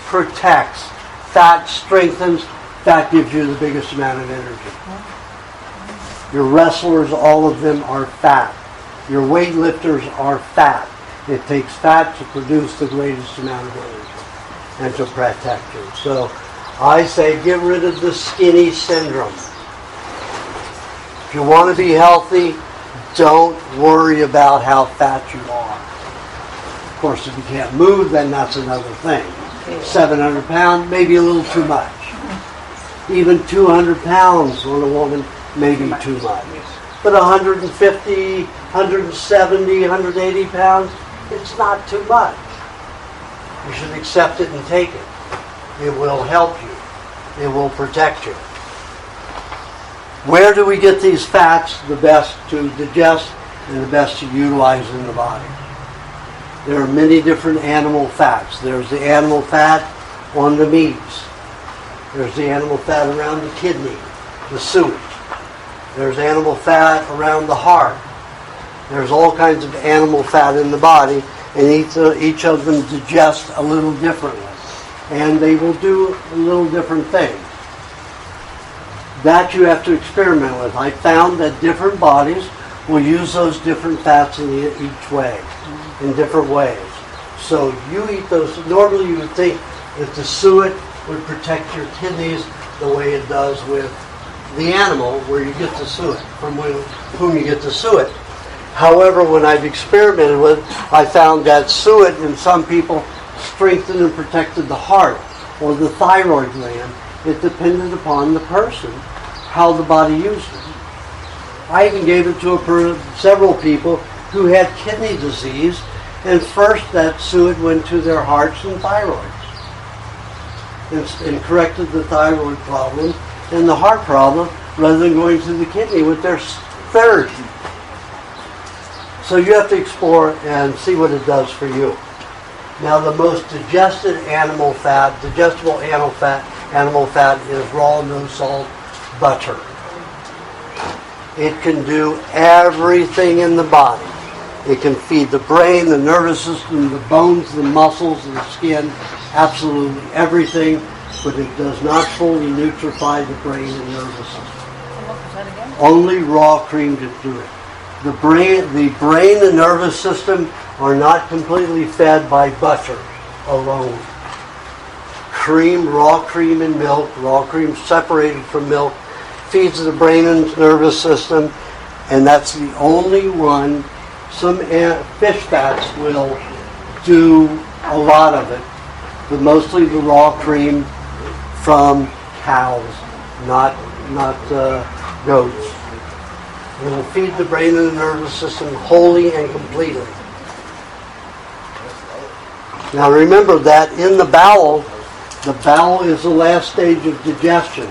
protects, fat strengthens, fat gives you the biggest amount of energy. Your wrestlers, all of them are fat. Your weightlifters are fat. It takes fat to produce the greatest amount of energy and to protect you. So I say get rid of the skinny syndrome. If you want to be healthy, don't worry about how fat you are. Of course, if you can't move, then that's another thing. 700 pounds, maybe a little too much. Even 200 pounds on a woman, maybe too much. But 150, 170, 180 pounds, it's not too much. You should accept it and take it. It will help you. It will protect you. Where do we get these fats the best to digest and the best to utilize in the body? There are many different animal fats. There's the animal fat on the meats. There's the animal fat around the kidney, the suet. There's animal fat around the heart. There's all kinds of animal fat in the body, and each of them digest a little differently. And they will do a little different things. That you have to experiment with. I found that different bodies will use those different fats in each way, in different ways. So you eat those. Normally you would think that the suet would protect your kidneys the way it does with the animal where you get the suet, from whom you get the suet. However, when I've experimented with it, I found that suet in some people strengthened and protected the heart or the thyroid gland. It depended upon the person, how the body used it. I even gave it to several people who had kidney disease, and first that suet went to their hearts and thyroids and corrected the thyroid problem and the heart problem rather than going to the kidney with their third. So you have to explore and see what it does for you. Now the most digestible animal fat is raw, no salt butter. It can do everything in the body. It can feed the brain, the nervous system, the bones, the muscles, the skin, absolutely everything, but it does not fully nutrify the brain and nervous system. Only raw cream can do it. The brain and nervous system are not completely fed by butter alone. Cream, raw cream and milk, raw cream separated from milk, feeds the brain and nervous system, and that's the only one. Some fish fats will do a lot of it, but mostly the raw cream from cows, not goats. It will feed the brain and the nervous system wholly and completely. Now remember that in the bowel is the last stage of digestion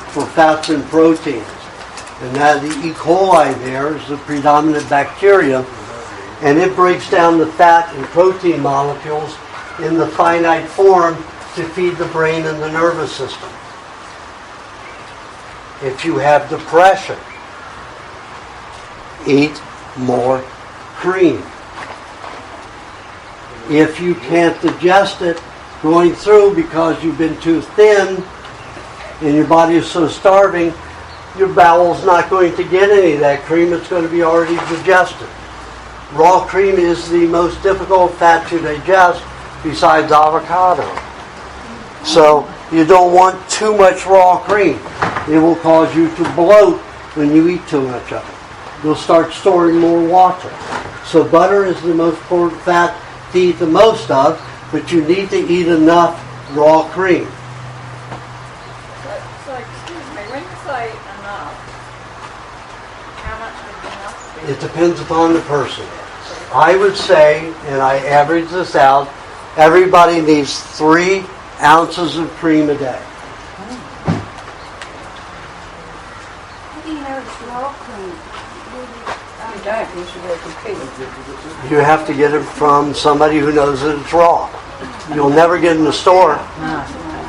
for fats and proteins. And that the E. coli there is the predominant bacteria, and it breaks down the fat and protein molecules in the finite form to feed the brain and the nervous system. If you have depression, eat more cream. If you can't digest it going through because you've been too thin and your body is so starving, your bowel's not going to get any of that cream. It's going to be already digested. Raw cream is the most difficult fat to digest besides avocado. So you don't want too much raw cream. It will cause you to bloat when you eat too much of it. You'll start storing more water. So butter is the most important fat to eat the most of, but you need to eat enough raw cream. So excuse me, when you say enough, how much is enough? It depends upon the person. I would say, and I average this out, everybody needs 3 ounces of cream a day. How do you know the cream? You don't, you should go compete. You have to get it from somebody who knows that it's raw. You'll never get it in the store.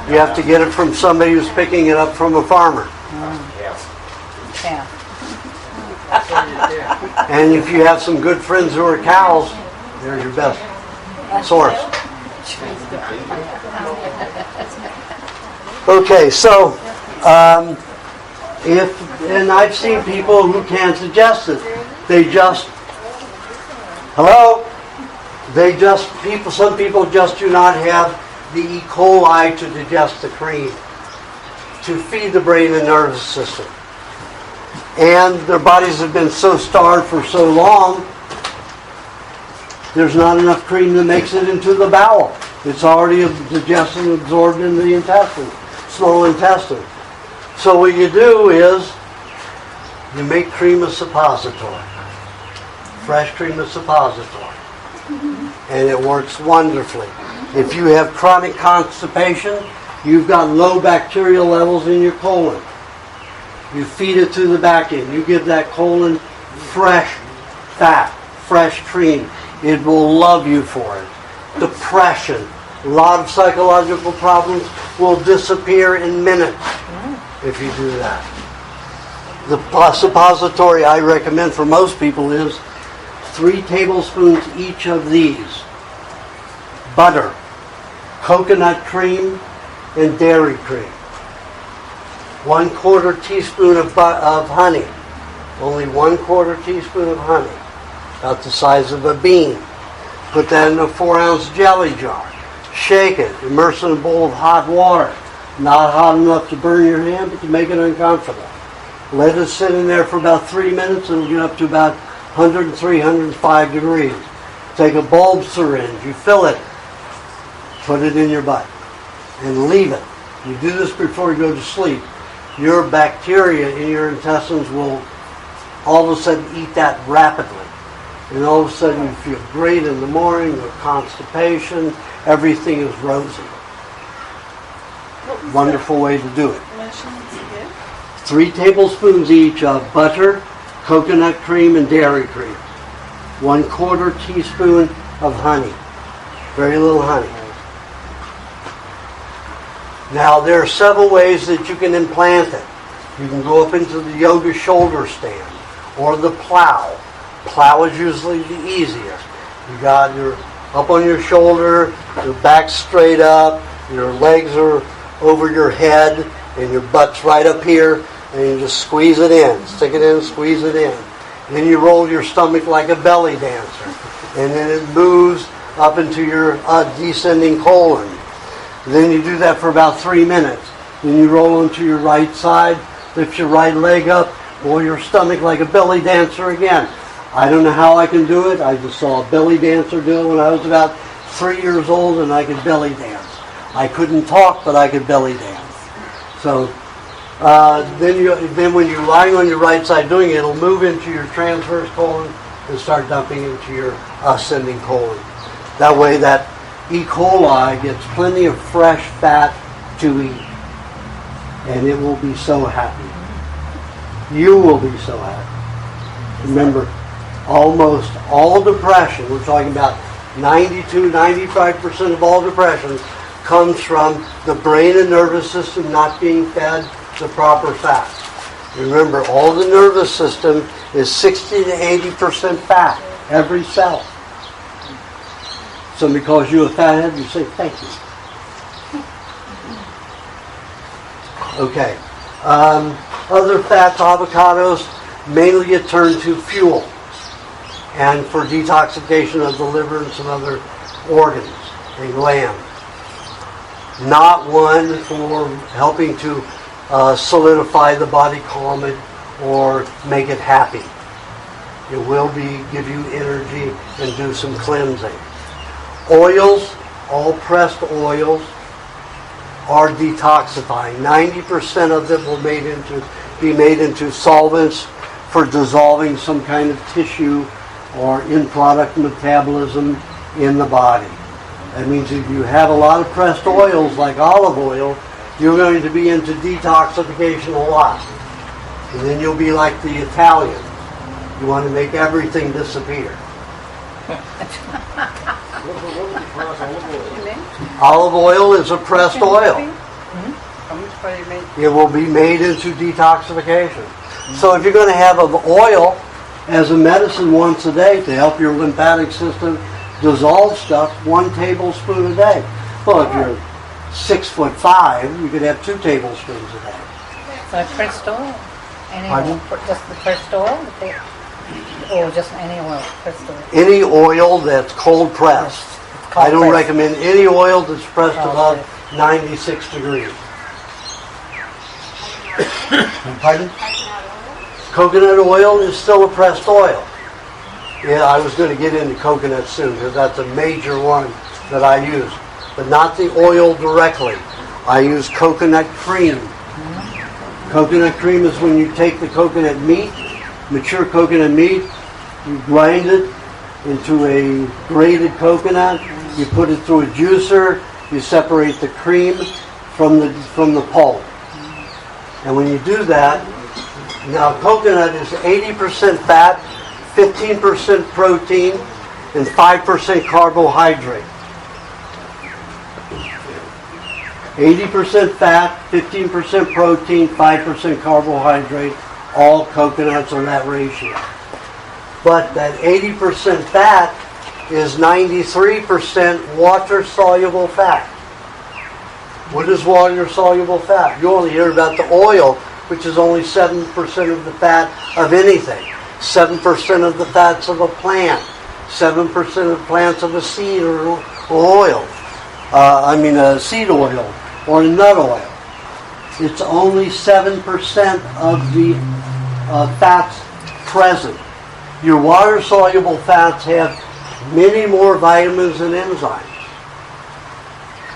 You have to get it from somebody who's picking it up from a farmer. Yeah. And if you have some good friends who are cows, they're your best source. Okay, so and I've seen people who can't digest it. Some people just do not have the E. coli to digest the cream, to feed the brain and nervous system. And their bodies have been so starved for so long, there's not enough cream that makes it into the bowel. It's already digested and absorbed in the intestine, small intestine. So what you do is you make cream of suppository, fresh cream of suppository, and it works wonderfully. If you have chronic constipation, you've got low bacterial levels in your colon. You feed it to the back end. You give that colon fresh fat, fresh cream. It will love you for it. Depression, a lot of psychological problems will disappear in minutes if you do that. The suppository I recommend for most people is 3 tablespoons each of these. Butter, coconut cream, and dairy cream. 1/4 teaspoon of honey. Only 1/4 teaspoon of honey. About the size of a bean. Put that in a 4-ounce jelly jar. Shake it. Immerse it in a bowl of hot water. Not hot enough to burn your hand, but to make it uncomfortable. Let it sit in there for about 3 minutes. It'll get up to about 103, 105 degrees. Take a bulb syringe. You fill it. Put it in your butt. And leave it. You do this before you go to sleep. Your bacteria in your intestines will all of a sudden eat that rapidly. And all of a sudden you feel great in the morning, no constipation, everything is rosy. Wonderful way to do it. 3 tablespoons each of butter, coconut cream, and dairy cream. 1/4 teaspoon of honey. Very little honey. Now, there are several ways that you can implant it. You can go up into the yoga shoulder stand or the plow. Plow is usually the easiest. You got your up on your shoulder, your back straight up, your legs are over your head, and your butt's right up here, and you just squeeze it in. Stick it in, squeeze it in. And then you roll your stomach like a belly dancer. And then it moves up into your descending colon. Then you do that for about 3 minutes. Then you roll onto your right side, lift your right leg up, roll your stomach like a belly dancer again. I don't know how I can do it. I just saw a belly dancer do it when I was about 3 years old, and I could belly dance. I couldn't talk, but I could belly dance. So then when you're lying on your right side doing it, it'll move into your transverse colon and start dumping into your ascending colon. That way that E. coli gets plenty of fresh fat to eat. And it will be so happy. You will be so happy. Remember, almost all depression, we're talking about 92-95% of all depression, comes from the brain and nervous system not being fed the proper fat. Remember, all the nervous system is 60 to 80% fat, every cell. Somebody calls you a fathead, you say, thank you. Okay. Other fats, avocados, mainly get turned to fuel and for detoxification of the liver and some other organs and glands. Not one for helping to solidify the body, calm it, or make it happy. It will give you energy and do some cleansing. Oils, all pressed oils, are detoxifying. 90% of them will be made into solvents for dissolving some kind of tissue or in-product metabolism in the body. That means if you have a lot of pressed oils like olive oil, you're going to be into detoxification a lot. And then you'll be like the Italians. You want to make everything disappear. Olive oil is a pressed oil. It will be made into detoxification. So if you're going to have an oil as a medicine once a day to help your lymphatic system dissolve stuff, 1 tablespoon a day. Well, if you're 6'5", you could have 2 tablespoons a day. So pressed oil? Pardon? Just the pressed oil? Or just any oil, pressed oil? Any oil that's cold pressed. I don't recommend any oil that's pressed above 96 degrees. Pardon? Coconut oil is still a pressed oil. Yeah, I was going to get into coconut soon because that's a major one that I use. But not the oil directly. I use coconut cream. Coconut cream is when you take the coconut meat, mature coconut meat, you grind it into a grated coconut, you put it through a juicer, you separate the cream from the pulp. And when you do that, now coconut is 80% fat, 15% protein, and 5% carbohydrate. 80% fat, 15% protein, 5% carbohydrate. All coconuts are that ratio. But that 80% fat is 93% water-soluble fat. What is water-soluble fat? You only hear about the oil, which is only 7% of the fat of anything. 7% of the fats of a plant. 7% of plants of a seed or oil. A seed oil or nut oil. It's only 7% of the fats present. Your water-soluble fats have many more vitamins and enzymes.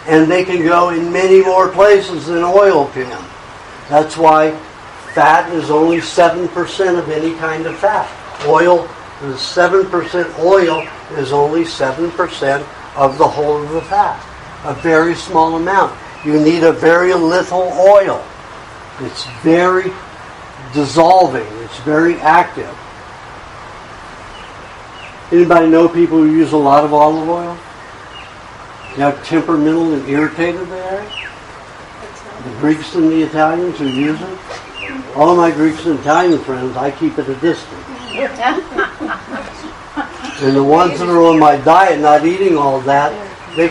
And they can go in many more places than oil can. That's why fat is only 7% of any kind of fat. Oil is 7%. Oil is only 7% of the whole of the fat. A very small amount. You need a very little oil. It's very dissolving. It's very active. Anybody know people who use a lot of olive oil? You know how temperamental and irritated they are? The Greeks and the Italians who use it? All of my Greeks and Italian friends, I keep at a distance. And the ones that are on my diet, not eating all that, they're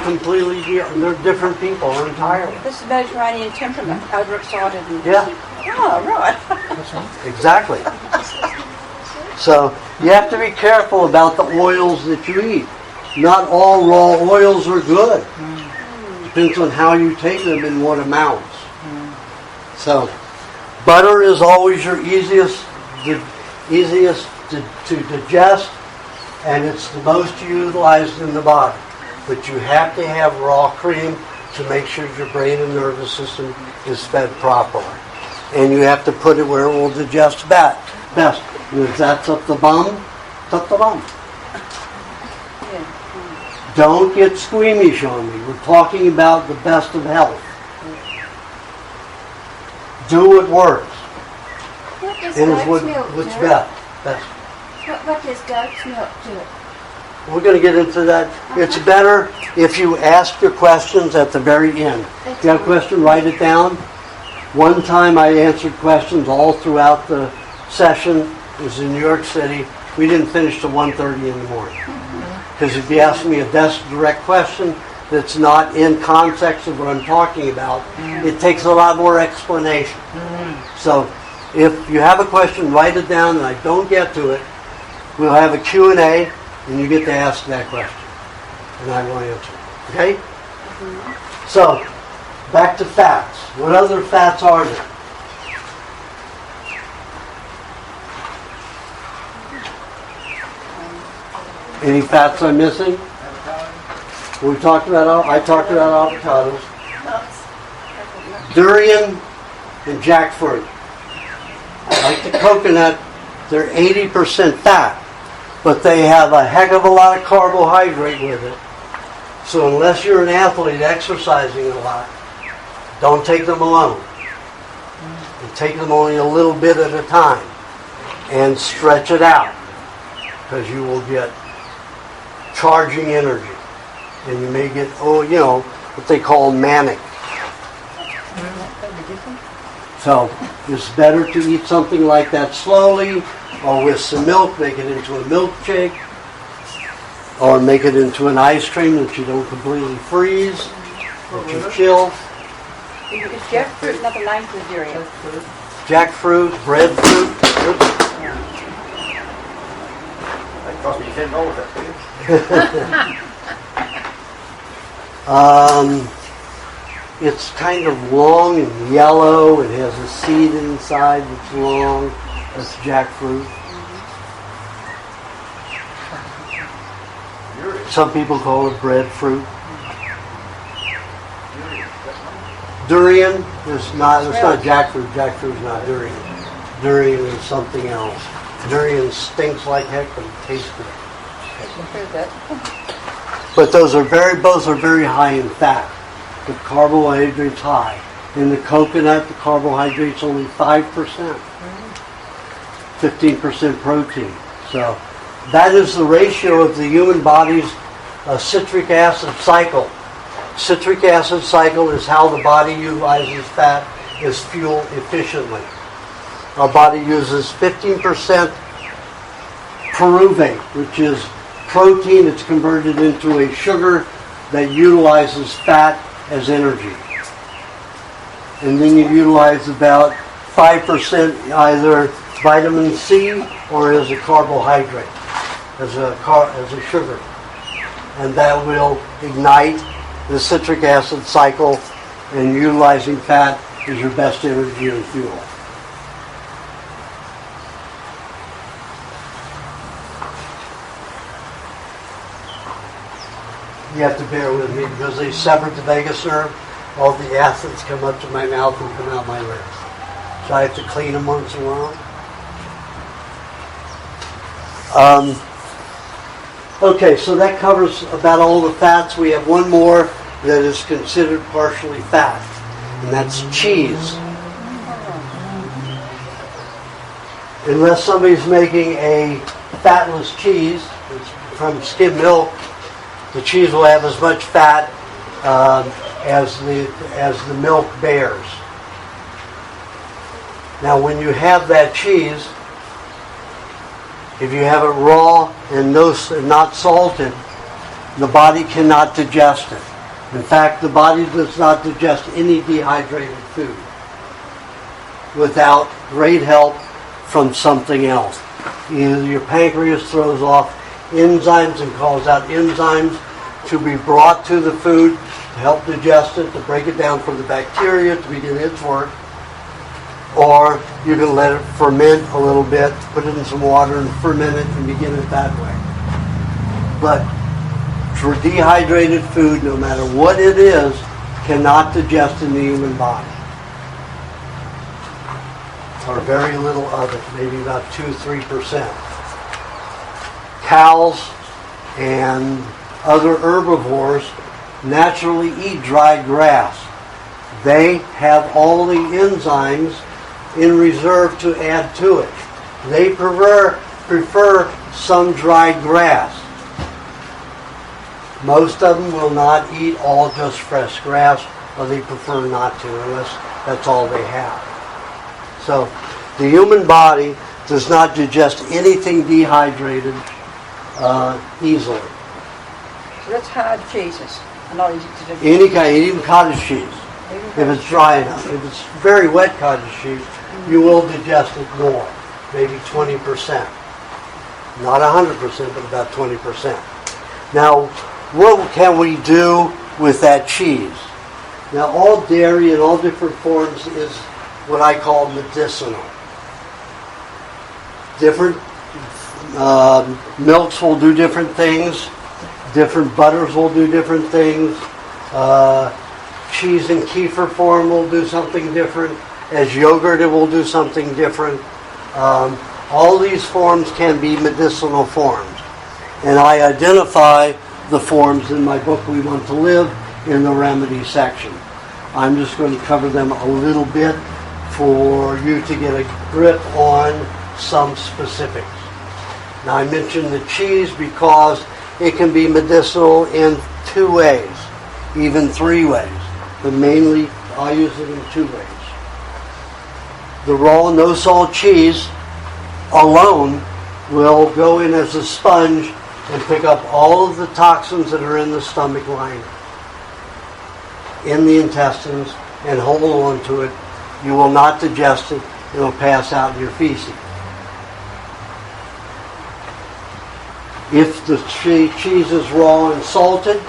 different people entirely. This is Mediterranean temperament, overexcited. Yeah. Oh, right. Exactly. So you have to be careful about the oils that you eat. Not all raw oils are good. Depends on how you take them and what amounts. So butter is always your easiest to digest, and it's the most utilized in the body. But you have to have raw cream to make sure your brain and nervous system is fed properly. And you have to put it where it will digest best. And if that's up the bum, it's up the bum. Don't get squeamish on me. We're talking about the best of health. Do what works. What does And goat's milk what's do? best. What does goat's milk do? We're going to get into that. It's better if you ask your questions at the very end. If you have a question, write it down. One time I answered questions all throughout the session. It was in New York City. We didn't finish till 1:30 in the morning. Because if you ask me a direct question that's not in context of what I'm talking about, it takes a lot more explanation. So if you have a question, write it down, and I don't get to it, we'll have a Q&A, and you get to ask that question. And I will answer it. Okay? So, back to fats. What other fats are there? Any fats I'm missing? We talked about. I talked about avocados, durian, and jackfruit. Like the coconut, they're 80% fat, but they have a heck of a lot of carbohydrate with it. So unless you're an athlete exercising a lot, don't take them alone. and take them only a little bit at a time and stretch it out, because you will get charging energy, and you may get, what they call manic. So it's better to eat something like that slowly, or with some milk, make it into a milkshake, or make it into an ice cream that you don't completely freeze, that you chill. Is jackfruit another name for durian? Jackfruit, breadfruit. That cost me $10 that thing. It's kind of long and yellow. It has a seed inside that's long. That's jackfruit. Some people call it breadfruit. Durian is not. It's not jackfruit. Jackfruit is not durian. Durian is something else. Durian stinks like heck, but it tastes good. But both are very high in fat. The carbohydrates high. In the coconut, the carbohydrates only 5%. 15% protein. So that is the ratio of the human body's citric acid cycle. Citric acid cycle is how the body utilizes fat as fuel efficiently. Our body uses 15% pyruvate, which is protein that's converted into a sugar that utilizes fat as energy. And then you utilize about 5% either vitamin C or as a carbohydrate, as a sugar. And that will ignite the citric acid cycle, and utilizing fat is your best energy and fuel. You have to bear with me because they severed the vagus nerve. All the acids come up to my mouth and come out my lips. So I have to clean them once in a while. Okay, so that covers about all the fats. We have one more that is considered partially fat, and that's cheese. Unless somebody's making a fatless cheese from skim milk, the cheese will have as much fat as the milk bears. Now, when you have that cheese, if you have it raw and not salted, the body cannot digest it. In fact, the body does not digest any dehydrated food without great help from something else. Either your pancreas throws off enzymes and calls out enzymes to be brought to the food to help digest it, to break it down for the bacteria to begin its work, or you can let it ferment a little bit, put it in some water and ferment it and begin it that way. But for dehydrated food, no matter what it is, cannot digest in the human body. Or very little of it, maybe about 2-3%. Cows and other herbivores naturally eat dried grass. They have all the enzymes in reserve to add to it. They prefer some dried grass. Most of them will not eat all just fresh grass, or they prefer not to unless that's all they have. So the human body does not digest anything dehydrated easily. So that's hard cheeses. And not easy to do. Any kind, even cottage cheese, if it's dry enough. If it's very wet cottage cheese, you will digest it more, maybe 20%. Not 100%, but about 20%. Now, what can we do with that cheese? Now, all dairy in all different forms is what I call medicinal. Different milks will do different things. Different butters will do different things. Cheese in kefir form will do something different. As yogurt, it will do something different. All these forms can be medicinal forms. And I identify the forms in my book, We Want to Live, in the remedy section. I'm just going to cover them a little bit for you to get a grip on some specifics. Now I mentioned the cheese because it can be medicinal in 2 ways, even 3 ways, but mainly I use it in 2 ways. The raw no-salt cheese alone will go in as a sponge and pick up all of the toxins that are in the stomach lining, in the intestines, and hold on to it. You will not digest it. It will pass out in your feces. If the cheese is raw and salted,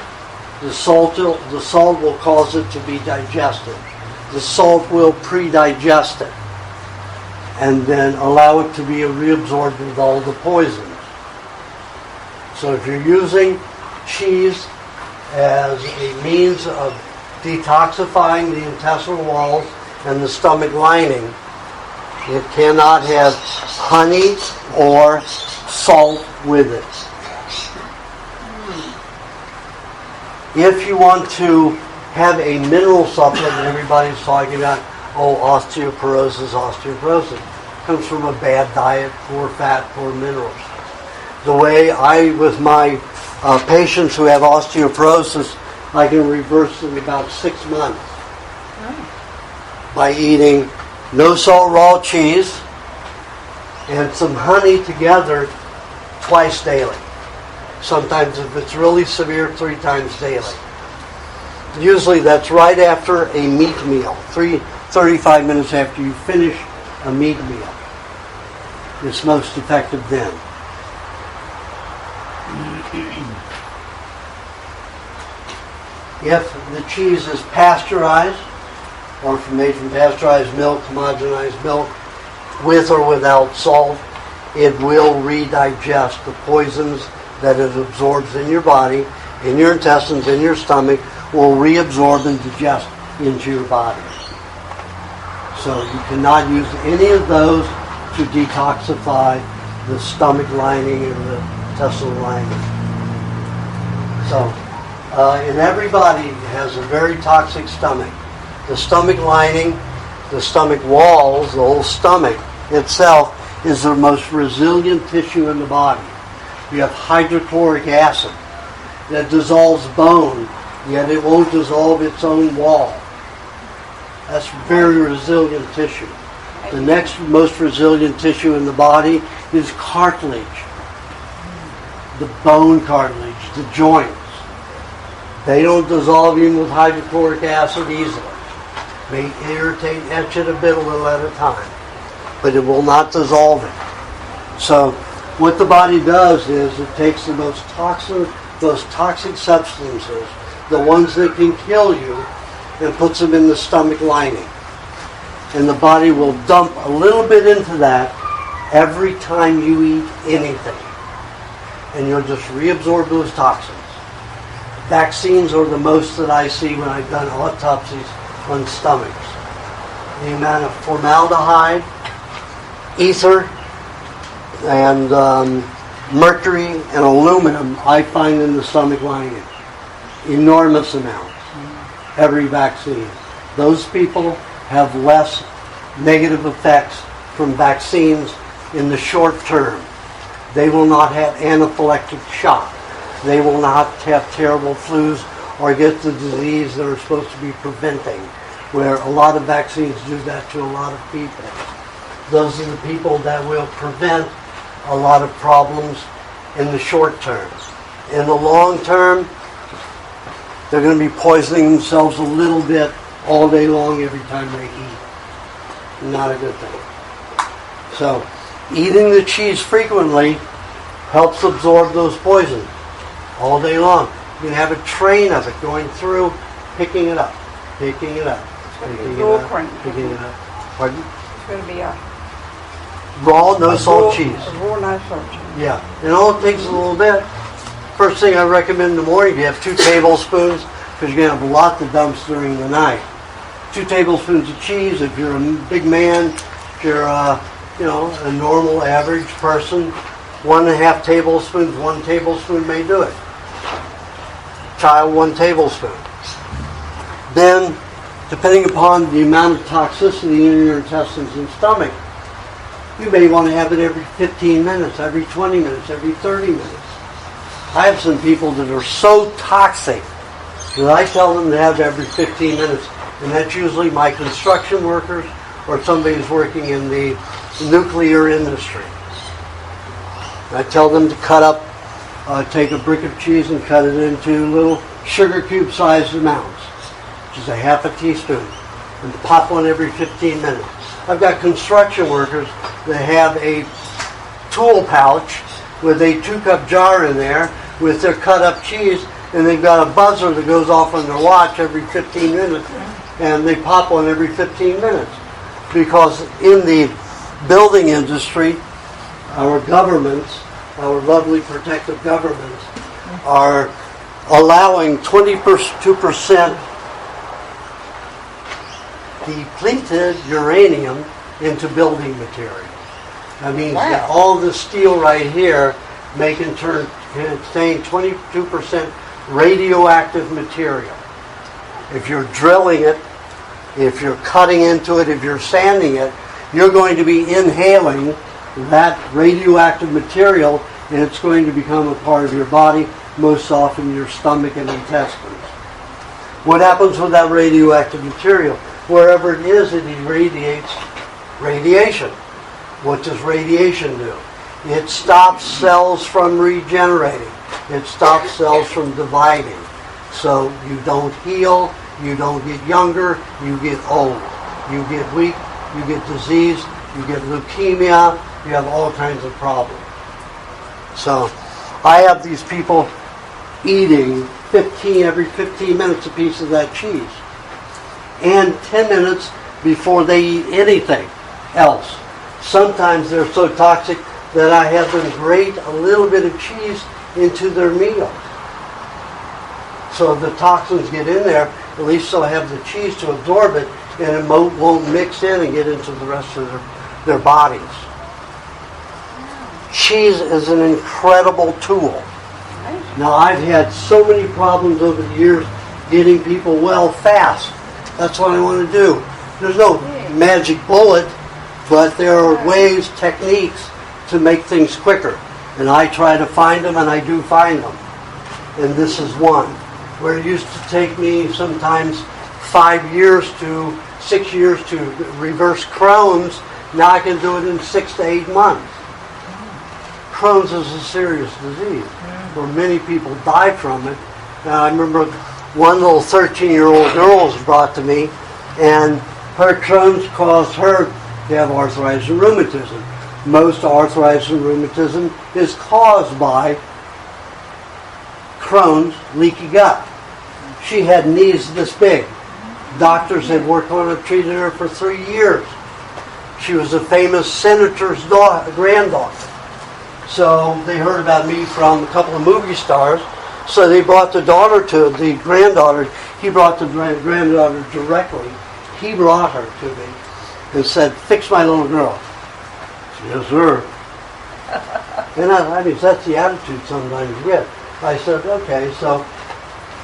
the salt will cause it to be digested. The salt will pre-digest it and then allow it to be reabsorbed with all the poisons. So if you're using cheese as a means of detoxifying the intestinal walls and the stomach lining, it cannot have honey or salt with it. If you want to have a mineral supplement, everybody's talking about, osteoporosis. Comes from a bad diet, poor fat, poor minerals. The way with my patients who have osteoporosis, I can reverse it in about 6 months by eating no salt raw cheese and some honey together twice daily. Sometimes if it's really severe, 3 times daily. Usually that's right after a meat meal, 35 minutes after you finish a meat meal. It's most effective then. If the cheese is pasteurized, or made from pasteurized milk, homogenized milk, with or without salt, it will redigest the poisons that it absorbs in your body, in your intestines, in your stomach, will reabsorb and digest into your body. So you cannot use any of those to detoxify the stomach lining and the intestinal lining. So, and everybody has a very toxic stomach. The stomach lining, the stomach walls, the whole stomach itself is the most resilient tissue in the body. You have hydrochloric acid that dissolves bone, yet it won't dissolve its own wall. That's very resilient tissue. The next most resilient tissue in the body is cartilage. The bone cartilage, the joints. They don't dissolve even with hydrochloric acid easily. May irritate, etch it a little at a time, but it will not dissolve it. So what the body does is it takes the most toxic substances, the ones that can kill you, and puts them in the stomach lining. And the body will dump a little bit into that every time you eat anything. And you'll just reabsorb those toxins. Vaccines are the most that I see when I've done autopsies on stomachs. The amount of formaldehyde, ether, and mercury and aluminum I find in the stomach lining. Enormous amounts. Every vaccine. Those people have less negative effects from vaccines in the short term. They will not have anaphylactic shock. They will not have terrible flus or get the disease they're supposed to be preventing, where a lot of vaccines do that to a lot of people. Those are the people that will prevent a lot of problems in the short term. In the long term, they're going to be poisoning themselves a little bit all day long every time they eat. Not a good thing. So, eating the cheese frequently helps absorb those poisons all day long. You can have a train of it going through, picking it up, picking it up, picking it up, picking it up. Pardon? It's going to be a Raw, no salt cheese. raw, no salt cheese. Yeah, and all it takes is a little bit. First thing I recommend in the morning, you have 2 tablespoons, because you're going to have a lot of dumps during the night. 2 tablespoons of cheese. If you're a big man, if you're a normal average person, 1.5 tablespoons, 1 tablespoon may do it. Child, 1 tablespoon. Then depending upon the amount of toxicity in your intestines and stomach, you may want to have it every 15 minutes, every 20 minutes, every 30 minutes. I have some people that are so toxic that I tell them to have every 15 minutes, and that's usually my construction workers or somebody who's working in the nuclear industry. I tell them to cut up, take a brick of cheese and cut it into little sugar cube sized amounts, which is a half a teaspoon, and pop one every 15 minutes. I've got construction workers that have a tool pouch with a 2-cup jar in there with their cut up cheese, and they've got a buzzer that goes off on their watch every 15 minutes, and they pop one every 15 minutes. Because in the building industry, our governments, our lovely protective governments, are allowing 22% depleted uranium into building material. That means that all this steel right here may contain 22% radioactive material. If you're drilling it, if you're cutting into it, if you're sanding it, you're going to be inhaling that radioactive material, and it's going to become a part of your body, most often your stomach and intestines. What happens with that radioactive material? Wherever it is, it irradiates radiation. What does radiation do? It stops cells from regenerating. It stops cells from dividing. So you don't heal, you don't get younger, you get old. You get weak, you get disease, you get leukemia, you have all kinds of problems. So I have these people eating every 15 minutes a piece of that cheese. And 10 minutes before they eat anything else. Sometimes they're so toxic that I have them grate a little bit of cheese into their meal. So if the toxins get in there, at least they'll have the cheese to absorb it, and it won't mix in and get into the rest of their bodies. Cheese is an incredible tool. Now, I've had so many problems over the years getting people well fast. That's what I want to do. There's no magic bullet, but there are ways, techniques to make things quicker. And I try to find them, and I do find them. And this is one. Where it used to take me sometimes 5 years to 6 years to reverse Crohn's, now I can do it in 6 to 8 months. Crohn's is a serious disease where many people die from it. I remember one little 13-year-old girl was brought to me, and her Crohn's caused her to have arthritis and rheumatism. Most arthritis and rheumatism is caused by Crohn's, leaky gut. She had knees this big. Doctors had worked on her, treated her for 3 years. She was a famous senator's granddaughter. So they heard about me from a couple of movie stars. So they brought the granddaughter. He brought the granddaughter directly. He brought her to me and said, "Fix my little girl." "Yes, sir." And I mean, that's the attitude sometimes you get. I said, "Okay, so,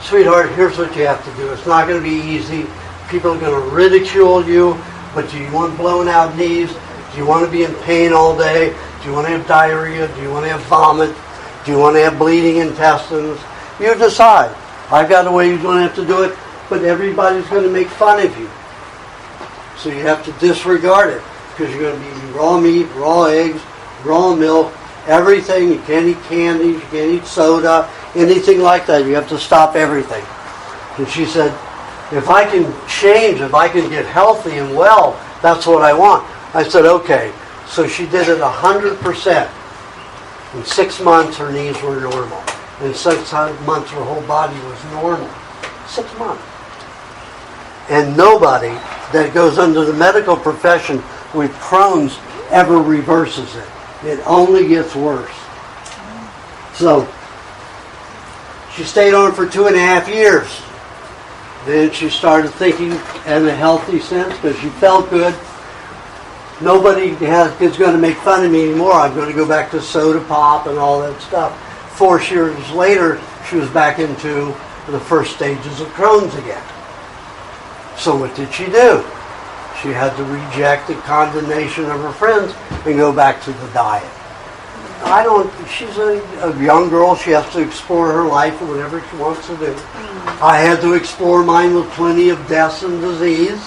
sweetheart, here's what you have to do. It's not going to be easy. People are going to ridicule you, but do you want blown out knees? Do you want to be in pain all day? Do you want to have diarrhea? Do you want to have vomit? Do you want to have bleeding intestines? You decide. I've got a way you're going to have to do it, but everybody's going to make fun of you. So you have to disregard it, because you're going to be eating raw meat, raw eggs, raw milk, everything. You can't eat candies, you can't eat soda, anything like that. You have to stop everything." And she said, "If I can change, if I can get healthy and well, that's what I want." I said, "Okay." So she did it 100%. In 6 months, her knees were normal. In 6 months, her whole body was normal. 6 months. And nobody that goes under the medical profession with Crohn's ever reverses it. It only gets worse. So she stayed on for 2.5 years. Then she started thinking in a healthy sense, because she felt good. Nobody is going to make fun of me anymore. I'm going to go back to soda pop and all that stuff. 4 years later, she was back into the first stages of Crohn's again. So what did she do? She had to reject the condemnation of her friends and go back to the diet. She's a young girl. She has to explore her life and whatever she wants to do. I had to explore mine with plenty of deaths and disease.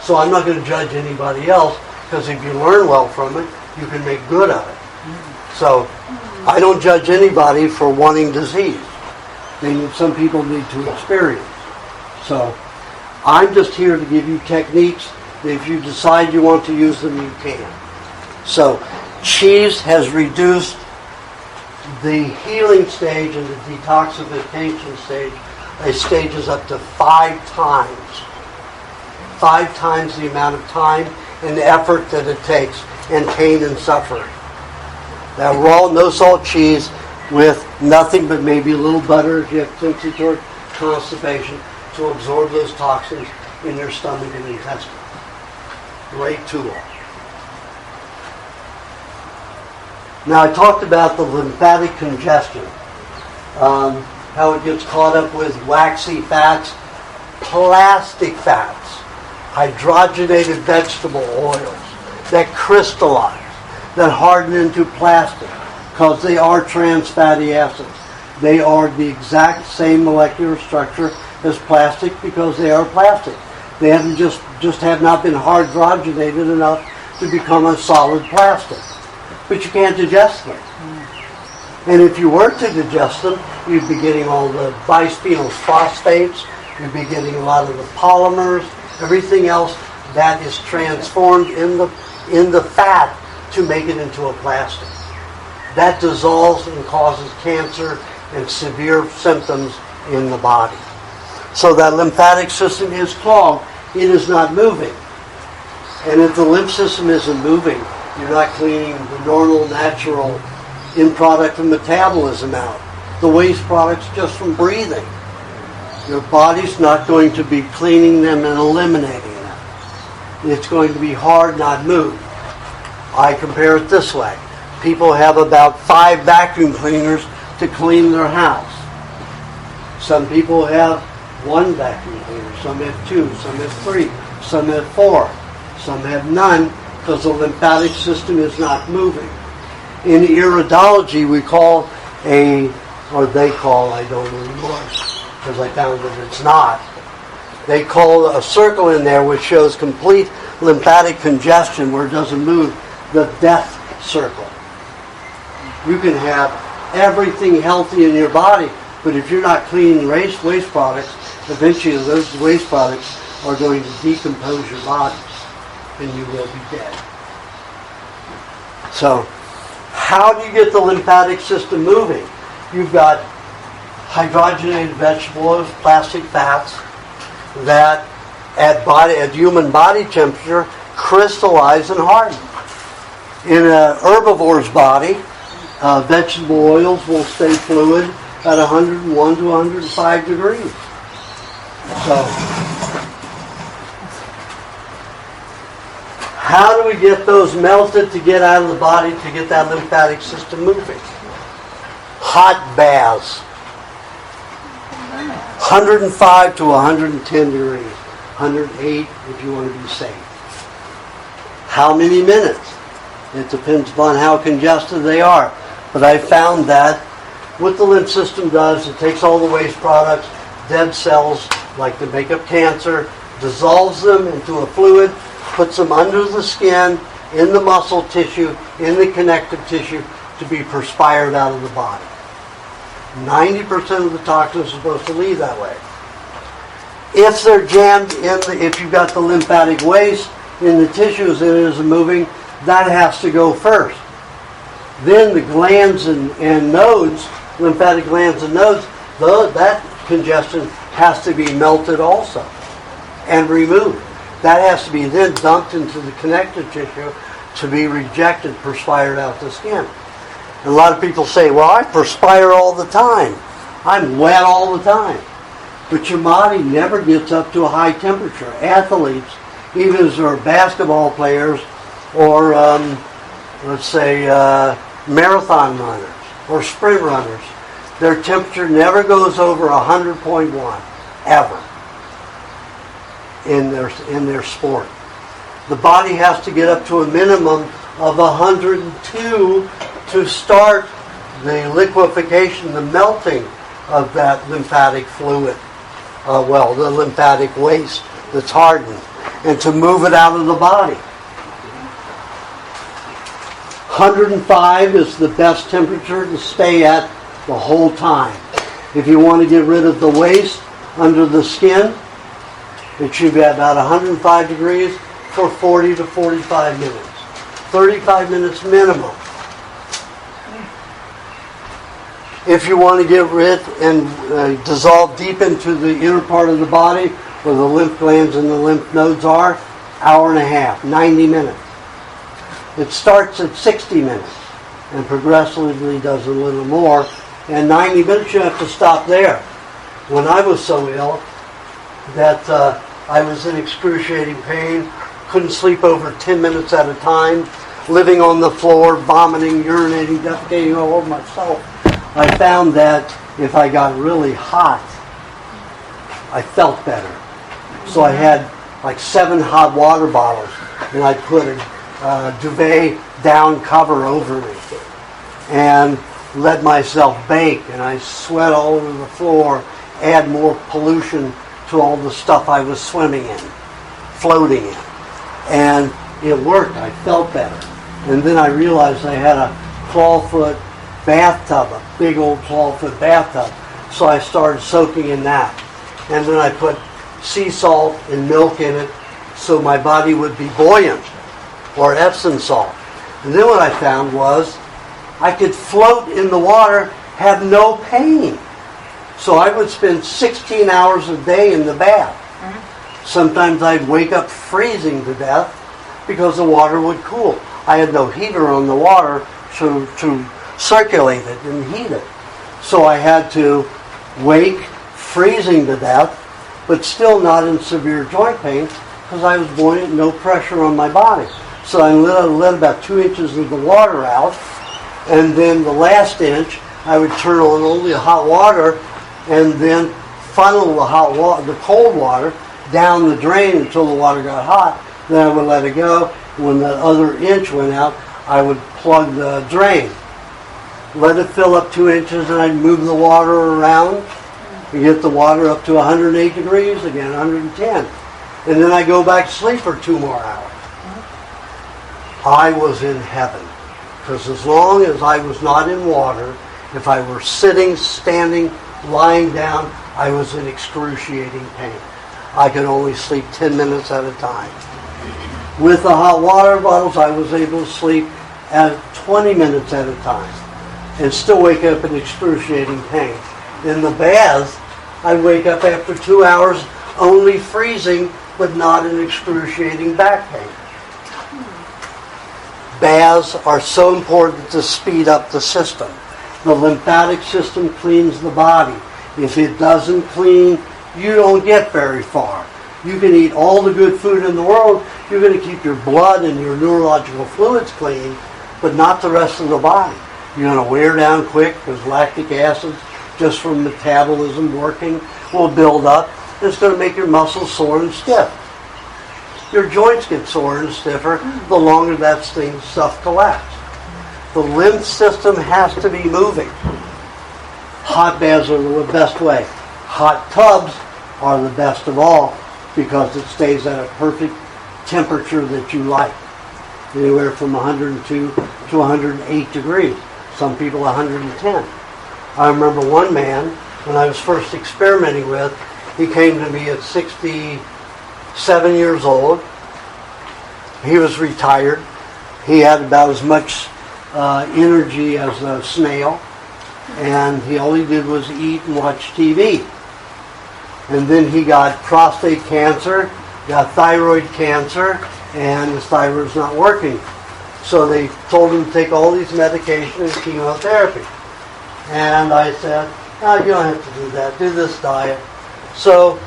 So I'm not going to judge anybody else, because if you learn well from it, you can make good of it. So I don't judge anybody for wanting disease. Some people need to experience. So I'm just here to give you techniques. If you decide you want to use them, you can. So cheese has reduced the healing stage and the detoxification stage. A stage is up to 5 times. 5 times the amount of time and effort that it takes, and pain and suffering. That raw, no salt cheese with nothing but maybe a little butter if you have tendency toward constipation to absorb those toxins in your stomach and intestines. Great tool. Now I talked about the lymphatic congestion, how it gets caught up with waxy fats, plastic fats, hydrogenated vegetable oils that crystallize, that harden into plastic, because they are trans fatty acids. They are the exact same molecular structure as plastic because they are plastic. They haven't just have not been hydrogenated enough to become a solid plastic. But you can't digest them. And if you were to digest them, you'd be getting all the bisphenol phosphates, you'd be getting a lot of the polymers, everything else that is transformed in the fat to make it into a plastic. That dissolves and causes cancer and severe symptoms in the body. So that lymphatic system is clogged. It is not moving. And if the lymph system isn't moving, you're not cleaning the normal, natural end product of metabolism out. The waste products just from breathing. Your body's not going to be cleaning them and eliminating them. It's going to be hard, not move. I compare it this way. People have about 5 vacuum cleaners to clean their house. Some people have 1 vacuum cleaner. Some have 2. Some have 3. Some have 4. Some have none, because the lymphatic system is not moving. In iridology, we call they call, I don't know anymore, because I found that it's not. They call a circle in there which shows complete lymphatic congestion where it doesn't move, the death circle. You can have everything healthy in your body, but if you're not cleaning waste products, eventually those waste products are going to decompose your body, and you will be dead. So, how do you get the lymphatic system moving? You've got hydrogenated vegetable oils, plastic fats, that at human body temperature crystallize and harden. In an herbivore's body, vegetable oils will stay fluid at 101 to 105 degrees. So, how do we get those melted to get out of the body to get that lymphatic system moving? Hot baths. 105 to 110 degrees. 108 if you want to be safe. How many minutes? It depends upon how congested they are. But I found that what the lymph system does, it takes all the waste products, dead cells, like to make up cancer, dissolves them into a fluid, puts them under the skin, in the muscle tissue, in the connective tissue, to be perspired out of the body. 90% of the toxins are supposed to leave that way. If they're jammed if you've got the lymphatic waste in the tissues and it isn't moving, that has to go first. Then the glands and nodes, lymphatic glands and nodes, that congestion has to be melted also and removed. That has to be then dumped into the connective tissue to be rejected, perspired out the skin. And a lot of people say, well, I perspire all the time. I'm wet all the time. But your body never gets up to a high temperature. Athletes, even as they're basketball players or, let's say, marathon runners or sprint runners, their temperature never goes over 100.1, ever. in their sport. The body has to get up to a minimum of 102 to start the liquefaction, the melting of that lymphatic fluid. The lymphatic waste that's hardened, and to move it out of the body. 105 is the best temperature to stay at the whole time. If you want to get rid of the waste under the skin, it should be about 105 degrees for 40 to 45 minutes. 35 minutes minimum. If you want to get rid and dissolve deep into the inner part of the body where the lymph glands and the lymph nodes are, hour and a half, 90 minutes. It starts at 60 minutes and progressively does a little more. And 90 minutes you have to stop there. When I was so ill that I was in excruciating pain, couldn't sleep over 10 minutes at a time, living on the floor, vomiting, urinating, defecating all over myself, I found that if I got really hot, I felt better. So I had like 7 hot water bottles, and I put a duvet down cover over me and let myself bake, and I sweat all over the floor, add more pollution to all the stuff I was swimming in, floating in. And it worked. I felt better. And then I realized I had a clawfoot bathtub, a big old clawfoot bathtub. So I started soaking in that. And then I put sea salt and milk in it so my body would be buoyant, or Epsom salt. And then what I found was I could float in the water, have no pain. So I would spend 16 hours a day in the bath. Sometimes I'd wake up freezing to death because the water would cool. I had no heater on the water to circulate it and heat it. So I had to wake freezing to death, but still not in severe joint pain because I was buoyant, no pressure on my body. So I let about 2 inches of the water out, and then the last inch I would turn on only the hot water and then funnel the cold water down the drain until the water got hot. Then I would let it go. When that other inch went out, I would plug the drain. Let it fill up 2 inches, and I'd move the water around and get the water up to 108 degrees, again 110. And then I go back to sleep for 2 more hours. I was in heaven. Because as long as I was not in water, if I were sitting, standing, lying down, I was in excruciating pain. I could only sleep 10 minutes at a time. With the hot water bottles, I was able to sleep at 20 minutes at a time and still wake up in excruciating pain. In the bath, I'd wake up after 2 hours only freezing, but not in excruciating back pain. Baths are so important to speed up the system. The lymphatic system cleans the body. If it doesn't clean, you don't get very far. You can eat all the good food in the world. You're going to keep your blood and your neurological fluids clean, but not the rest of the body. You're going to wear down quick because lactic acid, just from metabolism working, will build up. It's going to make your muscles sore and stiff. Your joints get sore and stiffer the longer that stuff collects. The lymph system has to be moving. Hot baths are the best way. Hot tubs are the best of all because it stays at a perfect temperature that you like. Anywhere from 102 to 108 degrees. Some people 110. I remember one man, when I was first experimenting with, he came to me at 67 years old. He was retired. He had about as much energy as a snail. And all he did was eat and watch TV. And then he got prostate cancer, got thyroid cancer, and his thyroid's not working. So they told him to take all these medications and chemotherapy. And I said, no, you don't have to do that. Do this diet. So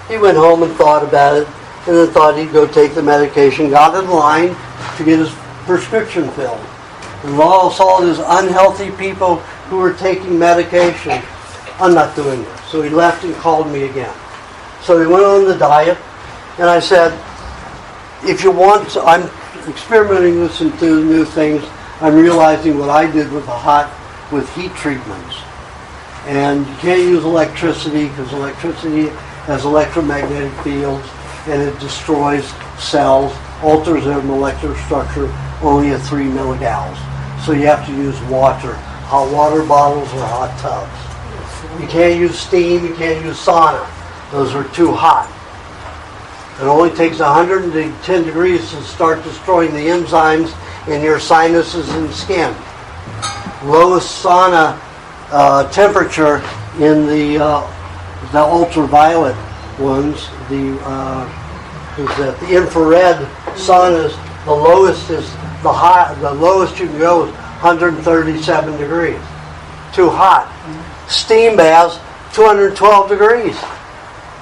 he went home and thought about it, and then thought he'd go take the medication, got in line to get his prescription filled. And saw these unhealthy people who were taking medication. I'm not doing this. So he left and called me again. So he went on the diet, And I said, if you want to, I'm experimenting with some new things. I'm realizing what I did with heat treatments. And you can't use electricity because electricity has electromagnetic fields and it destroys cells, alters their molecular structure only at 3 milligauss. So you have to use water, hot water bottles or hot tubs. You can't use steam, you can't use sauna. Those are too hot. It only takes 110 degrees to start destroying the enzymes in your sinuses and skin. Lowest sauna temperature in the ultraviolet ones, the infrared saunas, the lowest you can go is 137 degrees. Too hot. Steam baths, 212 degrees.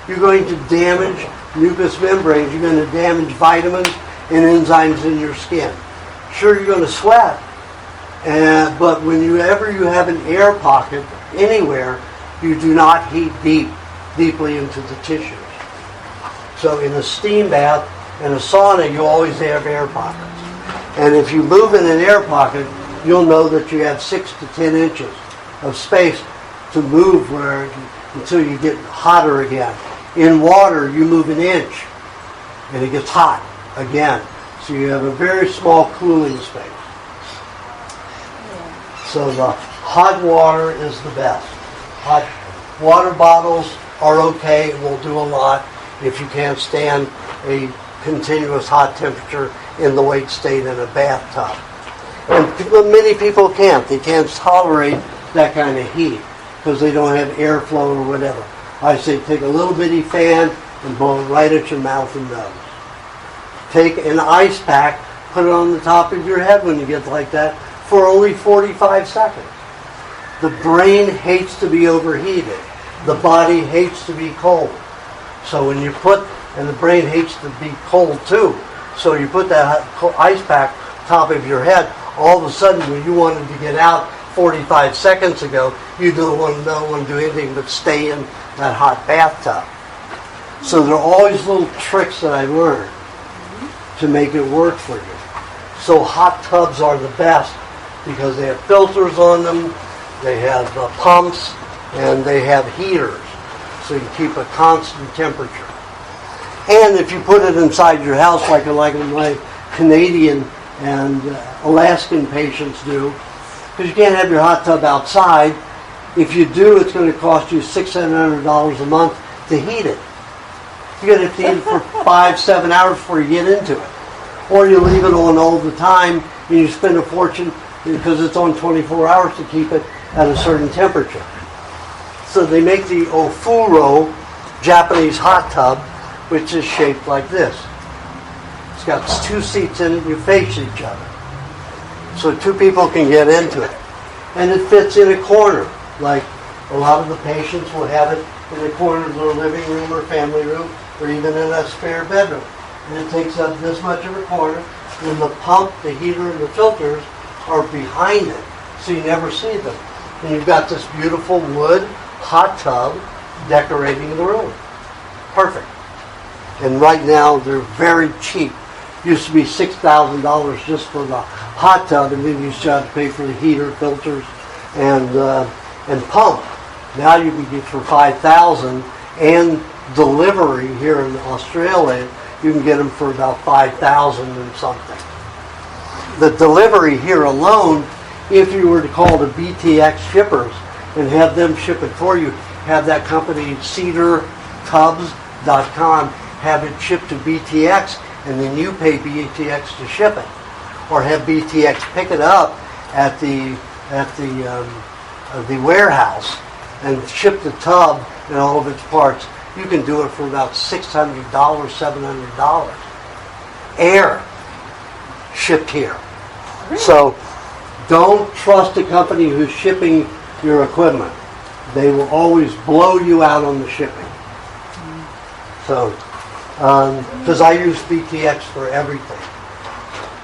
You're going to damage mucous membranes. You're going to damage vitamins and enzymes in your skin. Sure, you're going to sweat. But whenever you have an air pocket anywhere, you do not heat deeply into the tissues. So in a steam bath and a sauna, you always have air pockets. And if you move in an air pocket, you'll know that you have 6 to 10 inches of space to move until you get hotter again. In water, you move an inch, and it gets hot again. So you have a very small cooling space. So the hot water is the best. Hot water bottles are okay and will do a lot if you can't stand a continuous hot temperature in the wait state in a bathtub. And many people can't. They can't tolerate that kind of heat because they don't have airflow or whatever. I say take a little bitty fan and blow it right at your mouth and nose. Take an ice pack, put it on the top of your head when you get like that for only 45 seconds. The brain hates to be overheated. The body hates to be cold. So when you and the brain hates to be cold too. So you put that ice pack top of your head, all of a sudden when you wanted to get out 45 seconds ago, you don't want to do anything but stay in that hot bathtub. So there are always little tricks that I learned to make it work for you. So hot tubs are the best because they have filters on them, they have pumps, and they have heaters. So you keep a constant temperature. And if you put it inside your house like my Canadian and Alaskan patients do, because you can't have your hot tub outside. If you do, it's going to cost you $600 a month to heat it. You're going to have to heat it for 5-7 hours before you get into it. Or you leave it on all the time and you spend a fortune because it's on 24 hours to keep it at a certain temperature. So they make the Ofuro Japanese hot tub, which is shaped like this. It's got 2 seats in it and you face each other. So 2 people can get into it. And it fits in a corner, like a lot of the patients will have it in a corner of their living room or family room, or even in a spare bedroom. And it takes up this much of a corner, and the pump, the heater, and the filters are behind it, so you never see them. And you've got this beautiful wood hot tub decorating the room. Perfect. And right now, they're very cheap. Used to be $6,000 just for the hot tub, and then you still have to pay for the heater, filters, and pump. Now you can get for $5,000, and delivery here in Australia, you can get them for about $5,000 and something. The delivery here alone, if you were to call the BTX shippers and have them ship it for you, have that company cedartubs.com have it shipped to BTX, and then you pay BTX to ship it, or have BTX pick it up at the warehouse and ship the tub and all of its parts. You can do it for about $600, $700. Air shipped here. So don't trust a company who's shipping your equipment. They will always blow you out on the shipping. So, because I use BTX for everything.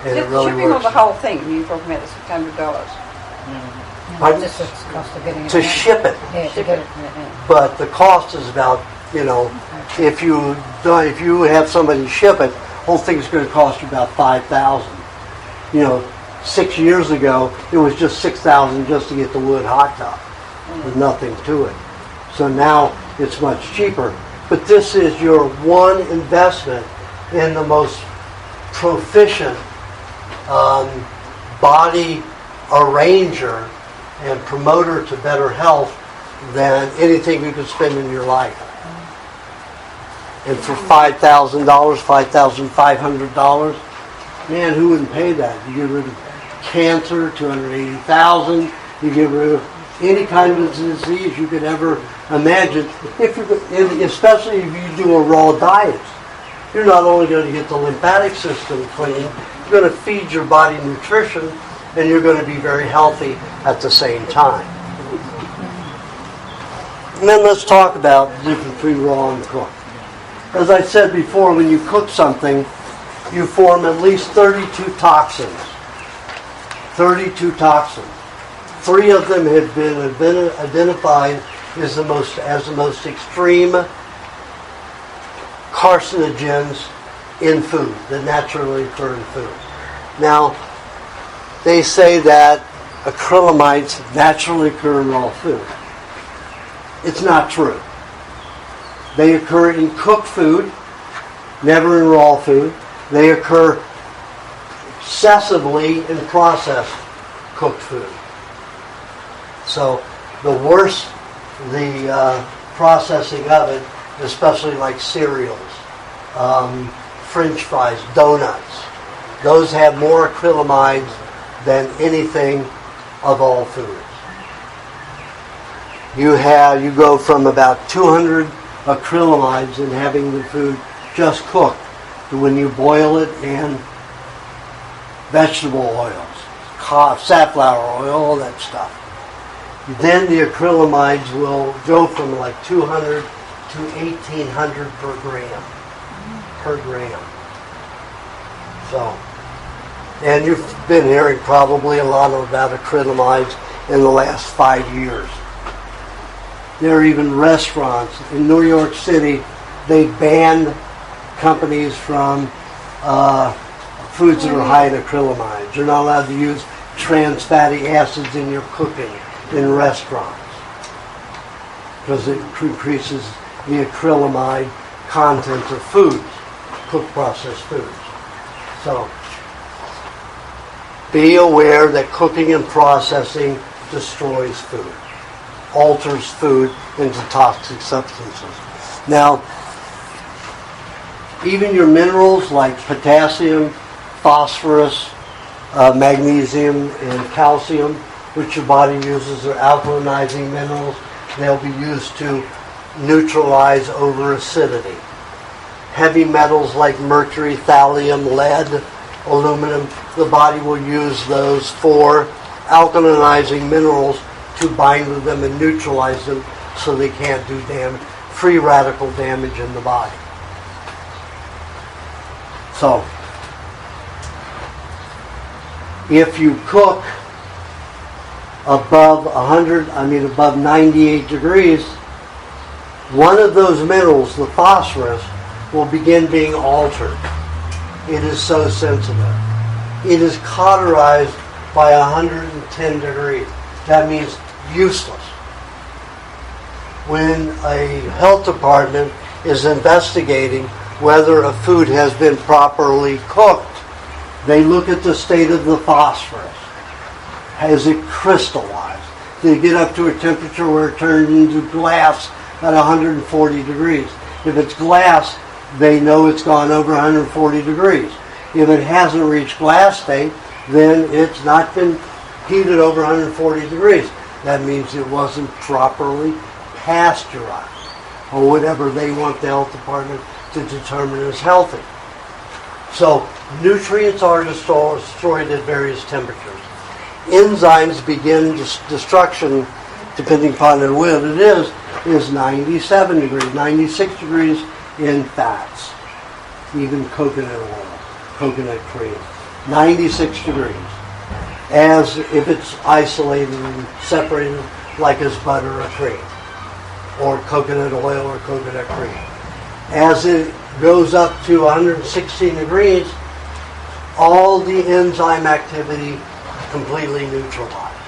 And it really shipping works. on the whole thing, you're talking about the $600. No, just the cost of getting it To out. ship it. Yeah, to get it. Yeah. But the cost is about You know, if you have somebody ship it, whole thing's going to cost you about $5,000. You know, 6 years ago, it was just $6,000 just to get the wood hot tub, with nothing to it. So now it's much cheaper. But this is your one investment in the most proficient body arranger and promoter to better health than anything you could spend in your life. And for $5,000, $5,500, man, who wouldn't pay that? You get rid of cancer, $280,000. You get rid of any kind of disease you could ever imagine. Especially if you do a raw diet, you're not only going to get the lymphatic system clean, you're going to feed your body nutrition, and you're going to be very healthy at the same time. And then let's talk about the difference between raw and cooked. As I said before, when you cook something, you form at least 32 toxins. 32 toxins. 3 of them have been identified as the most extreme carcinogens in food that naturally occur in food. Now, they say that acrylamides naturally occur in raw food. It's not true. They occur in cooked food, never in raw food. They occur excessively in processed cooked food. So the worse the processing of it, especially like cereals, French fries, donuts, those have more acrylamides than anything of all foods. You go from about 200 acrylamides in having the food just cooked to when you boil it in vegetable oils, safflower oil, all that stuff. Then the acrylamides will go from like 200 to 1,800 per gram. So, and you've been hearing probably a lot about acrylamides in the last 5 years. There are even restaurants in New York City. They banned companies from foods that are high in acrylamides. You're not allowed to use trans fatty acids in your cooking in restaurants because it increases the acrylamide content of foods, cooked processed foods. So be aware that cooking and processing destroys food, alters food into toxic substances. Now, even your minerals like potassium, phosphorus, magnesium, and calcium, which your body uses, are alkalinizing minerals. They'll be used to neutralize over acidity. Heavy metals like mercury, thallium, lead, aluminum, the body will use those for alkalinizing minerals to bind with them and neutralize them so they can't do free radical damage in the body. So, if you cook above 98 degrees, one of those minerals, the phosphorus, will begin being altered. It is so sensitive. It is cauterized by 110 degrees. That means useless. When a health department is investigating whether a food has been properly cooked, they look at the state of the phosphorus. Has it crystallized? Did it get up to a temperature where it turned into glass at 140 degrees? If it's glass, they know it's gone over 140 degrees. If it hasn't reached glass state, then it's not been heated over 140 degrees. That means it wasn't properly pasteurized, or whatever they want the health department to determine as healthy. So nutrients are destroyed at various temperatures. Enzymes begin destruction, depending upon what it is 97 degrees, 96 degrees in fats, even coconut oil, coconut cream, 96 degrees. As if it's isolated and separated like as butter or cream. or coconut oil or coconut cream. As it goes up to 116 degrees, all the enzyme activity completely neutralized.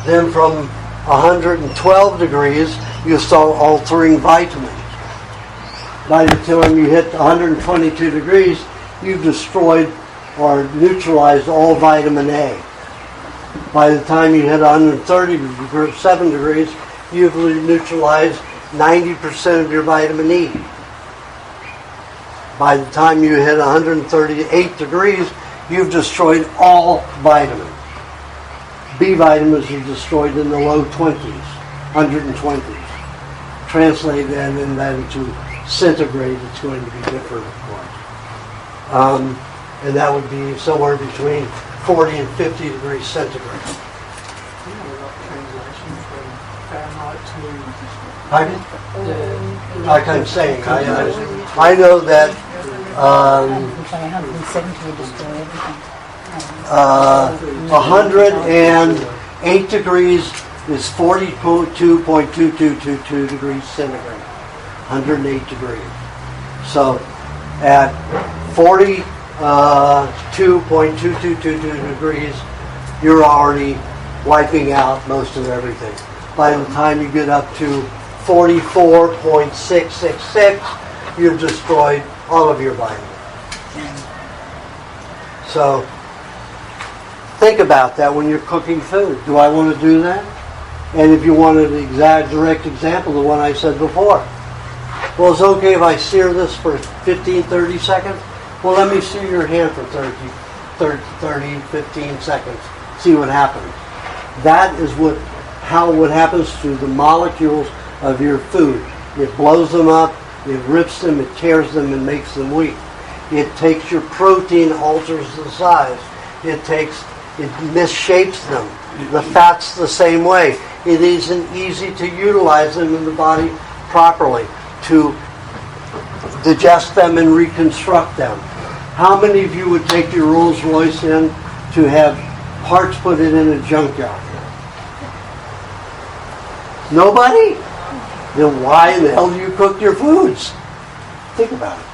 Then from 112 degrees, you start altering vitamins. By the time you hit 122 degrees, you've destroyed or neutralized all vitamin A. By the time you hit 137 degrees, you've neutralized 90% of your vitamin E. By the time you hit 138 degrees, you've destroyed all vitamins. B vitamins are destroyed in the low 20s, 120s. Translate that into centigrade, it's going to be different, of course. And that would be somewhere between 40 and 50 degrees centigrade. Pardon? Like I'm saying, I know that 170 would destroy everything. 108 degrees is 42.2222 degrees centigrade. 108 degrees. So at 42.2222 degrees, you're already wiping out most of everything. By the time you get up to 44.666, you've destroyed all of your vitamins. So think about that when you're cooking food. Do I want to do that? And if you wanted an direct example, the one I said before. Well, it's okay if I sear this for 15, 30 seconds. Well, let me sear your hand for 30, 15 seconds. See what happens. That is what happens to the molecules of your food. It blows them up, it rips them, it tears them, and makes them weak. It takes your protein, alters the size. It misshapes them. The fat's the same way. It isn't easy to utilize them in the body properly, to digest them and reconstruct them. How many of you would take your Rolls Royce in to have parts put in a junkyard? Nobody? Then why in the hell do you cook your foods? Think about it.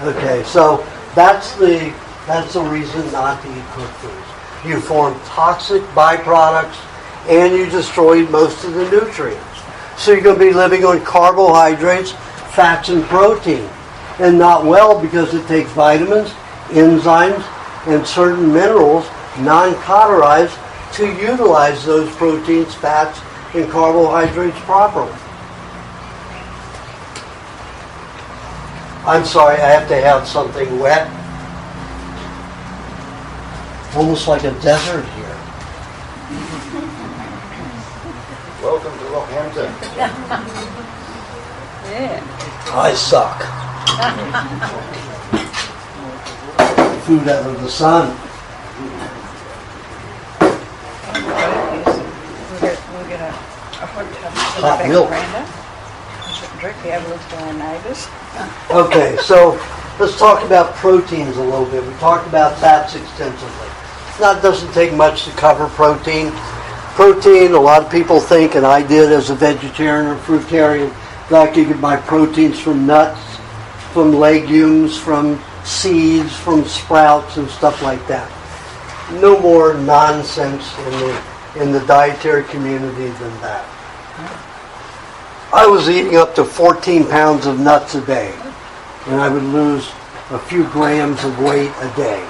Okay, so that's the reason not to eat cooked foods. You form toxic byproducts and you destroy most of the nutrients. So you're going to be living on carbohydrates, fats, and protein. And not well, because it takes vitamins, enzymes, and certain minerals, non-cauterized, to utilize those proteins, fats, and carbohydrates properly. I'm sorry, I have to have something wet. Almost like a desert here. Welcome to Rockhampton. Yeah. I suck. Food out of the sun. We'll get a hot tub. Hot milk. Directly overlooked to our neighbours. Okay, so let's talk about proteins a little bit. We talked about fats extensively. It doesn't take much to cover protein. Protein, a lot of people think, and I did as a vegetarian or fruitarian, that I could get my proteins from nuts, from legumes, from seeds, from sprouts, and stuff like that. No more nonsense in the dietary community than that. I was eating up to 14 pounds of nuts a day, and I would lose a few grams of weight a day.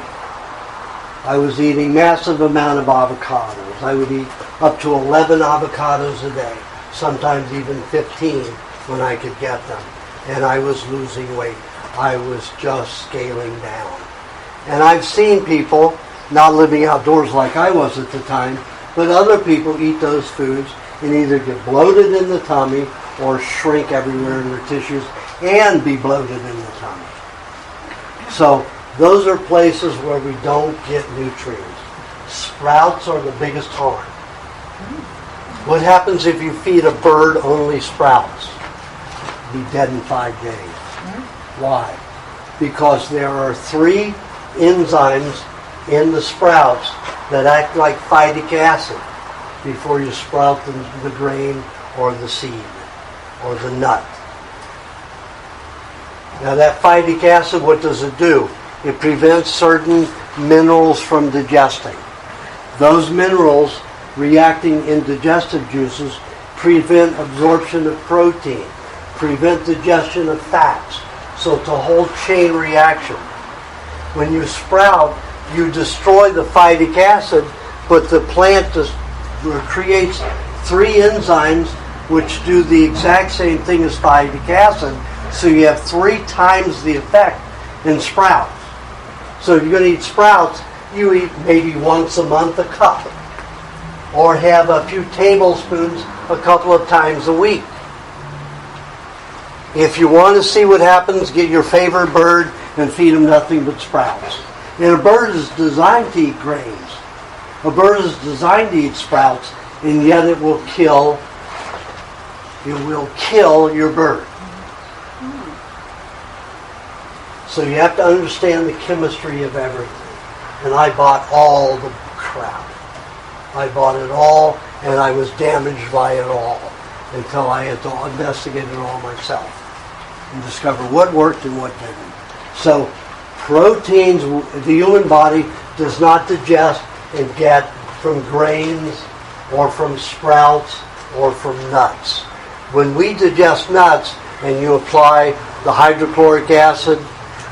I was eating massive amount of avocados. I would eat up to 11 avocados a day, sometimes even 15 when I could get them. And I was losing weight. I was just scaling down. And I've seen people, not living outdoors like I was at the time, but other people eat those foods and either get bloated in the tummy or shrink everywhere in their tissues and be bloated in the tummy. So those are places where we don't get nutrients. Sprouts are the biggest harm. What happens if you feed a bird only sprouts? Be dead in 5 days. Why? Because there are 3 enzymes in the sprouts that act like phytic acid. before you sprout the grain or the seed or the nut. Now that phytic acid, what does it do? It prevents certain minerals from digesting. Those minerals reacting in digestive juices prevent absorption of protein, prevent digestion of fats. So it's a whole chain reaction. When you sprout, you destroy the phytic acid, but the plant creates 3 enzymes which do the exact same thing as phytic acid, so you have 3 times the effect in sprouts. So if you're going to eat sprouts, you eat maybe once a month a cup, or have a few tablespoons a couple of times a week. If you want to see what happens, get your favorite bird and feed them nothing but sprouts. And a bird is designed to eat grains. A bird is designed to eat sprouts, and yet it will kill your bird. So you have to understand the chemistry of everything. And I bought all the crap. I bought it all, and I was damaged by it all until I had to investigate it all myself and discover what worked and what didn't. So proteins, the human body does not digest and get from grains or from sprouts or from nuts. When we digest nuts and you apply the hydrochloric acid,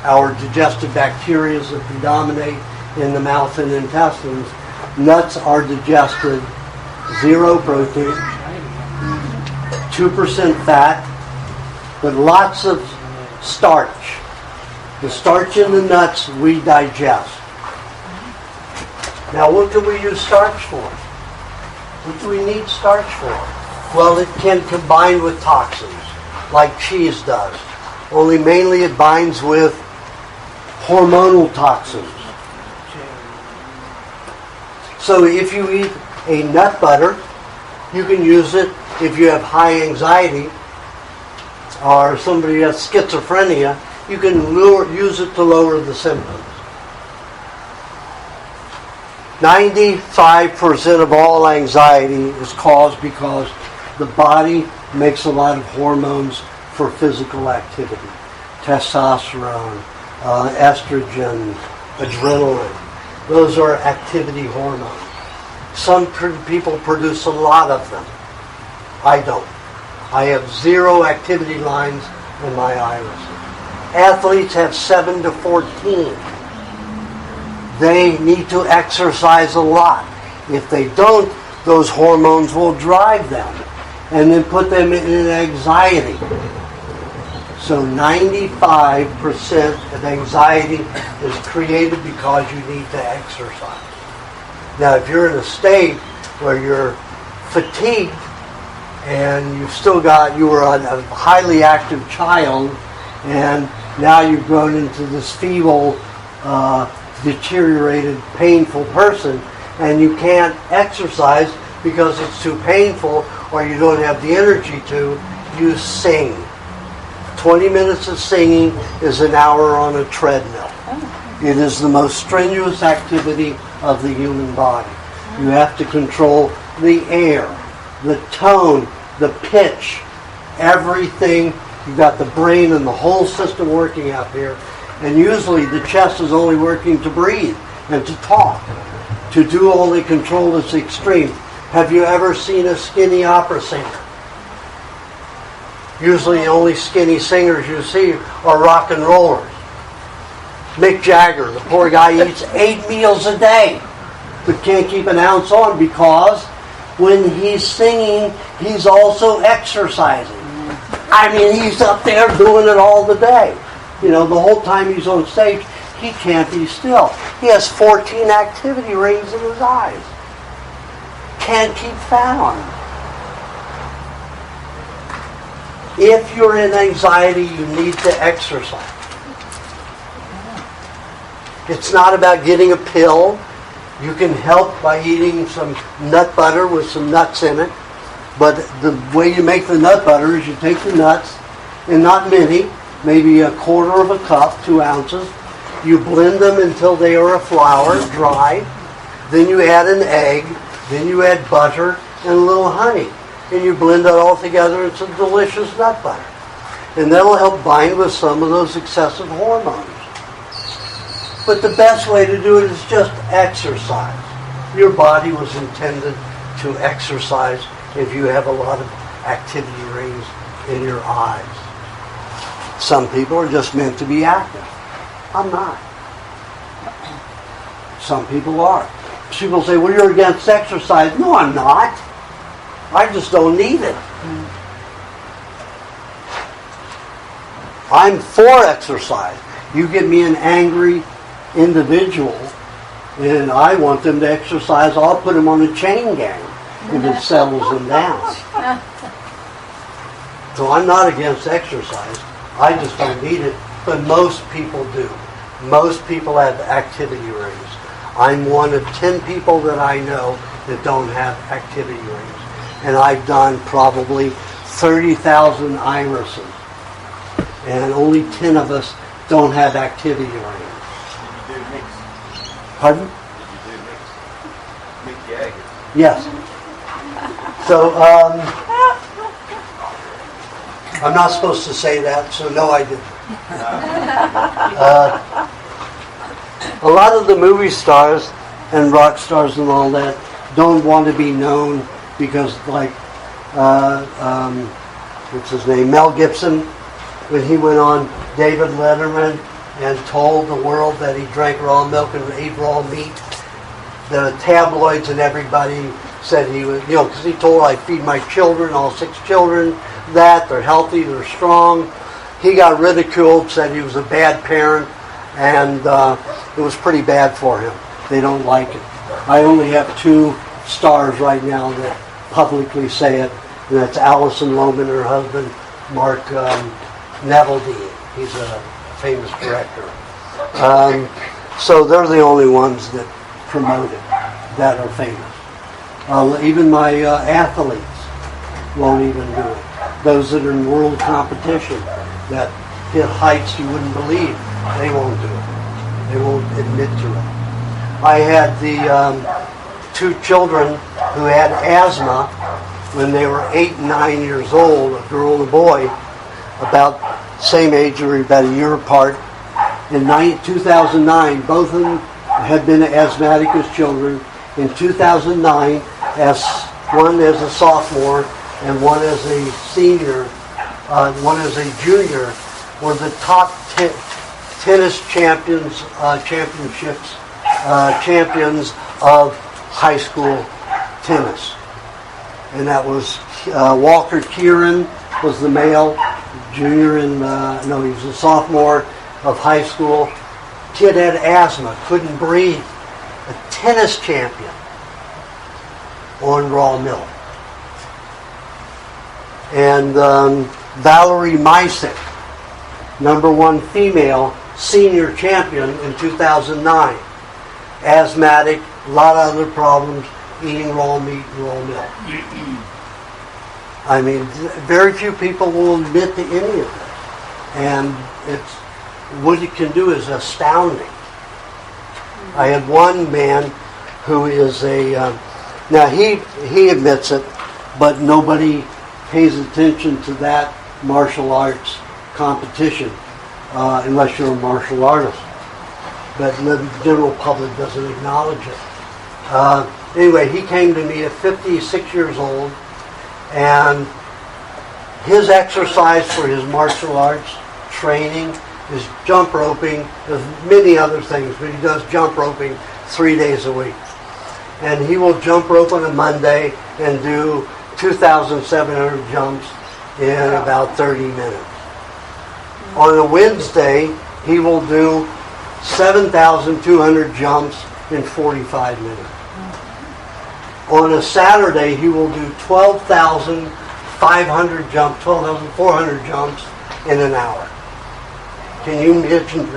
our digestive bacteria that predominate in the mouth and intestines, nuts are digested 0 protein, 2% fat, but lots of starch. The starch in the nuts we digest. Now what do we use starch for? What do we need starch for? Well, it can combine with toxins, like cheese does. Only mainly it binds with hormonal toxins. So if you eat a nut butter, you can use it if you have high anxiety or somebody has schizophrenia. You can use it to lower the symptoms. 95% of all anxiety is caused because the body makes a lot of hormones for physical activity. Testosterone, estrogen, adrenaline. Those are activity hormones. Some people produce a lot of them. I don't. I have 0 activity lines in my iris. Athletes have 7 to 14. They need to exercise a lot. If they don't, those hormones will drive them and then put them in anxiety. So 95% of anxiety is created because you need to exercise. Now, if you're in a state where you're fatigued and you were a highly active child and now you've grown into this feeble, deteriorated, painful person, and you can't exercise because it's too painful or you don't have the energy to, you sing. 20 minutes of singing is an hour on a treadmill. It is the most strenuous activity of the human body. You have to control the air, the tone, the pitch, everything. You've got the brain and the whole system working out here. And usually the chest is only working to breathe and to talk. To do all the control is extreme. Have you ever seen a skinny opera singer? Usually the only skinny singers you see are rock and rollers. Mick Jagger, the poor guy eats 8 meals a day, but can't keep an ounce on because when he's singing, he's also exercising. I mean, he's up there doing it all the day. You know, the whole time he's on stage, he can't be still. He has 14 activity rings in his eyes. Can't keep fat on him. If you're in anxiety, you need to exercise. It's not about getting a pill. You can help by eating some nut butter with some nuts in it. But the way you make the nut butter is you take the nuts, and not many, maybe a quarter of a cup, 2 ounces. You blend them until they are a flour, dry. Then you add an egg. Then you add butter and a little honey. And you blend it all together. It's a delicious nut butter. And that'll help bind with some of those excessive hormones. But the best way to do it is just exercise. Your body was intended to exercise if you have a lot of activity rings in your eyes. Some people are just meant to be active. I'm not. Some people are. People say, well, you're against exercise. No, I'm not. I just don't need it. I'm for exercise. You get me an angry individual and I want them to exercise, I'll put them on a chain gang if it settles them down. So I'm not against exercise. I just don't need it. But most people do. Most people have activity rings. I'm one of 10 people that I know that don't have activity rings. And I've done probably 30,000 irises. And only 10 of us don't have activity rings. Did you do mix? Pardon? Did you do mix? Mick Jagger. Yes. So, I'm not supposed to say that, so no, I didn't. A lot of the movie stars and rock stars and all that don't want to be known because, like, what's his name? Mel Gibson, when he went on David Letterman and told the world that he drank raw milk and ate raw meat, the tabloids and everybody said he was, because he told I feed my children, all 6 children, that they're healthy, they're strong. He got ridiculed, said he was a bad parent, and it was pretty bad for him. They don't like it. I only have 2 stars right now that publicly say it, and that's Alison Lohman and her husband, Mark Neveldine. He's a famous director. So they're the only ones that promote it, that are famous. Even my athletes won't even do it. Those that are in world competition that hit heights you wouldn't believe, they won't do it. They won't admit to it. I had the 2 children who had asthma when they were 8 and 9 years old, a girl and a boy, about same age or about a year apart. In 2009, both of them had been asthmatic as children. In 2009, as one as a sophomore and one as a senior, one as a junior, were the top tennis champions of high school tennis. And that was Walker Kieran was the male, junior and he was a sophomore of high school. Kid had asthma, couldn't breathe. A tennis champion on raw milk. And Valerie Mysick, #1 female senior champion in 2009. Asthmatic, a lot of other problems, eating raw meat and raw milk. I mean, very few people will admit to any of this. And it's what it can do is astounding. I had one man who is now he admits it, but nobody pays attention to that martial arts competition unless you're a martial artist. But the general public doesn't acknowledge it. Anyway, he came to me at 56 years old, and his exercise for his martial arts training is jump roping. There's many other things, but he does jump roping 3 days a week. And he will jump rope on a Monday and do 2,700 jumps in about 30 minutes. On a Wednesday, he will do 7,200 jumps in 45 minutes. On a Saturday, he will do 12,400 jumps in an hour. Can you imagine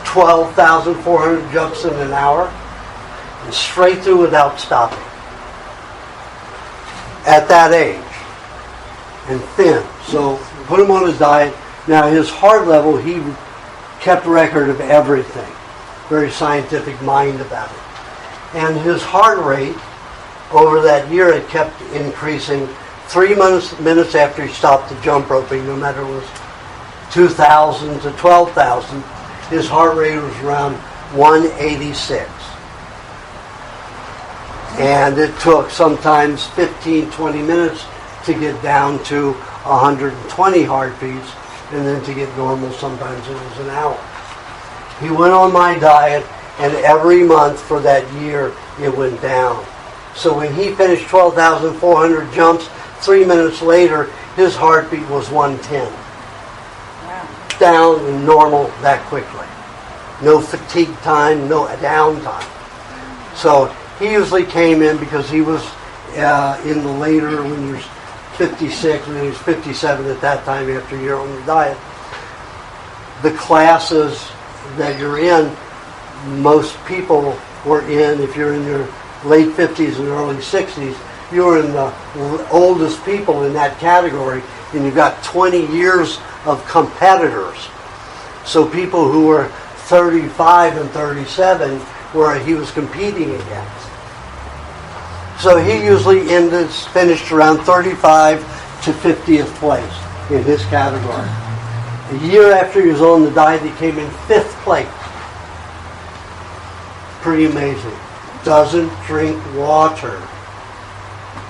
12,400 jumps in an hour? And straight through without stopping. At that age. And thin. So put him on his diet. Now his heart level, he kept record of everything. Very scientific mind about it. And his heart rate Over that year, it kept increasing. 3 minutes after he stopped the jump roping, no matter it was 2,000 to 12,000, his heart rate was around 186. And it took sometimes 15, 20 minutes to get down to 120 heartbeats, and then to get normal, sometimes it was an hour. He went on my diet, and every month for that year, it went down. So when he finished 12,400 jumps, 3 minutes later, his heartbeat was 110. Wow. Down and normal that quickly. No fatigue time, no down time. So he usually came in because he was in the later, when he was 56, when he was 57 at that time after a year on the diet. The classes that you're in, most people were in, if you're in your late 50s and early 60s, you're in the oldest people in that category, and you've got 20 years of competitors. So people who were 35 and 37 where he was competing against. So he usually finished around 35 to 50th place in his category. A year after he was on the diet, he came in 5th place. Pretty amazing. Doesn't drink water.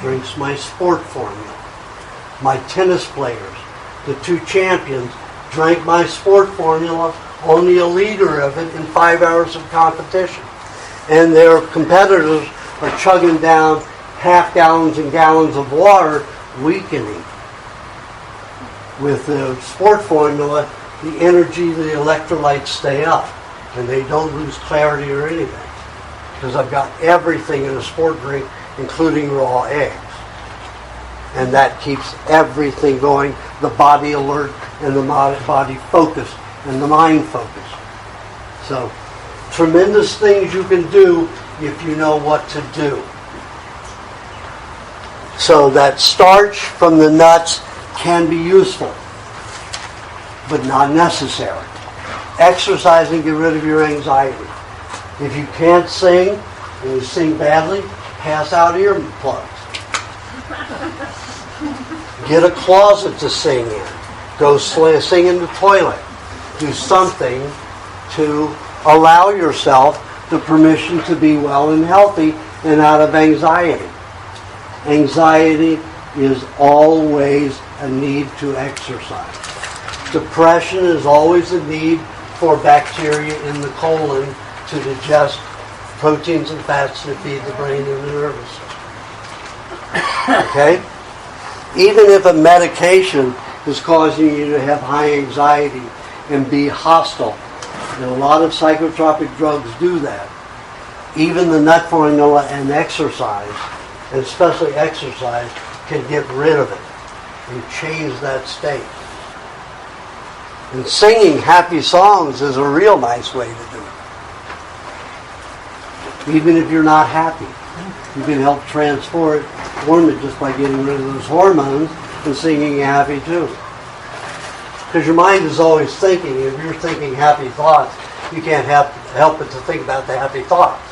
Drinks my sport formula. My tennis players, the 2 champions, drank my sport formula, only a liter of it in 5 hours of competition. And their competitors are chugging down half gallons and gallons of water, weakening. With the sport formula, the energy, the electrolytes stay up, and they don't lose clarity or anything. Because I've got everything in a sport drink, including raw eggs. And that keeps everything going, the body alert and the body focused and the mind focused. So, tremendous things you can do if you know what to do. So that starch from the nuts can be useful, but not necessary. Exercise and get rid of your anxiety. If you can't sing, and you sing badly, pass out earplugs. Get a closet to sing in. Go sing in the toilet. Do something to allow yourself the permission to be well and healthy and out of anxiety. Anxiety is always a need to exercise. Depression is always a need for bacteria in the colon to digest proteins and fats that feed the brain and the nervous system. Okay? Even if a medication is causing you to have high anxiety and be hostile, and a lot of psychotropic drugs do that. Even the nut formula and exercise, and especially exercise, can get rid of it and change that state. And singing happy songs is a real nice way to do it. Even if you're not happy, you can help transform it just by getting rid of those hormones and singing happy too. Because your mind is always thinking. If you're thinking happy thoughts, you can't help but to think about the happy thoughts.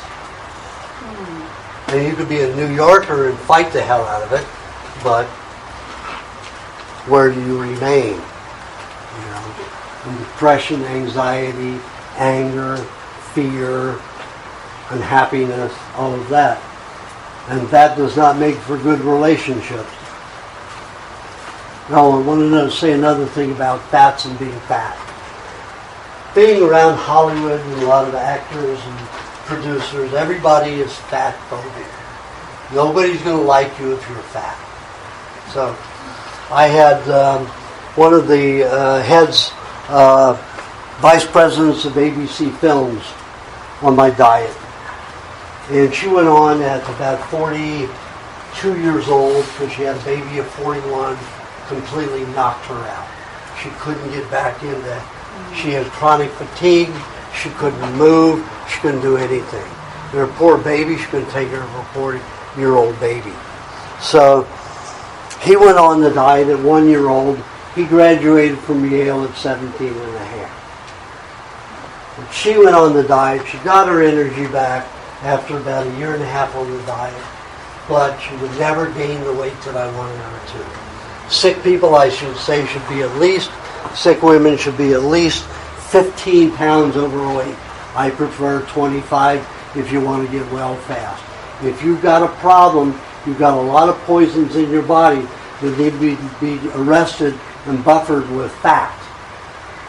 And you could be a New Yorker and fight the hell out of it, but where do you remain? You know, in depression, anxiety, anger, fear, unhappiness, all of that. And that does not make for good relationships. Now, I want to say another thing about fats and being fat. Being around Hollywood and a lot of actors and producers, everybody is fat phobic. Nobody's going to like you if you're fat. So, I had one of the heads, vice presidents of ABC Films on my diet. And she went on at about 42 years old because she had a baby at 41, completely knocked her out. She couldn't get back into it. She had chronic fatigue. She couldn't move. She couldn't do anything. And her poor baby, she couldn't take care of her 40-year-old baby. So he went on the diet at 1 year old. He graduated from Yale at 17 and a half. And she went on the diet. She got her energy back after about a year and a half on the diet. but she would never gain the weight that I wanted her to. Sick people, I should say, sick women should be at least 15 pounds overweight. I prefer 25 if you want to get well fast. If you've got a problem, you've got a lot of poisons in your body that need to be arrested and buffered with fat.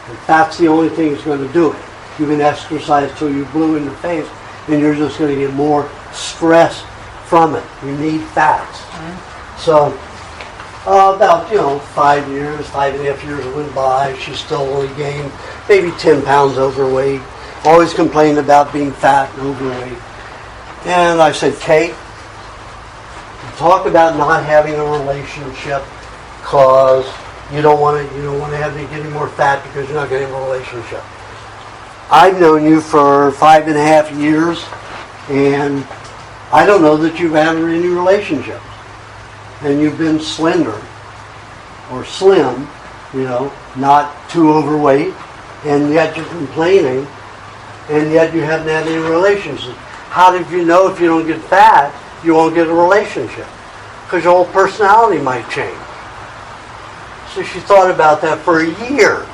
And fat's the only thing that's going to do it. You can exercise till you're blue in the face, and you're just going to get more stress from it. You need fats. So about 5 years, 5.5 years went by. She still only gained maybe 10 pounds overweight. Always complained about being fat and overweight. And I said, Kate, talk about not having a relationship because you don't want to have to get any more fat because you're not going to have a relationship. I've known you for 5.5 years, and I don't know that you've had any relationships. And you've been slender or slim, not too overweight, and yet you're complaining, and yet you haven't had any relationships. How did you know if you don't get fat, you won't get a relationship? Because your whole personality might change. So she thought about that for a year.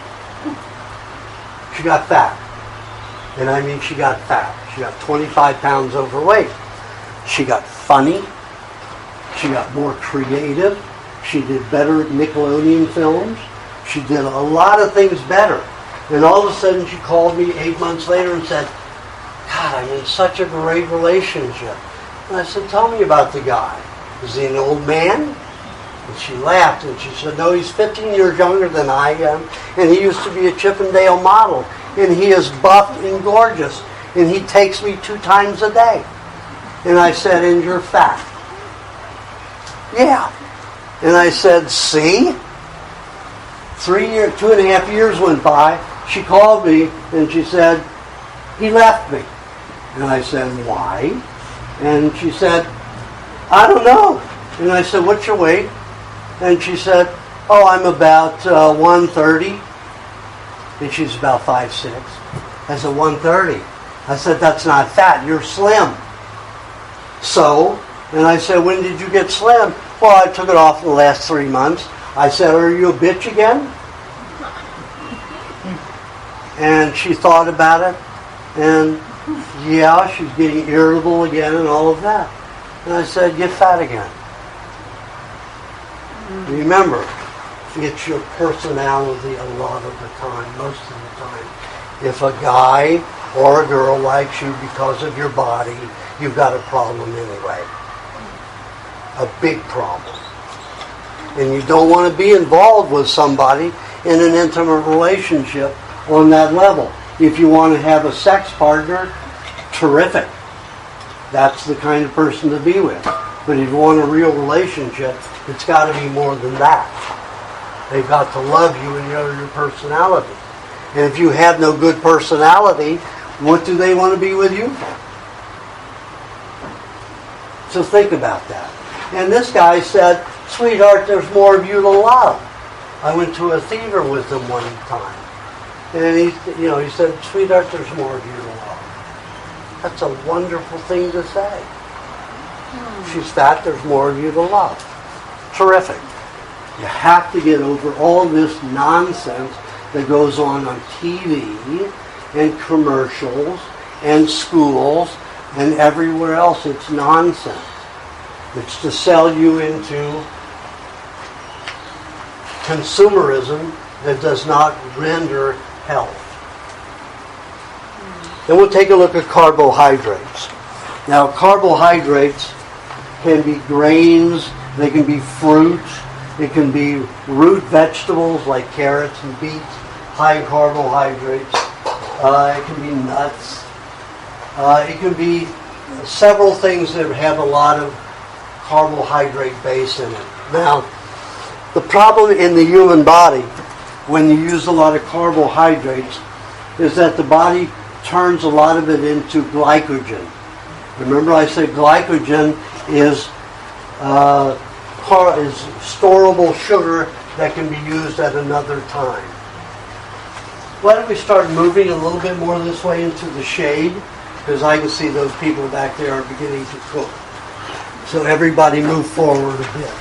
She got fat. And I mean she got fat. She got 25 pounds overweight. She got funny. She got more creative. She did better at Nickelodeon films. She did a lot of things better. And all of a sudden she called me 8 months later and said, God, I'm in such a great relationship. And I said, tell me about the guy. Is he an old man? And she laughed and she said, no, he's 15 years younger than I am. And he used to be a Chippendale model. And he is buff and gorgeous. And he takes me 2 times a day. And I said, and you're fat. Yeah. And I said, see? 2.5 years went by. She called me and she said, he left me. And I said, why? And she said, I don't know. And I said, what's your weight? And she said, oh, I'm about 130. And she's about 5'6". I said, 130. I said, that's not fat. You're slim. So, and I said, when did you get slim? Well, I took it off in the last 3 months. I said, are you a bitch again? And she thought about it. And yeah, she's getting irritable again and all of that. And I said, get fat again. Remember, it's your personality a lot of the time, most of the time. If a guy or a girl likes you because of your body, you've got a problem anyway. A big problem. And you don't want to be involved with somebody in an intimate relationship on that level. If you want to have a sex partner, terrific. That's the kind of person to be with. But if you want a real relationship, it's got to be more than that. They've got to love you and your personality. And if you have no good personality, what do they want to be with you for? So think about that. And this guy said, sweetheart, there's more of you to love. I went to a theater with him one time. And he said, sweetheart, there's more of you to love. That's a wonderful thing to say. She's fat, there's more of you to love. Terrific. You have to get over all this nonsense that goes on TV and commercials and schools and everywhere else. It's nonsense. It's to sell you into consumerism that does not render health. Then we'll take a look at carbohydrates. Now, carbohydrates can be grains, they can be fruits, it can be root vegetables like carrots and beets, high carbohydrates. It can be nuts. It can be several things that have a lot of carbohydrate base in it. Now, the problem in the human body when you use a lot of carbohydrates is that the body turns a lot of it into glycogen. Remember I said glycogen is storable sugar that can be used at another time. Why don't we start moving a little bit more this way into the shade, because I can see those people back there are beginning to cook. So everybody move forward a bit.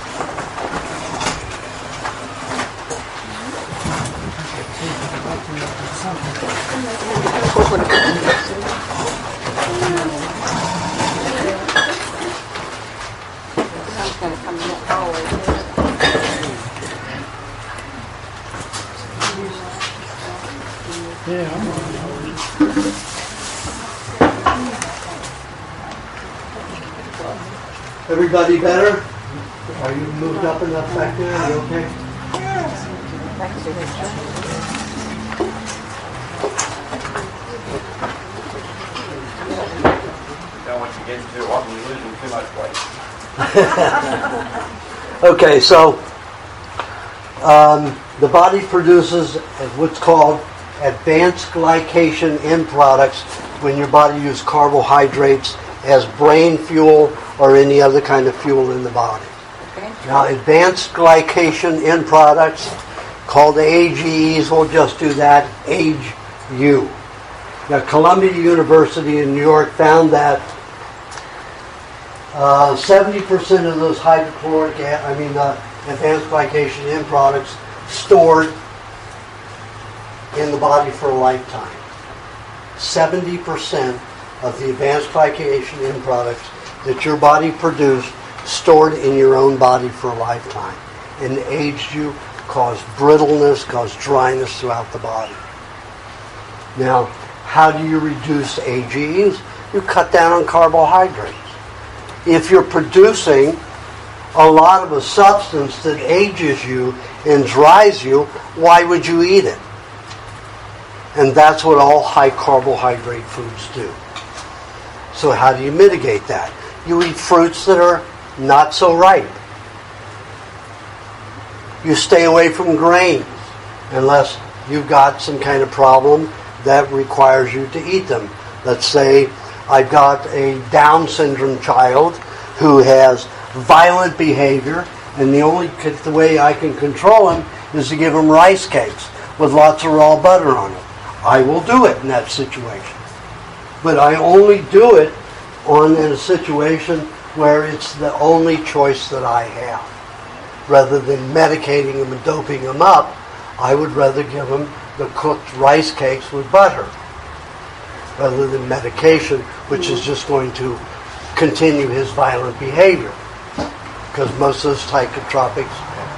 Everybody better? Are you moved up enough back there? Are you okay? Don't want you getting too hot and losing too much weight. Okay, so the body produces what's called advanced glycation end products when your body uses carbohydrates as brain fuel or any other kind of fuel in the body. Now, advanced glycation end products called AGEs, we'll just do that, AGE-U. Now, Columbia University in New York found that 70% of those advanced glycation end products stored in the body for a lifetime. 70% of the advanced glycation end products that your body produced stored in your own body for a lifetime. And AGE-U cause brittleness, cause dryness throughout the body. Now, how do you reduce AGEs? You cut down on carbohydrates. If you're producing a lot of a substance that ages you and dries you, why would you eat it? And that's what all high carbohydrate foods do. So how do you mitigate that? You eat fruits that are not so ripe. You stay away from grains unless you've got some kind of problem that requires you to eat them. Let's say I've got a Down syndrome child who has violent behavior, and the way I can control him is to give him rice cakes with lots of raw butter on it. I will do it in that situation. But I only do it in a situation where it's the only choice that I have. Rather than medicating him and doping him up, I would rather give him the cooked rice cakes with butter rather than medication, which is just going to continue his violent behavior. Because most of those psychotropic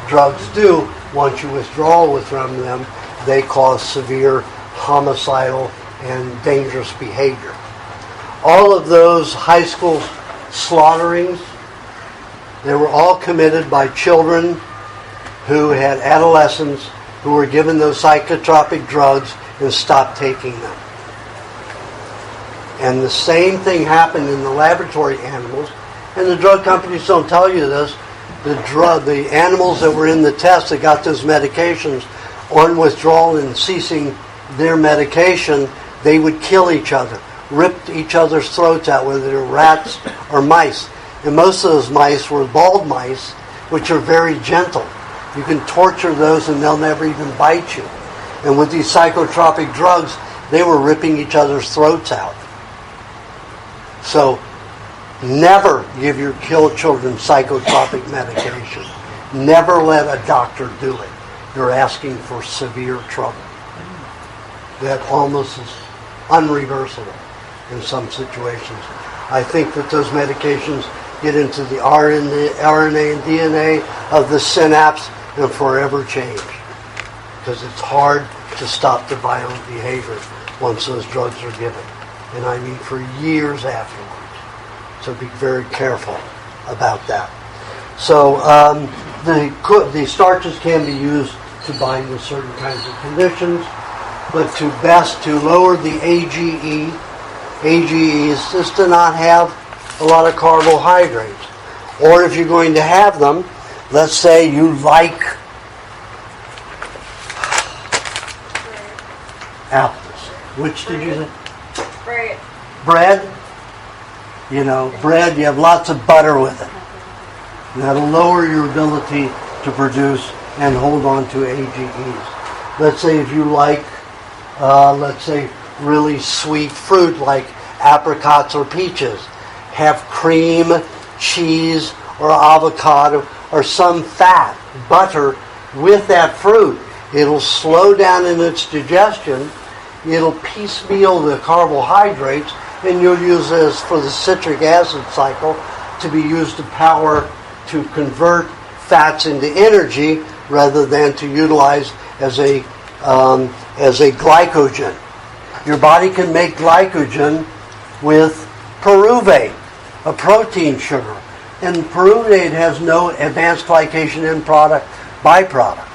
drugs do, once you withdraw from them, they cause severe homicidal and dangerous behavior. All of those high school slaughterings, they were all committed by children who had adolescents who were given those psychotropic drugs and stopped taking them. And the same thing happened in the laboratory animals. And the drug companies don't tell you this. The animals that were in the test that got those medications, on withdrawal and ceasing their medication, they would kill each other, ripped each other's throats out, whether they were rats or mice. And most of those mice were bald mice, which are very gentle. You can torture those and they'll never even bite you. And with these psychotropic drugs, they were ripping each other's throats out. So, never give your children psychotropic medication. Never let a doctor do it. You're asking for severe trouble. That almost is unreversible in some situations. I think that those medications get into the RNA and DNA of the synapse and forever change. Because it's hard to stop the violent behavior once those drugs are given. And I mean for years afterwards. So be very careful about that. So the starches can be used to bind with certain kinds of conditions, but to lower the AGEs is to not have a lot of carbohydrates. Or if you're going to have them, let's say you like apples. Which did you say? Bread. Bread? You know, bread, you have lots of butter with it. And that'll lower your ability to produce and hold on to AGEs. Let's say if you like, really sweet fruit like apricots or peaches, have cream cheese or avocado or some fat, butter, with that fruit. It'll slow down in its digestion. It'll piecemeal the carbohydrates, and you'll use this for the citric acid cycle to be used to convert fats into energy rather than to utilize as a glycogen. Your body can make glycogen with pyruvate, a protein sugar. And pyruvate has no advanced glycation end product, byproduct.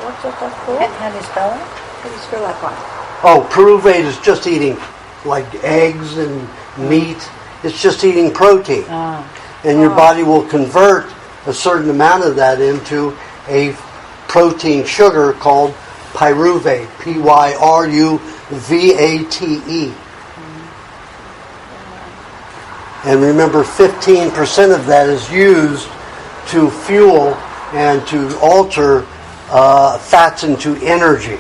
What's that for? How do you spell it? How do you spell that one? Oh, pyruvate is just eating like eggs and meat. It's just eating protein. And your body will convert a certain amount of that into a protein sugar called pyruvate, Pyruvate. And remember, 15% of that is used to fuel and to alter fats into energy.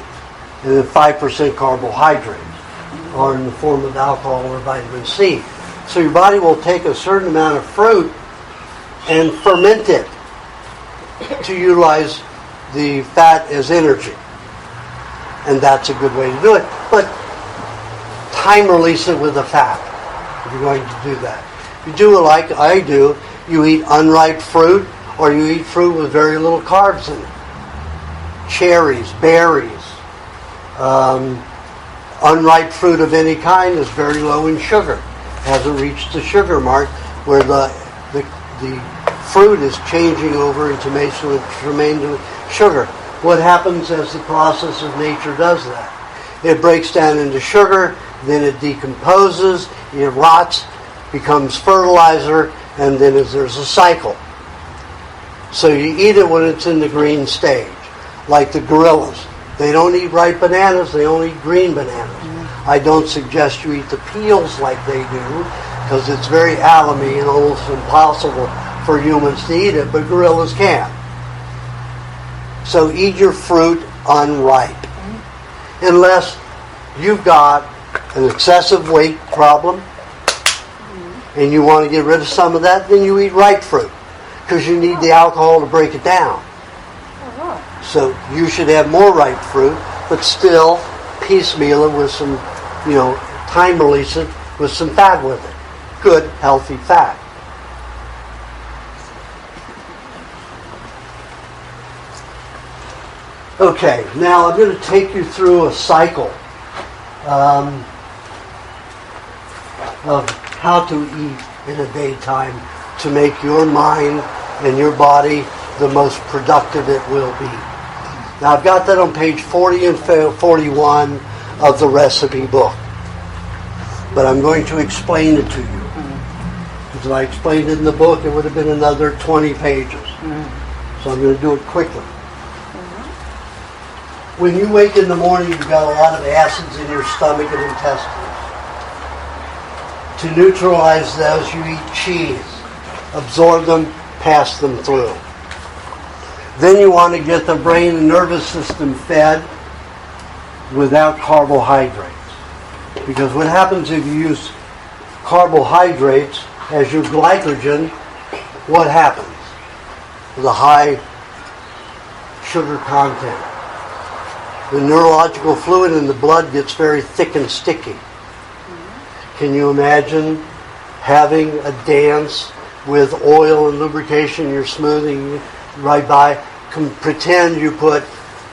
And then 5% carbohydrates are in the form of alcohol or vitamin C. So your body will take a certain amount of fruit and ferment it to utilize the fat as energy. And that's a good way to do it. But time release it with the fat if you're going to do that. You do it like I do. You eat unripe fruit, or you eat fruit with very little carbs in it. Cherries, berries, unripe fruit of any kind is very low in sugar. Hasn't reached the sugar mark where the fruit is changing over into sugar. What happens as the process of nature does that? It breaks down into sugar, then it decomposes, it rots, becomes fertilizer, and then there's a cycle. So you eat it when it's in the green stage, like the gorillas. They don't eat ripe bananas, they only eat green bananas. I don't suggest you eat the peels like they do, because it's very alamy and almost impossible for humans to eat it, but gorillas can. So eat your fruit unripe. Unless you've got an excessive weight problem and you want to get rid of some of that, then you eat ripe fruit, because you need the alcohol to break it down. So you should have more ripe fruit, but still piecemeal it with some, time release it with some fat with it. Good, healthy fat. Okay, now I'm going to take you through a cycle of how to eat in a daytime to make your mind and your body the most productive it will be. Now I've got that on page 40 and 41 of the recipe book. But I'm going to explain it to you. Because if I explained it in the book, it would have been another 20 pages. So I'm going to do it quickly. When you wake in the morning, you've got a lot of acids in your stomach and intestines. To neutralize those, you eat cheese. Absorb them, pass them through. Then you want to get the brain and nervous system fed without carbohydrates. Because what happens if you use carbohydrates as your glycogen, what happens? The high sugar content. The neurological fluid in the blood gets very thick and sticky. Can you imagine having a dance with oil and lubrication? You're smoothing right by. Pretend you put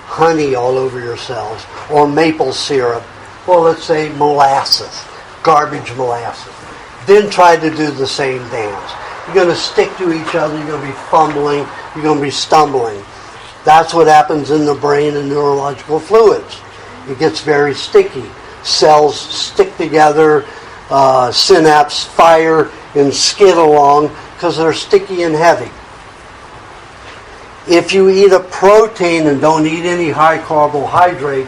honey all over yourselves, or maple syrup, or let's say molasses, garbage molasses. Then try to do the same dance. You're going to stick to each other, you're going to be fumbling, you're going to be stumbling. That's what happens in the brain and neurological fluids. It gets very sticky. Cells stick together, synapses fire and skid along because they're sticky and heavy. If you eat a protein and don't eat any high carbohydrate,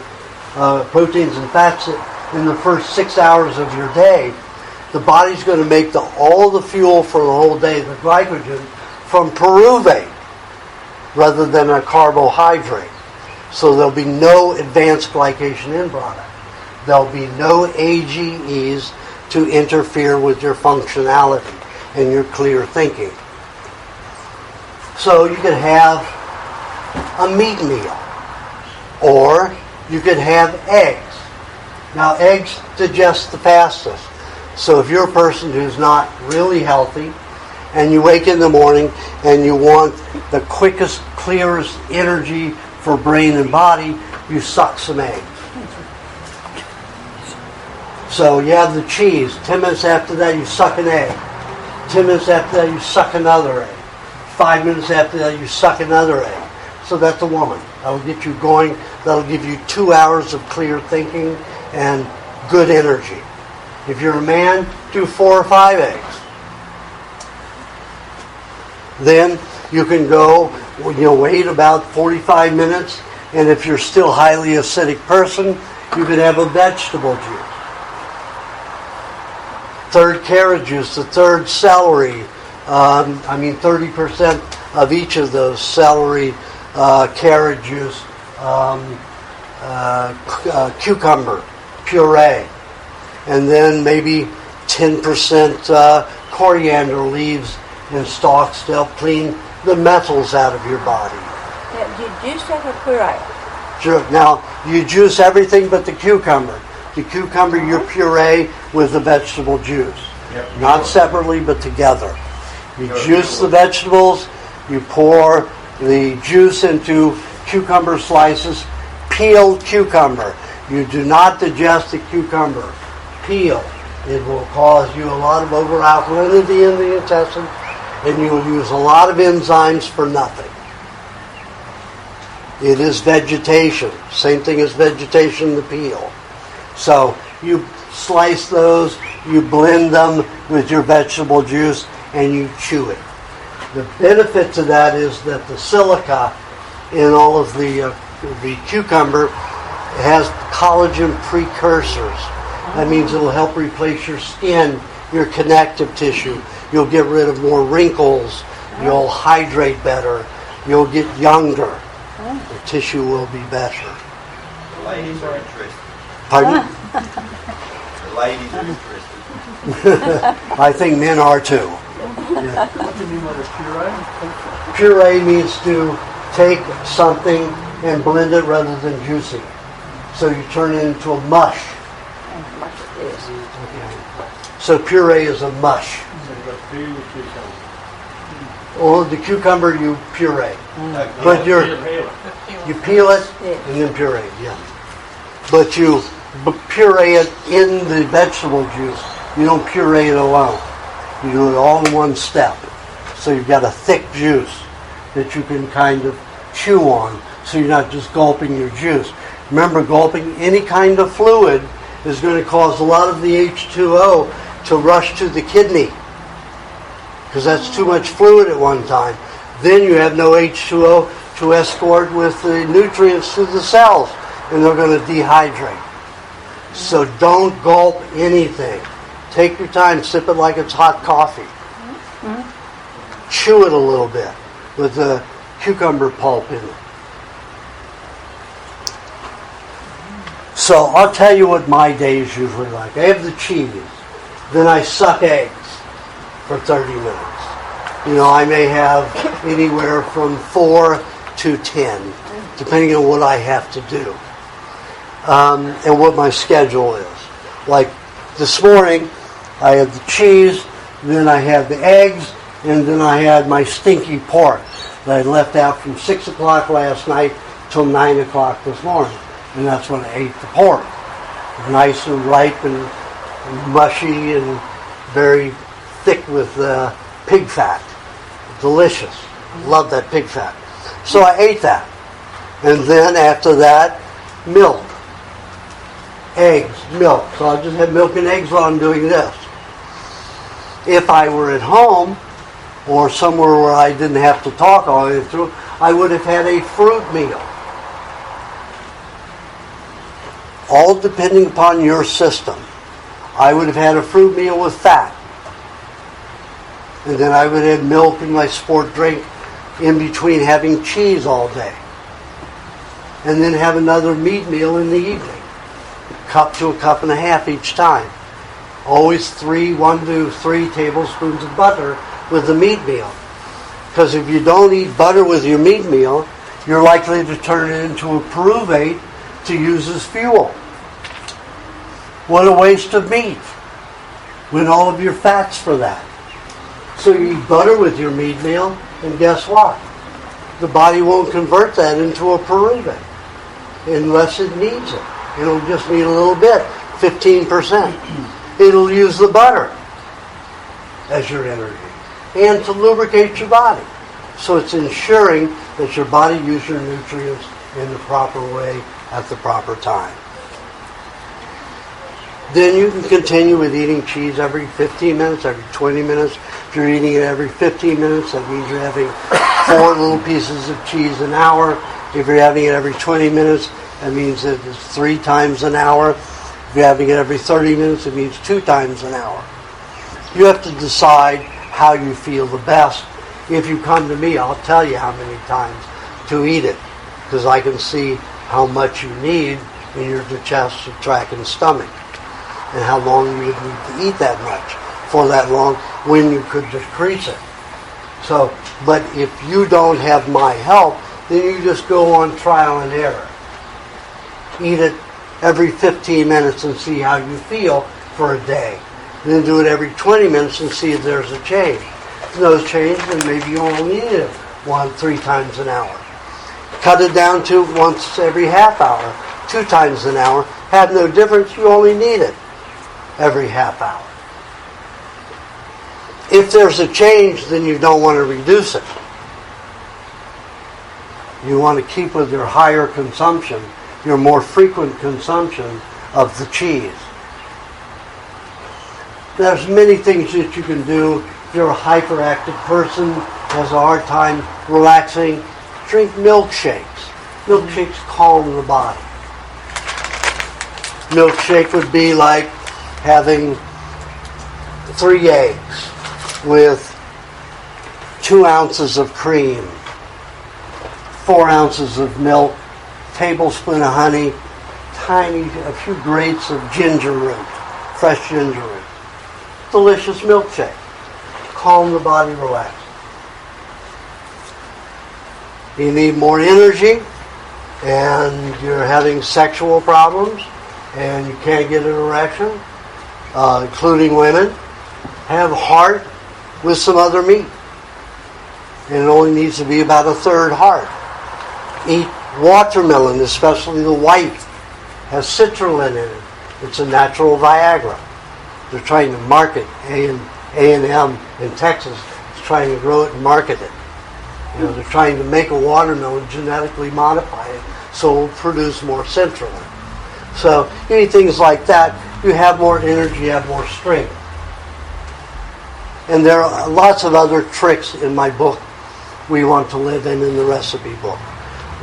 proteins and fats in the first 6 hours of your day, the body's going to make all the fuel for the whole day, the glycogen, from pyruvate rather than a carbohydrate. So there'll be no advanced glycation end product. There'll be no AGEs to interfere with your functionality. and your clear thinking. So you could have a meat meal, or you could have eggs. Now, eggs digest the fastest. So if you're a person who's not really healthy, and you wake in the morning and you want the quickest, clearest energy for brain and body, you suck some eggs. So you have the cheese. 10 minutes after that, you suck an egg. 10 minutes after that, you suck another egg. 5 minutes after that, you suck another egg. So that's a woman. That'll get you going. That'll give you 2 hours of clear thinking and good energy. If you're a man, do 4 or 5 eggs. Then you can go, wait about 45 minutes, and if you're still a highly acidic person, you can have a vegetable juice. Third carrot juice, the third celery, 30% of each of those: celery, carrot juice, cucumber puree, and then maybe 10% coriander leaves and stalks to help clean the metals out of your body. Do you juice that or puree? Sure. Now, you juice everything but the cucumber. The cucumber you puree with the vegetable juice. Yep. Not separately, but together. You juice the vegetables, you pour the juice into cucumber slices, peeled cucumber. You do not digest the cucumber. Peel. It will cause you a lot of over-alkalinity in the intestine, and you will use a lot of enzymes for nothing. It is vegetation. Same thing as vegetation, the peel. So you slice those, you blend them with your vegetable juice, and you chew it. The benefit to that is that the silica in all of the cucumber has collagen precursors. That means it will help replace your skin, your connective tissue. You'll get rid of more wrinkles. You'll hydrate better. You'll get younger. The tissue will be better. The ladies are interested. Pardon? The ladies are interested. I think men are too. Yeah. What do you mean by the puree? Puree means to take something and blend it rather than juicing. So you turn it into a mush. So puree is a mush. Or the cucumber you puree. But you peel it and then puree, yeah. But you puree it in the vegetable juice. You don't puree it alone. You do it all in one step. So you've got a thick juice that you can kind of chew on, so you're not just gulping your juice. Remember, gulping any kind of fluid is going to cause a lot of the H2O to rush to the kidney, because that's too much fluid at one time. Then you have no H2O to escort with the nutrients to the cells, and they're going to dehydrate. So don't gulp anything. Take your time, sip it like it's hot coffee. Chew it a little bit with the cucumber pulp in it. So I'll tell you what my day is usually like. I have the cheese. Then I suck eggs for 30 minutes. I may have anywhere from 4 to 10, depending on what I have to do. And what my schedule is. Like this morning, I had the cheese, then I had the eggs, and then I had my stinky pork that I left out from 6 o'clock last night till 9 o'clock this morning. And that's when I ate the pork. Nice and ripe and mushy and very thick with pig fat. Delicious. Love that pig fat. So I ate that. And then after that, milk. Eggs, milk. So I just had milk and eggs while I'm doing this. If I were at home or somewhere where I didn't have to talk all the way through, I would have had a fruit meal. All depending upon your system. I would have had a fruit meal with fat. And then I would have milk and my sport drink in between having cheese all day. And then have another meat meal in the evening. Cup to a cup and a half each time. Always 1 to 3 tablespoons of butter with the meat meal. Because if you don't eat butter with your meat meal, you're likely to turn it into a pyruvate to use as fuel. What a waste of meat. Win all of your fats for that. So you eat butter with your meat meal, and guess what? The body won't convert that into a pyruvate unless it needs it. It'll just need a little bit, 15%. It'll use the butter as your energy and to lubricate your body. So it's ensuring that your body uses your nutrients in the proper way at the proper time. Then you can continue with eating cheese every 15 minutes, every 20 minutes. If you're eating it every 15 minutes, that means you're having 4 little pieces of cheese an hour. If you're having it every 20 minutes, that means that it's 3 times an hour. If you're having it every 30 minutes, it means 2 times an hour. You have to decide how you feel the best. If you come to me, I'll tell you how many times to eat it, because I can see how much you need in your digestive tract and stomach, and how long you would need to eat that much for that long, when you could decrease it. So, but if you don't have my help, then you just go on trial and error. Eat it every 15 minutes and see how you feel for a day. Then do it every 20 minutes and see if there's a change. If there's no change, then maybe you only need it 3 times an hour. Cut it down to once every half hour, 2 times an hour. Have no difference, you only need it every half hour. If there's a change, then you don't want to reduce it. You want to keep with your higher consumption, your more frequent consumption of the cheese. There's many things that you can do. If you're a hyperactive person, has a hard time relaxing, drink milkshakes. Milkshakes calm the body. Milkshake would be like having 3 eggs with 2 ounces of cream, 4 ounces of milk, tablespoon of honey, a few grates of ginger root, fresh ginger root. Delicious milkshake. Calm the body, relax. You need more energy, and you're having sexual problems, and you can't get an erection, including women. Have heart with some other meat. And it only needs to be about 1/3 heart. Eat watermelon, especially the white. Has citrulline in it. It's a natural Viagra. They're trying to market, A&M in Texas is trying to grow it and market it. You know, they're trying to make a watermelon, genetically modify it, so it will produce more citrulline. So you eat things like that, you have more energy, you have more strength. And there are lots of other tricks in my book, We Want to Live in the recipe book.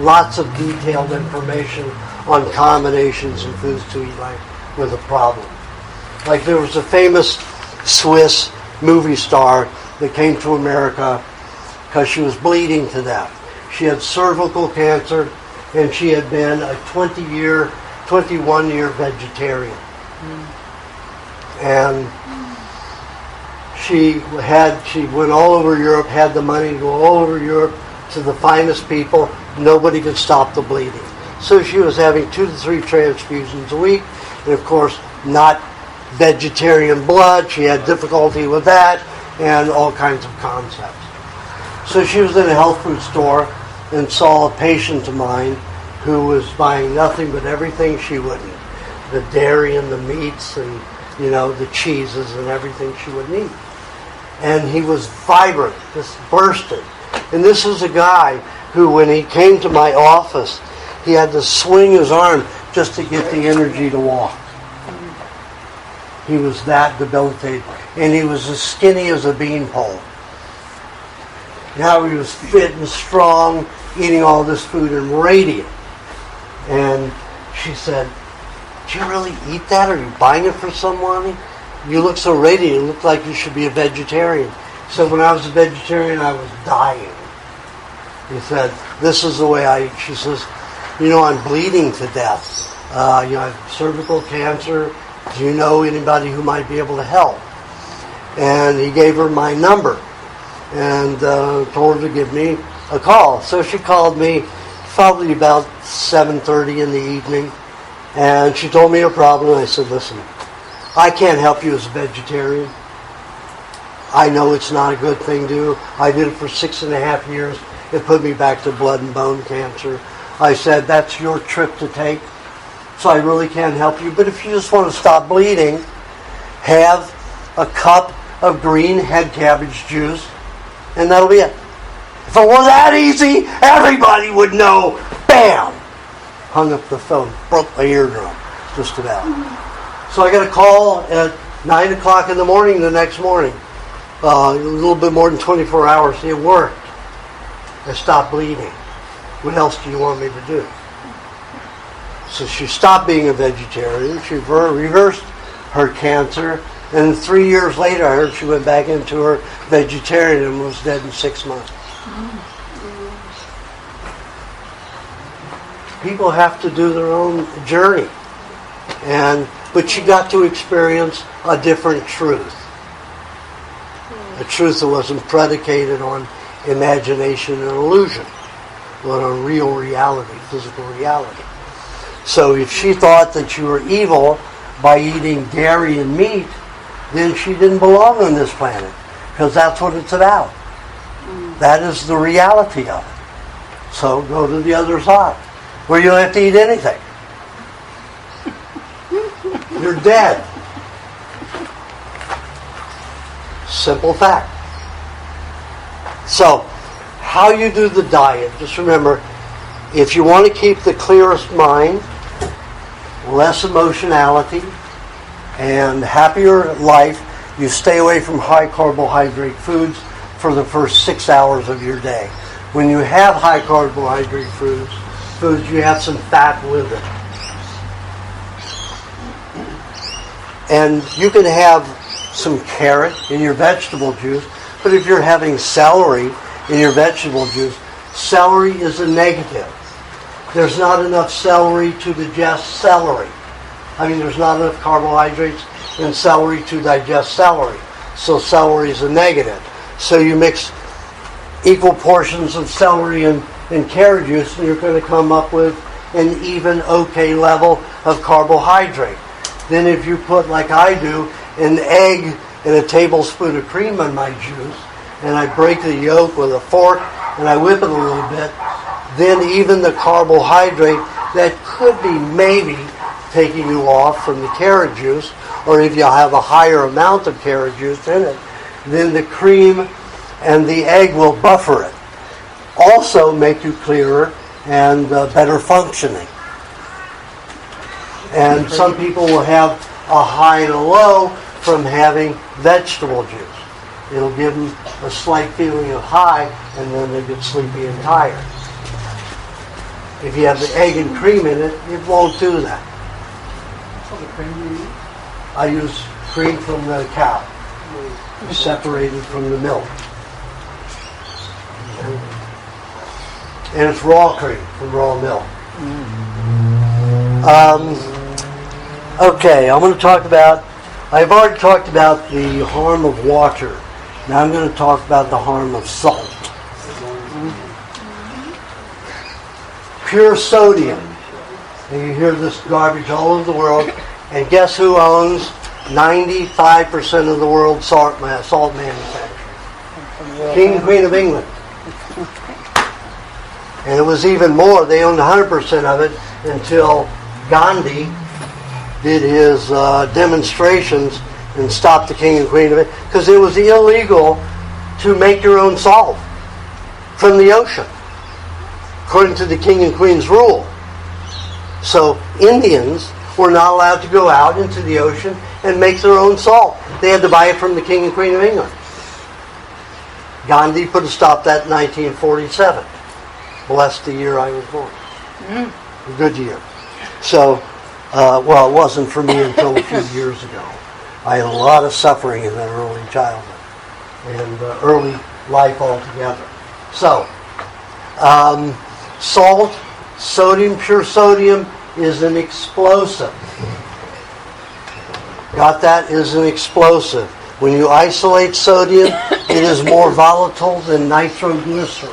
Lots of detailed information on combinations and foods to eat like with a problem. Like there was a famous Swiss movie star that came to America because she was bleeding to death. She had cervical cancer, and she had been a 21-year vegetarian. And she went all over Europe, had the money to go all over Europe to the finest people. Nobody could stop the bleeding. So she was having 2 to 3 transfusions a week, and of course not vegetarian blood. She had difficulty with that and all kinds of concepts. So she was in a health food store and saw a patient of mine who was buying nothing but everything she wouldn't. The dairy and the meats and, the cheeses and everything she would eat. And he was vibrant, just bursted. And this is a guy who, when he came to my office, he had to swing his arm just to get the energy to walk. He was that debilitated. And he was as skinny as a beanpole. Now he was fit and strong, eating all this food and radiant. And she said, "Do you really eat that? Are you buying it for someone? You look so radiant. You look like you should be a vegetarian." So when I was a vegetarian, I was dying. He said, "This is the way I eat." She says, "I'm bleeding to death. I have cervical cancer, Do you know anybody who might be able to help? And he gave her my number and told her to give me a call. So she called me probably about 7:30 in the evening, and she told me her problem. I said, listen, I can't help you as a vegetarian. I know it's not a good thing to do. I did it for 6.5 years. It put me back to blood and bone cancer. I said, that's your trip to take, so I really can't help you. But if you just want to stop bleeding, have a cup of green head cabbage juice, and that'll be it. If it were that easy, everybody would know. Bam! Hung up the phone. Broke my eardrum, just about. So I got a call at 9 o'clock in the morning the next morning. A little bit more than 24 hours. It worked. I stopped bleeding. What else do you want me to do? So she stopped being a vegetarian. She reversed her cancer. And 3 years later, I heard she went back into her vegetarian and was dead in 6 months. People have to do their own journey. But she got to experience a different truth. A truth that wasn't predicated on imagination and illusion, but on real reality, physical reality. So if she thought that you were evil by eating dairy and meat, then she didn't belong on this planet, because that's what it's about. That is the reality of it. So go to the other side, where you don't have to eat anything. You're dead. Simple fact. So, how you do the diet, just remember, if you want to keep the clearest mind, less emotionality, and happier life, you stay away from high carbohydrate foods for the first 6 hours of your day. When you have high carbohydrate foods, you have some fat with it. And you can have some carrot in your vegetable juice, but if you're having celery in your vegetable juice, celery is a negative. There's not enough celery to digest celery. There's not enough carbohydrates in celery to digest celery. So celery is a negative. So you mix equal portions of celery and carrot juice, and you're going to come up with an even okay level of carbohydrate. Then if you put, like I do, an egg and a tablespoon of cream in my juice, and I break the yolk with a fork, and I whip it a little bit, then even the carbohydrate that could be maybe taking you off from the carrot juice, or if you have a higher amount of carrot juice in it, then the cream and the egg will buffer it. Also make you clearer and better functioning. And some people will have a high and a low from having vegetable juice. It'll give them a slight feeling of high, and then they get sleepy and tired. If you have the egg and cream in it, it won't do that. What cream do you use? I use cream from the cow, separated from the milk. And it's raw cream from raw milk. Okay, I'm going to talk about, I've already talked about the harm of water. Now I'm going to talk about the harm of salt. Pure sodium. And you hear this garbage all over the world. And guess who owns 95% of the world's salt manufacturing? King and Queen of England. And it was even more. They owned 100% of it until Gandhi did his demonstrations and stopped the King and Queen of England, because it was illegal to make your own salt from the ocean, according to the King and Queen's rule. So Indians were not allowed to go out into the ocean and make their own salt. They had to buy it from the King and Queen of England. Gandhi put a stop to that in 1947. Blessed the year I was born. A good year. So, well, it wasn't for me until a few years ago. I had a lot of suffering in that early childhood and early life altogether. So, salt, sodium, pure sodium, is an explosive. Got that? Is an explosive. When you isolate sodium, it is more volatile than nitroglycerin.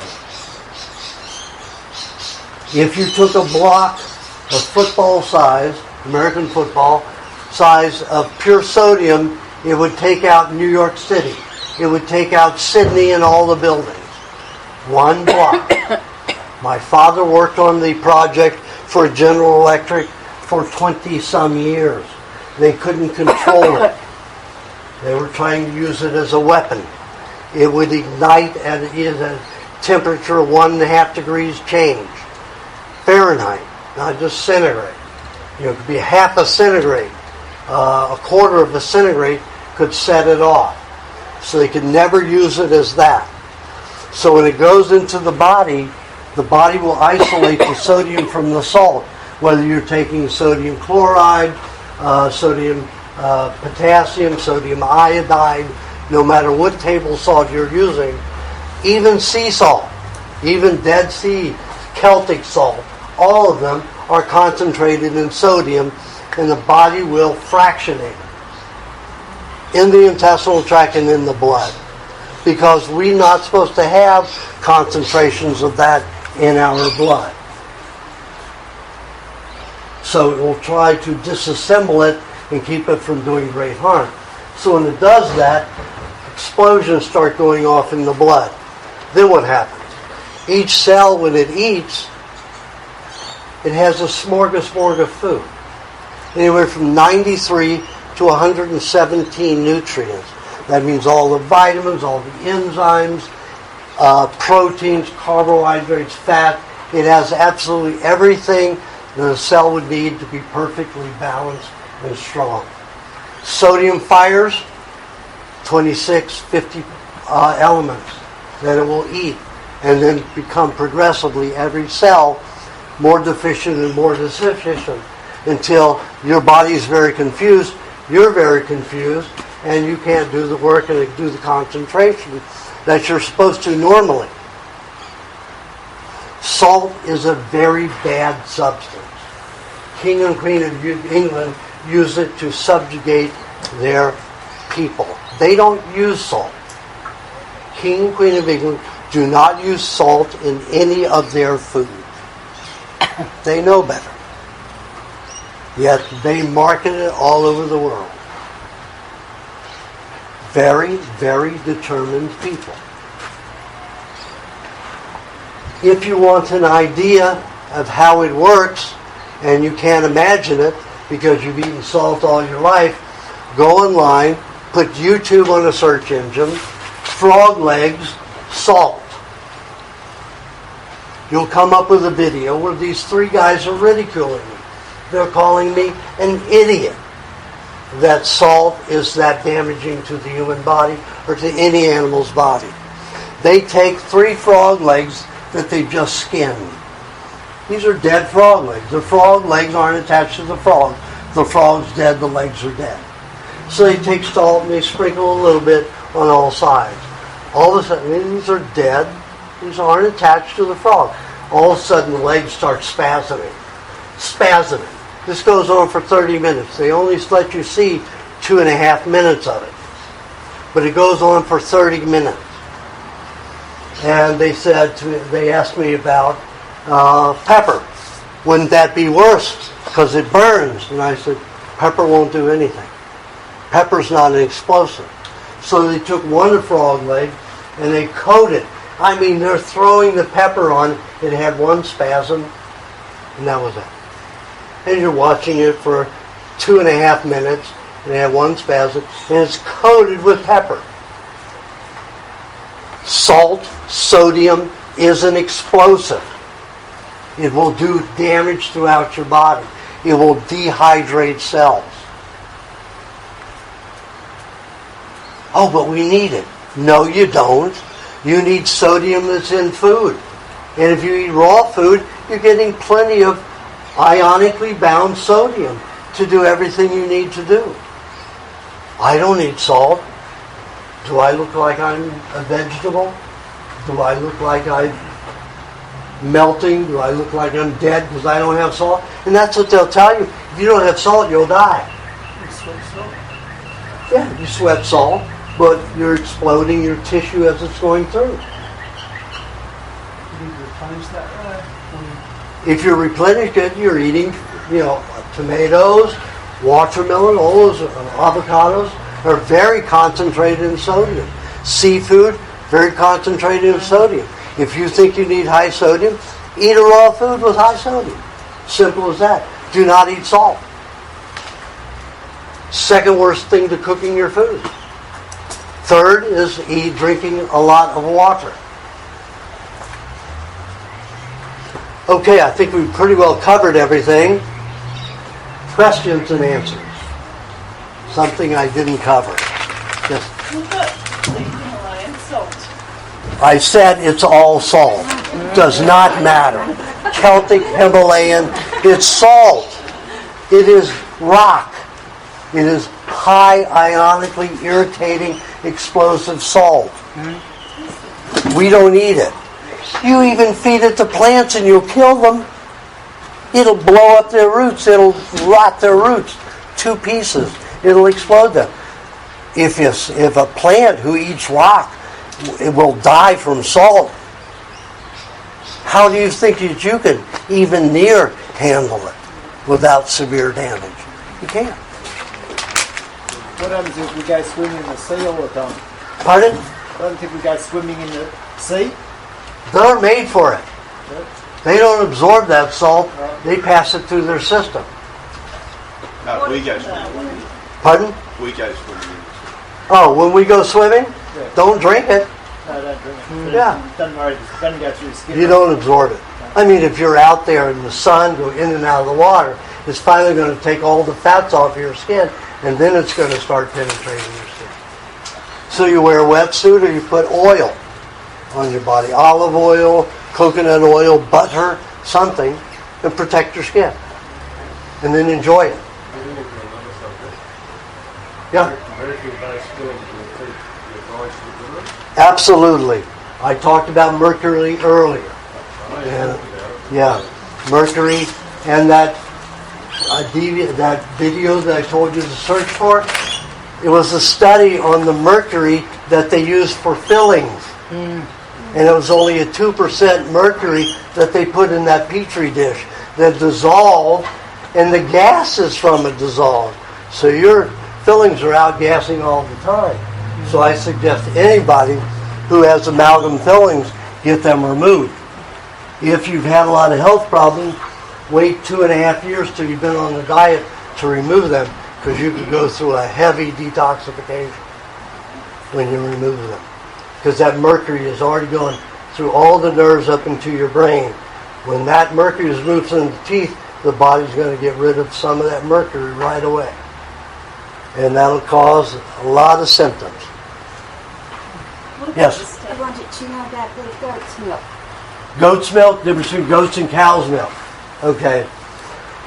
If you took a block of football size, American football size of pure sodium, it would take out New York City. It would take out Sydney and all the buildings. One block. My father worked on the project for General Electric for 20-some years. They couldn't control it. They were trying to use it as a weapon. It would ignite at a temperature of 1.5 degrees change. Fahrenheit, not just centigrade. It could be half a centigrade. A quarter of a centigrade could set it off. So they could never use it as that. So when it goes into the body will isolate the sodium from the salt, whether you're taking sodium chloride, sodium potassium, sodium iodide, no matter what table salt you're using, even sea salt, even Dead Sea, Celtic salt, all of them are concentrated in sodium, and the body will fractionate in the intestinal tract and in the blood, because we're not supposed to have concentrations of that in our blood. So it will try to disassemble it and keep it from doing great harm. So when it does that, explosions start going off in the blood. Then what happens? Each cell, when it eats, it has a smorgasbord of food. Anywhere from 93 to 117 nutrients. That means all the vitamins, all the enzymes, proteins, carbohydrates, fat. It has absolutely everything that a cell would need to be perfectly balanced and strong. Sodium fires, 26, 50 elements that it will eat, and then become progressively every cell more deficient and more deficient until your body is very confused, you're very confused, and you can't do the work and do the concentration that you're supposed to normally. Salt is a very bad substance. King and Queen of England use it to subjugate their people. They don't use salt. King and Queen of England do not use salt in any of their food. They know better. Yet they market it all over the world. Very, very determined people. If you want an idea of how it works, and you can't imagine it because you've eaten salt all your life, go online, put YouTube on a search engine, frog legs, salt. You'll come up with a video where these three guys are ridiculing me. They're calling me an idiot that salt is that damaging to the human body or to any animal's body. They take 3 frog legs that they just skinned. These are dead frog legs. The frog legs aren't attached to the frog. The frog's dead, the legs are dead. So they take salt and they sprinkle a little bit on all sides. All of a sudden, these are dead. These aren't attached to the frog. All of a sudden, the legs start spasming. This goes on for 30 minutes. They only let you see 2.5 minutes of it. But it goes on for 30 minutes. And they asked me about pepper. Wouldn't that be worse? Because it burns. And I said, pepper won't do anything. Pepper's not an explosive. So they took one frog leg and they coated. I mean, they're throwing the pepper on. It had one spasm, and that was it. And you're watching it for 2.5 minutes, and it had one spasm, and it's coated with pepper. Salt, sodium, is an explosive. It will do damage throughout your body. It will dehydrate cells. Oh, but we need it. No, you don't. You need sodium that's in food. And if you eat raw food, you're getting plenty of ionically bound sodium to do everything you need to do. I don't eat salt. Do I look like I'm a vegetable? Do I look like I'm melting? Do I look like I'm dead because I don't have salt? And that's what they'll tell you. If you don't have salt, you'll die. Yeah, you sweat salt, but you're exploding your tissue as it's going through. If you replenish it, you're eating, tomatoes, watermelon, all those avocados are very concentrated in sodium. Seafood, very concentrated in sodium. If you think you need high sodium, eat a raw food with high sodium. Simple as that. Do not eat salt. Second worst thing to cooking your food. Third is drinking a lot of water. Okay, I think we've pretty well covered everything. Questions and answers. Something I didn't cover. Just, I said it's all salt. Does not matter. Celtic, Himalayan, it's salt. It is rock. It is high ionically irritating explosive salt. We don't eat it. You even feed it to plants and you'll kill them. It'll blow up their roots. It'll rot their roots. 2 pieces. It'll explode them. If a plant who eats rock, it will die from salt. How do you think that you can even near handle it without severe damage? You can't. What happens if we go swimming in the sea all the time? Pardon? What happens if we go swimming in the sea? They're made for it. They don't absorb that salt. They pass it through their system. No, we go swimming. Pardon? We go swimming. Oh, when we go swimming, don't drink it. No, don't drink it. Yeah. Doesn't worry, it doesn't go through the skin. You don't absorb it. I mean, if you're out there in the sun, go in and out of the water, it's finally going to take all the fats off your skin, and then it's going to start penetrating your skin. So you wear a wetsuit or you put oil on your body. Olive oil, coconut oil, butter, something, and protect your skin. And then enjoy it. Yeah. Absolutely. I talked about mercury earlier. Mercury and that video that I told you to search for. It was a study on the mercury that they used for fillings. And it was only a 2% mercury that they put in that petri dish that dissolved, and the gases from it dissolved. So your fillings are outgassing all the time. So I suggest anybody who has amalgam fillings, get them removed. If you've had a lot of health problems, wait 2.5 years till you've been on a diet to remove them, because you could go through a heavy detoxification when you remove them. Because that mercury is already going through all the nerves up into your brain. When that mercury is moved into the teeth, the body's going to get rid of some of that mercury right away. And that'll cause a lot of symptoms. Yes? I wanted to know about the goat's milk. Goat's milk, difference between goats and cow's milk. Okay.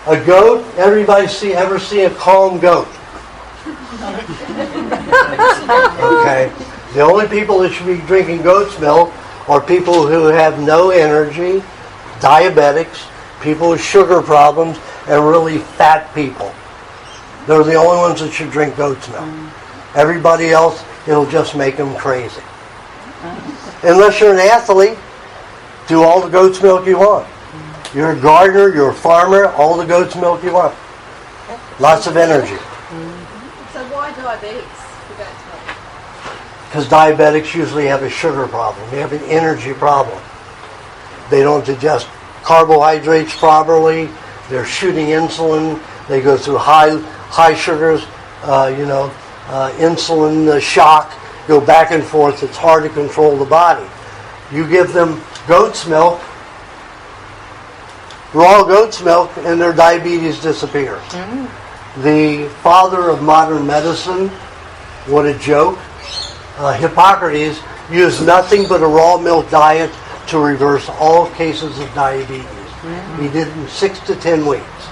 A goat, everybody ever see a calm goat? Okay. The only people that should be drinking goat's milk are people who have no energy, diabetics, people with sugar problems, and really fat people. They're the only ones that should drink goat's milk. Everybody else, it'll just make them crazy. Unless you're an athlete, do all the goat's milk you want. You're a gardener, you're a farmer, all the goat's milk you want. Lots of energy. So why diabetes for goat's milk? Because diabetics usually have a sugar problem. They have an energy problem. They don't digest carbohydrates properly. They're shooting insulin. They go through high sugars, insulin shock, go back and forth. It's hard to control the body. You give them goat's milk, raw goat's milk, and their diabetes disappears. The father of modern medicine, what a joke, Hippocrates, used nothing but a raw milk diet to reverse all cases of diabetes. He did it in 6 to 10 weeks.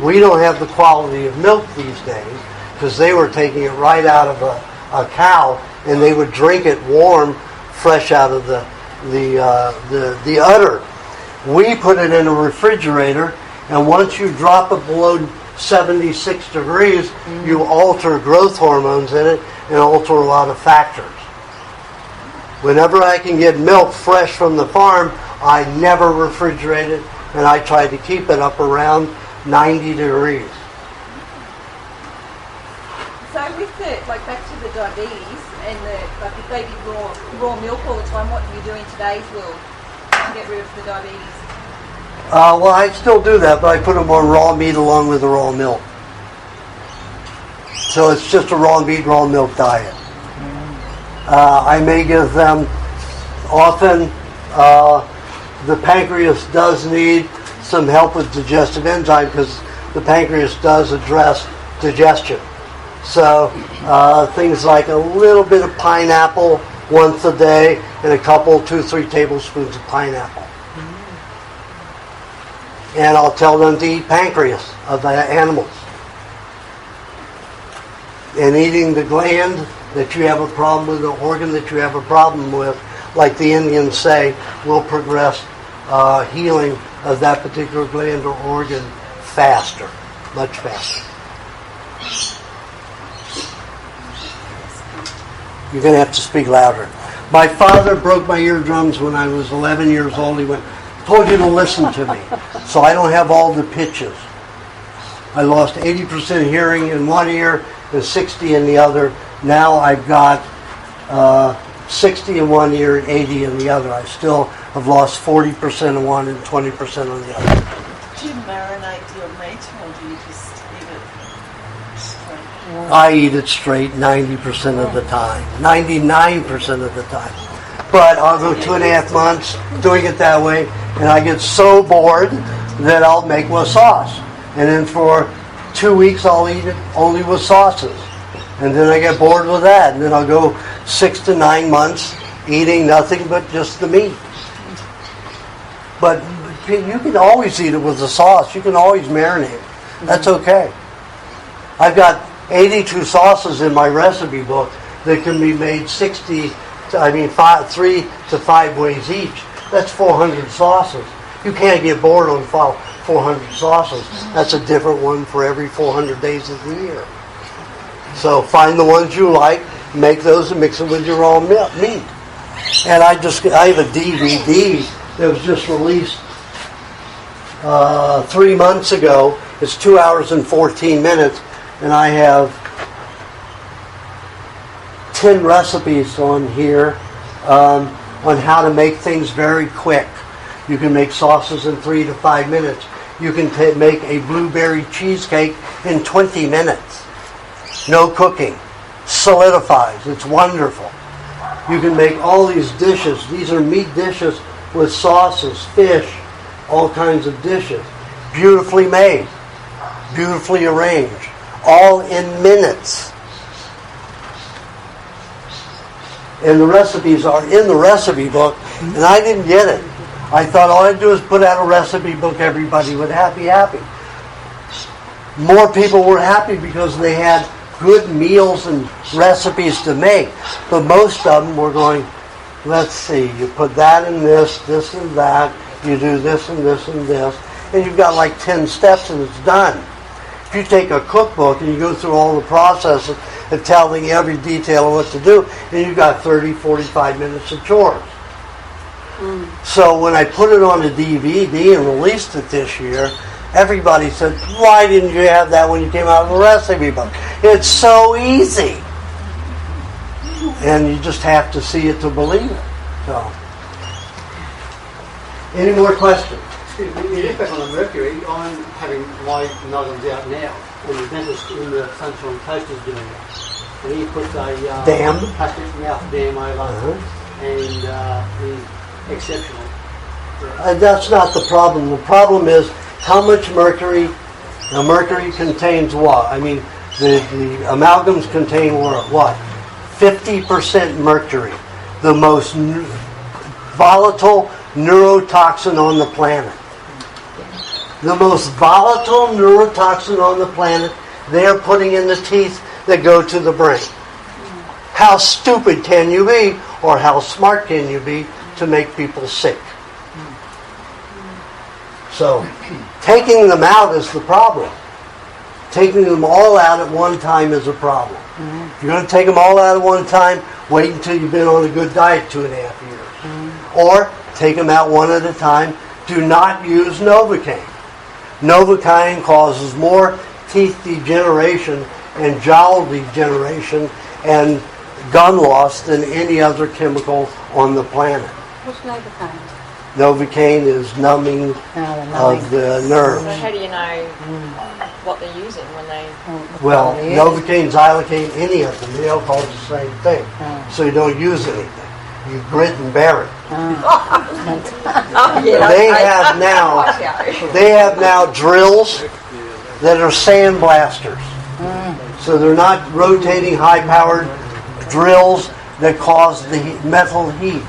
We don't have the quality of milk these days because they were taking it right out of a cow, and they would drink it warm, fresh out of the udder. We put it in a refrigerator, And once you drop it below 76 degrees, you alter growth hormones in it and alter a lot of factors. Whenever I can get milk fresh from the farm, I never refrigerate it, and I try to keep it up around 90 degrees. So with the, like back to the diabetes and the, like if they give raw milk all the time, what do you do in today's world to get rid of the diabetes? Well, I still do that, but I put them on raw meat along with the raw milk. So it's just a raw meat, raw milk diet. I may give them, often the pancreas does need some help with digestive enzyme because the pancreas does address digestion. So things like a little bit of pineapple once a day and a couple, 2-3 tablespoons of pineapple. And I'll tell them to eat pancreas of the animals. And eating the gland that you have a problem with, the organ that you have a problem with, like the Indians say, will progress healing of that particular gland or organ faster, much faster. You're going to have to speak louder. My father broke my eardrums when I was 11 years old. He went, told you to listen to me. So I don't have all the pitches. I lost 80% hearing in one ear and 60 in the other. Now I've got 60 in one ear and 80 in the other. I still have lost 40% in one and 20% on the other. Do you marinate your meat or do you just eat it straight? I eat it straight 90% of the time, 99% of the time. But I'll go 2.5 months doing it that way, and I get so bored that I'll make with sauce. And then for 2 weeks I'll eat it only with sauces. And then I get bored with that, and then I'll go 6 to 9 months eating nothing but just the meat. But you can always eat it with the sauce. You can always marinate it. That's okay. I've got 82 sauces in my recipe book that can be made 3 to 5 ways each. That's 400 sauces. You can't get bored on 400 sauces. That's a different one for every 400 days of the year. So find the ones you like, make those and mix it with your raw meat. And I have a DVD that was just released 3 months ago. It's 2 hours and 14 minutes, and I have 10 recipes on here on how to make things very quick. You can make sauces in 3 to 5 minutes. You can make a blueberry cheesecake in 20 minutes. No cooking. Solidifies. It's wonderful. You can make all these dishes. These are meat dishes with sauces, fish, all kinds of dishes. Beautifully made. Beautifully arranged. All in minutes. And the recipes are in the recipe book, and I didn't get it. I thought all I'd do is put out a recipe book, everybody would be happy. More people were happy because they had good meals and recipes to make. But most of them were going, let's see, you put that in this and that, you do this and this and this, and you've got like 10 steps and it's done. If you take a cookbook and you go through all the processes and telling you every detail of what to do, and you've got 30, 45 minutes of chores. So when I put it on a DVD and released it this year, everybody said, why didn't you have that when you came out with the recipe book? It's so easy. And you just have to see it to believe it. So, any more questions? Excuse me, you look back on the mercury, I'm having my noggins out now, and the dentist in the Sunshine Coast is doing it. And he puts a plastic mouth dam over, and he's exceptional. That's not the problem. The problem is how much mercury. Now, mercury contains what? I mean, the amalgams contain what? 50% mercury, the most volatile neurotoxin on the planet. The most volatile neurotoxin on the planet they are putting in the teeth that go to the brain. How stupid can you be, or how smart can you be to make people sick? So, Taking them out is the problem. Taking them all out at one time is a problem. If you're going to take them all out at one time, wait until you've been on a good diet 2.5 years. Or take them out one at a time. Do not use Novocaine. Novocaine causes more teeth degeneration and jowl degeneration and gum loss than any other chemical on the planet. What's Novocaine? Novocaine is numbing of the nerves. So how do you know what they're using when they... Well, Novocaine, xylocaine, any of them, they all cause the same thing. So you don't use anything. You grit and bear it. They have now drills that are sandblasters. So they're not rotating high-powered drills that cause the metal heat.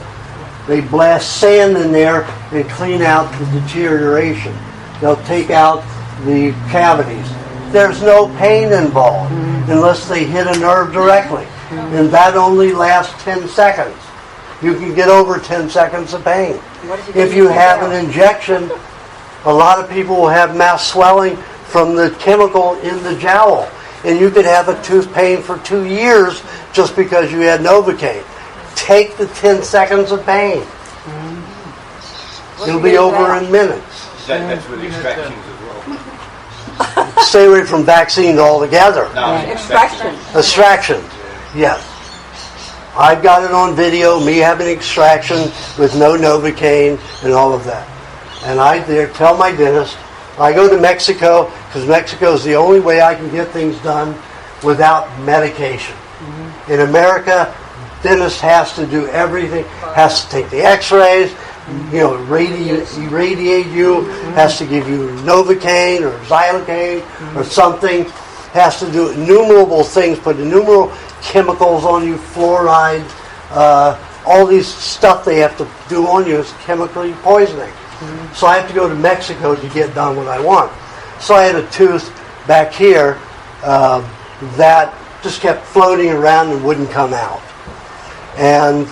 They blast sand in there and clean out the deterioration. They'll take out the cavities. There's no pain involved unless they hit a nerve directly. And that only lasts 10 seconds. You can get over 10 seconds of pain. If you have an injection, a lot of people will have mass swelling from the chemical in the jowl. And you could have a tooth pain for 2 years just because you had Novocaine. Take the 10 seconds of pain. It'll be over in minutes. That's with extractions as well. Stay away from vaccines altogether. No, Extraction, yes. I've got it on video, me having extraction with no Novocaine and all of that. And I tell my dentist, I go to Mexico because Mexico is the only way I can get things done without medication. In America, dentist has to do everything, has to take the x-rays, irradiate you, has to give you Novocaine or xylocaine or something, has to do innumerable things, put innumerable chemicals on you, fluoride, all these stuff they have to do on you is chemically poisoning. So I have to go to Mexico to get done what I want. So I had a tooth back here that just kept floating around and wouldn't come out. And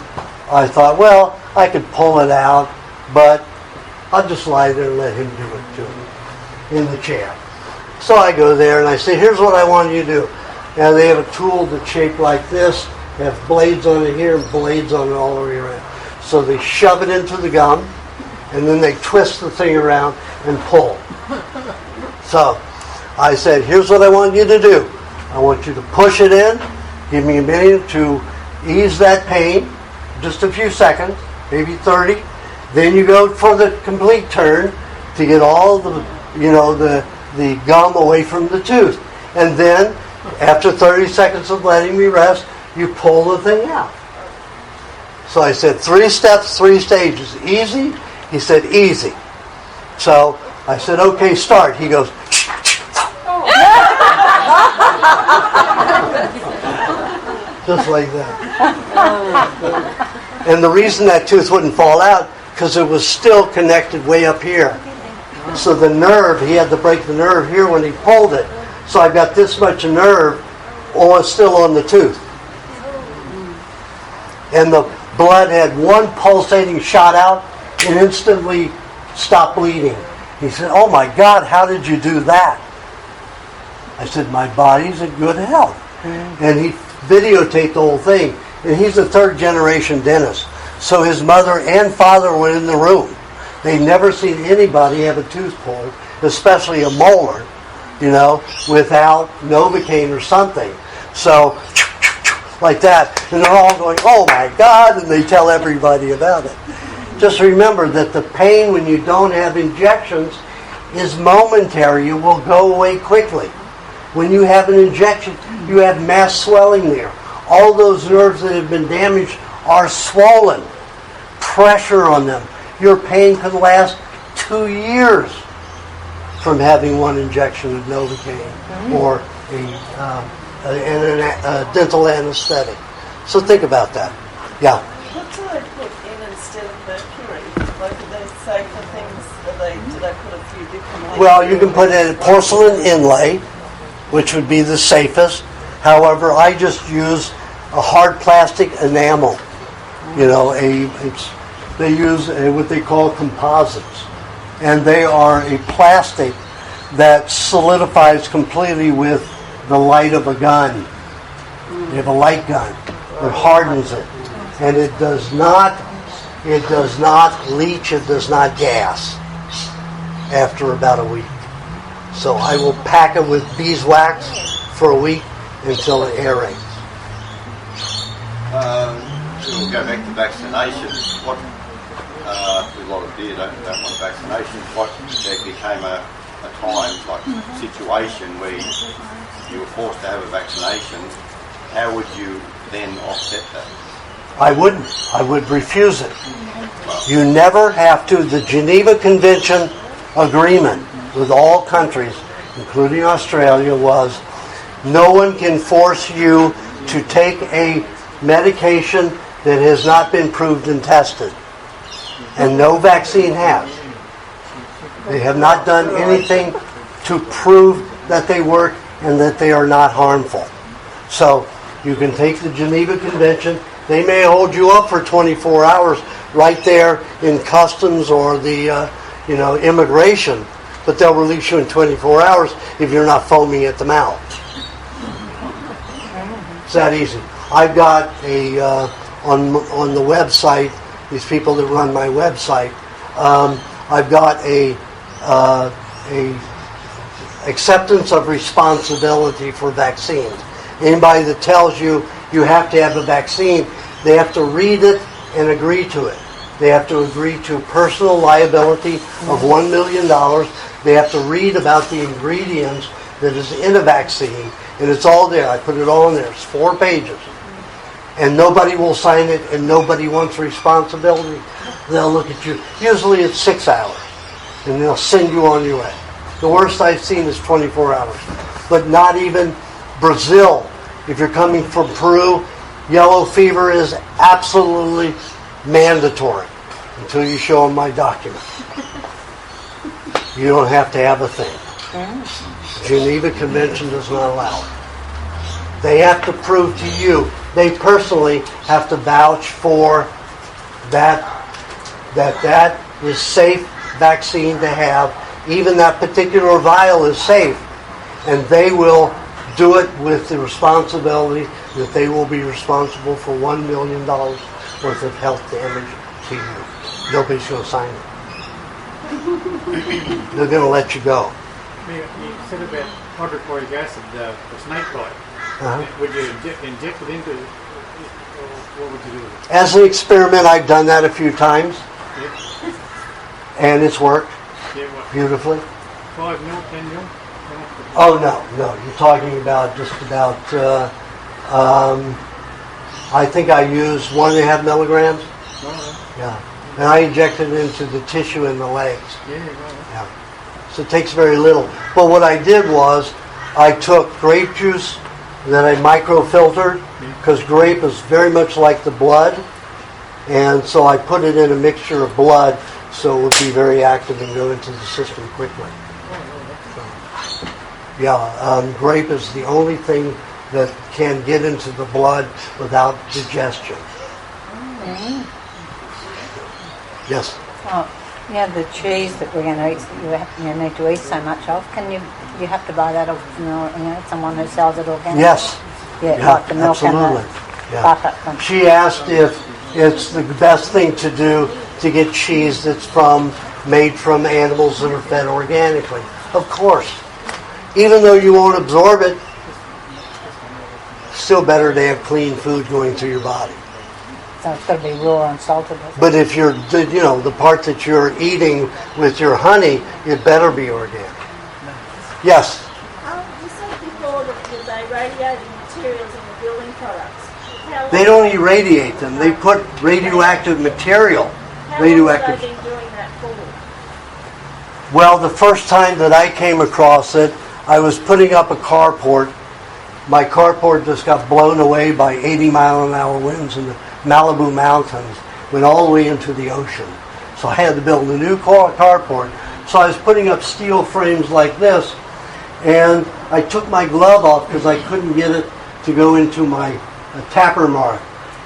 I thought, well, I could pull it out, but I'll just lie there and let him do it to me in the chair. So I go there and I say, here's what I want you to do. Now they have a tool that's shaped like this. They have blades on it here and blades on it all the way around. So they shove it into the gum and then they twist the thing around and pull. So I said, here's what I want you to do. I want you to push it in. Give me a minute to ease that pain. Just a few seconds, maybe 30. Then you go for the complete turn to get all the gum away from the tooth. And then, after 30 seconds of letting me rest, you pull the thing out. So I said, 3 steps, 3 stages. Easy? He said, easy. So I said, okay, start. He goes, just like that. And the reason that tooth wouldn't fall out, because it was still connected way up here. So the nerve, he had to break the nerve here when he pulled it. So I got this much nerve still on the tooth. And the blood had one pulsating shot out and instantly stopped bleeding. He said, oh my God, how did you do that? I said, my body's in good health. And he videotaped the whole thing. And he's a 3rd generation dentist. So his mother and father were in the room. They'd never seen anybody have a tooth pulled, especially a molar, without Novocaine or something. So, like that. And they're all going, oh my God, and they tell everybody about it. Just remember that the pain when you don't have injections is momentary. It will go away quickly. When you have an injection, you have mass swelling there. All those nerves that have been damaged are swollen. Pressure on them. Your pain could last 2 years from having one injection of Novocaine or a dental anesthetic. So think about that. Yeah. What do they put in instead of mercury? Like, do they say for things, do they put a few different... Well, you can put in a porcelain inlay, which would be the safest. However, I just use a hard plastic enamel. They use what they call composites. and they are a plastic that solidifies completely with the light of a gun. You have a light gun that hardens it, and it does not leach, it does not gas after about a week. So I will pack it with beeswax for a week until it aerates. We'll go back to vaccinations. What a lot of deer don't want vaccinations. What there became a time, like situation where you were forced to have a vaccination, how would you then offset that? I wouldn't. I would refuse it. You never have to. The Geneva Convention agreement with all countries, including Australia, was no one can force you to take a medication that has not been proved and tested. And no vaccine has. They have not done anything to prove that they work and that they are not harmful. So you can take the Geneva Convention. They may hold you up for 24 hours right there in customs or the immigration, but they'll release you in 24 hours if you're not foaming at the mouth. It's that easy. I've got a on the website. These people that run my website, I've got a acceptance of responsibility for vaccines. Anybody that tells you you have to have a vaccine, they have to read it and agree to it. They have to agree to personal liability of $1 million. They have to read about the ingredients that is in a vaccine, and it's all there. I put it all in there. It's 4 pages. And nobody will sign it, and nobody wants responsibility. They'll look at you. Usually it's 6 hours, and they'll send you on your way. The worst I've seen is 24 hours. But not even Brazil. If you're coming from Peru, yellow fever is absolutely mandatory until you show them my document. You don't have to have a thing. Geneva Convention does not allow it. They have to prove to you. They personally have to vouch for that is safe vaccine to have. Even that particular vial is safe. And they will do it with the responsibility that they will be responsible for $1 million worth of health damage to you. Nobody's going to sign it. They're going to let you go. You said about hydrochloric acid for snake bite. Would you inject it into it? What would you do with it? As an experiment, I've done that a few times. Yeah. And it's worked beautifully. 5 mil, 10 mil? Oh, no. You're talking about just about, I think I use 1.5 milligrams. Yeah. And I inject it into the tissue in the legs. Yeah. So it takes very little. But what I did was, I took grape juice that I microfiltered, because grape is very much like the blood. And so I put it in a mixture of blood so it would be very active and go into the system quickly. Grape is the only thing that can get into the blood without digestion. Yes? Oh, the cheese that we're going to eat, you need to eat so much of. Can you have to buy that off someone who sells it organic? Yes. Yeah, like the milk absolutely. And the butter. She asked if it's the best thing to do to get cheese that's made from animals that are fed organically. Of course. Even though you won't absorb it, still better to have clean food going through your body. So it's got to be raw and salted. But if you're, the part that you're eating with your honey, it better be organic. Yes? You said before that they radiated materials in the building products. They don't irradiate them. They put radioactive material. How long have they been doing that for? Well, the first time that I came across it, I was putting up a carport. My carport just got blown away by 80-mile-an-hour winds in the Malibu Mountains, went all the way into the ocean. So I had to build a new carport. So I was putting up steel frames like this, and I took my glove off because I couldn't get it to go into my tapper mark.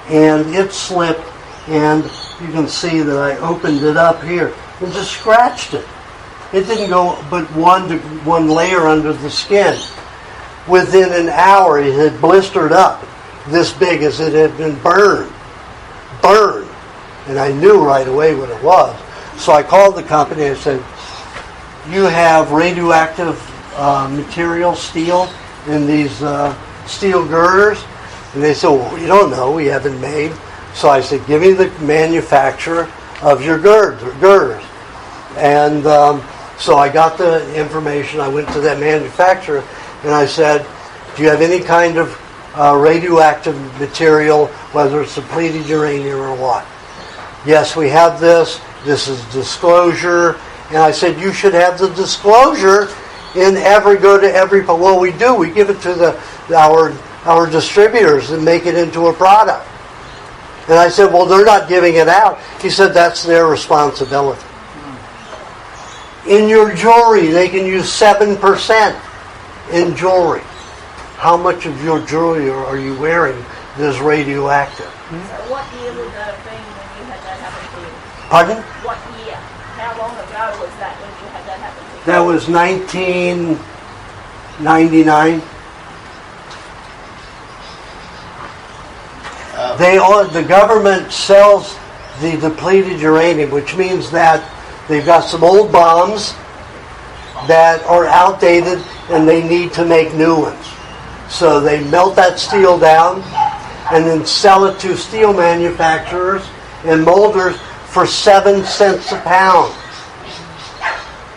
And it slipped, and you can see that I opened it up here and just scratched it. It didn't go but one layer under the skin. Within an hour, it had blistered up this big as it had been burned. And I knew right away what it was. So I called the company and said, you have radioactive material, steel, in these steel girders? And they said, well, we don't know. We haven't made. So I said, give me the manufacturer of your girders. And so I got the information. I went to that manufacturer and I said, do you have any kind of radioactive material, whether it's depleted uranium or what? Yes, we have this. This is disclosure. And I said, you should have the disclosure go to every, well, we do. We give it to our distributors and make it into a product. And I said, well, they're not giving it out. He said, that's their responsibility. In your jewelry, they can use 7% in jewelry. How much of your jewelry are you wearing that is radioactive? So what year would that have been when you had that happen to you? Pardon? What year? How long ago was that when you had that happen to you? That was 1999. The government sells the depleted uranium, which means that they've got some old bombs that are outdated and they need to make new ones. So they melt that steel down and then sell it to steel manufacturers and molders for 7 cents a pound.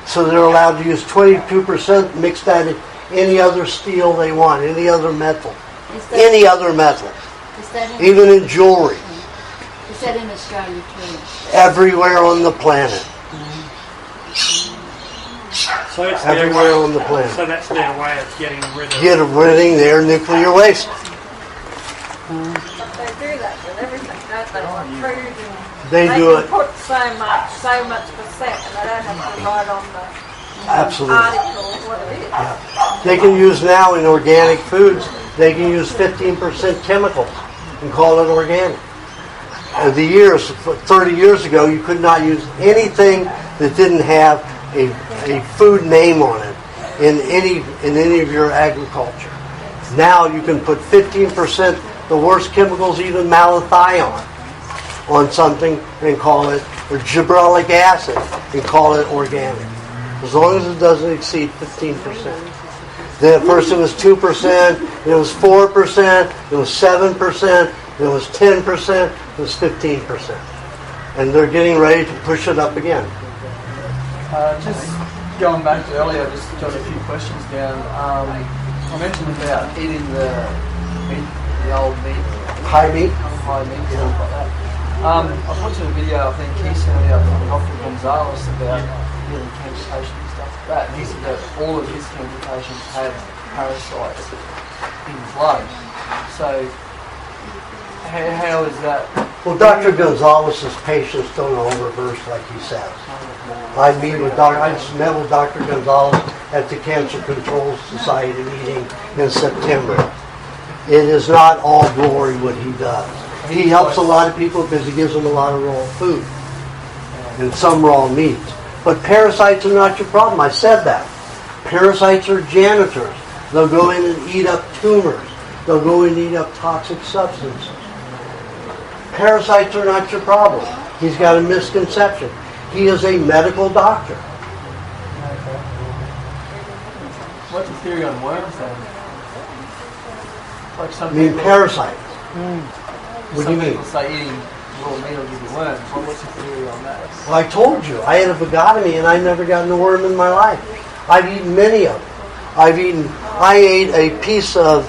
So they're allowed to use 22%, mix that in any other steel they want, any other metal. Any other metal. Even in jewelry. Is that in Australia too? Everywhere on the planet. So it's Everywhere on the planet. So that's their way of getting rid of their nuclear waste. But they do that with everything, don't they? Like food and They do can it. put so much percent, and they don't have to write on the Absolutely. article what it is. They can use now in organic foods, they can use 15% chemicals and call it organic. 30 years ago, you could not use anything that didn't have a food name on it in any of your agriculture. Now you can put 15%, the worst chemicals, even malathion, on something and call it, or gibberellic acid, and call it organic. As long as it doesn't exceed 15%. The first it was 2%, it was 4%, it was 7%, it was 10%, it was 15%. And they're getting ready to push it up again. Just going back to earlier, just jot a few questions down. I mentioned about eating the old meat. High meat? High meat, stuff like that. I was watching a video, I think he sent it out from Dr. Gonzalez about healing cancer patients and stuff like that. And he said that all of his cancer patients had parasites in blood. So, how is that? Well, Dr. Gonzalez's patients don't all reverse like he says. I just met with Dr. Gonzalez at the Cancer Control Society meeting in September. It is not all glory what he does. He helps a lot of people because he gives them a lot of raw food and some raw meats. But parasites are not your problem. I said that. Parasites are janitors. They'll go in and eat up tumors. They'll go in and eat up toxic substances. Parasites are not your problem. He's got a misconception. He is a medical doctor. What's the theory on worms then? Like some parasites. What do you mean? People say eating raw meat will give you worms. What's the theory on that? Well, I told you. I had a vagotomy and I've never gotten a worm in my life. I've eaten many of them. I ate a piece of,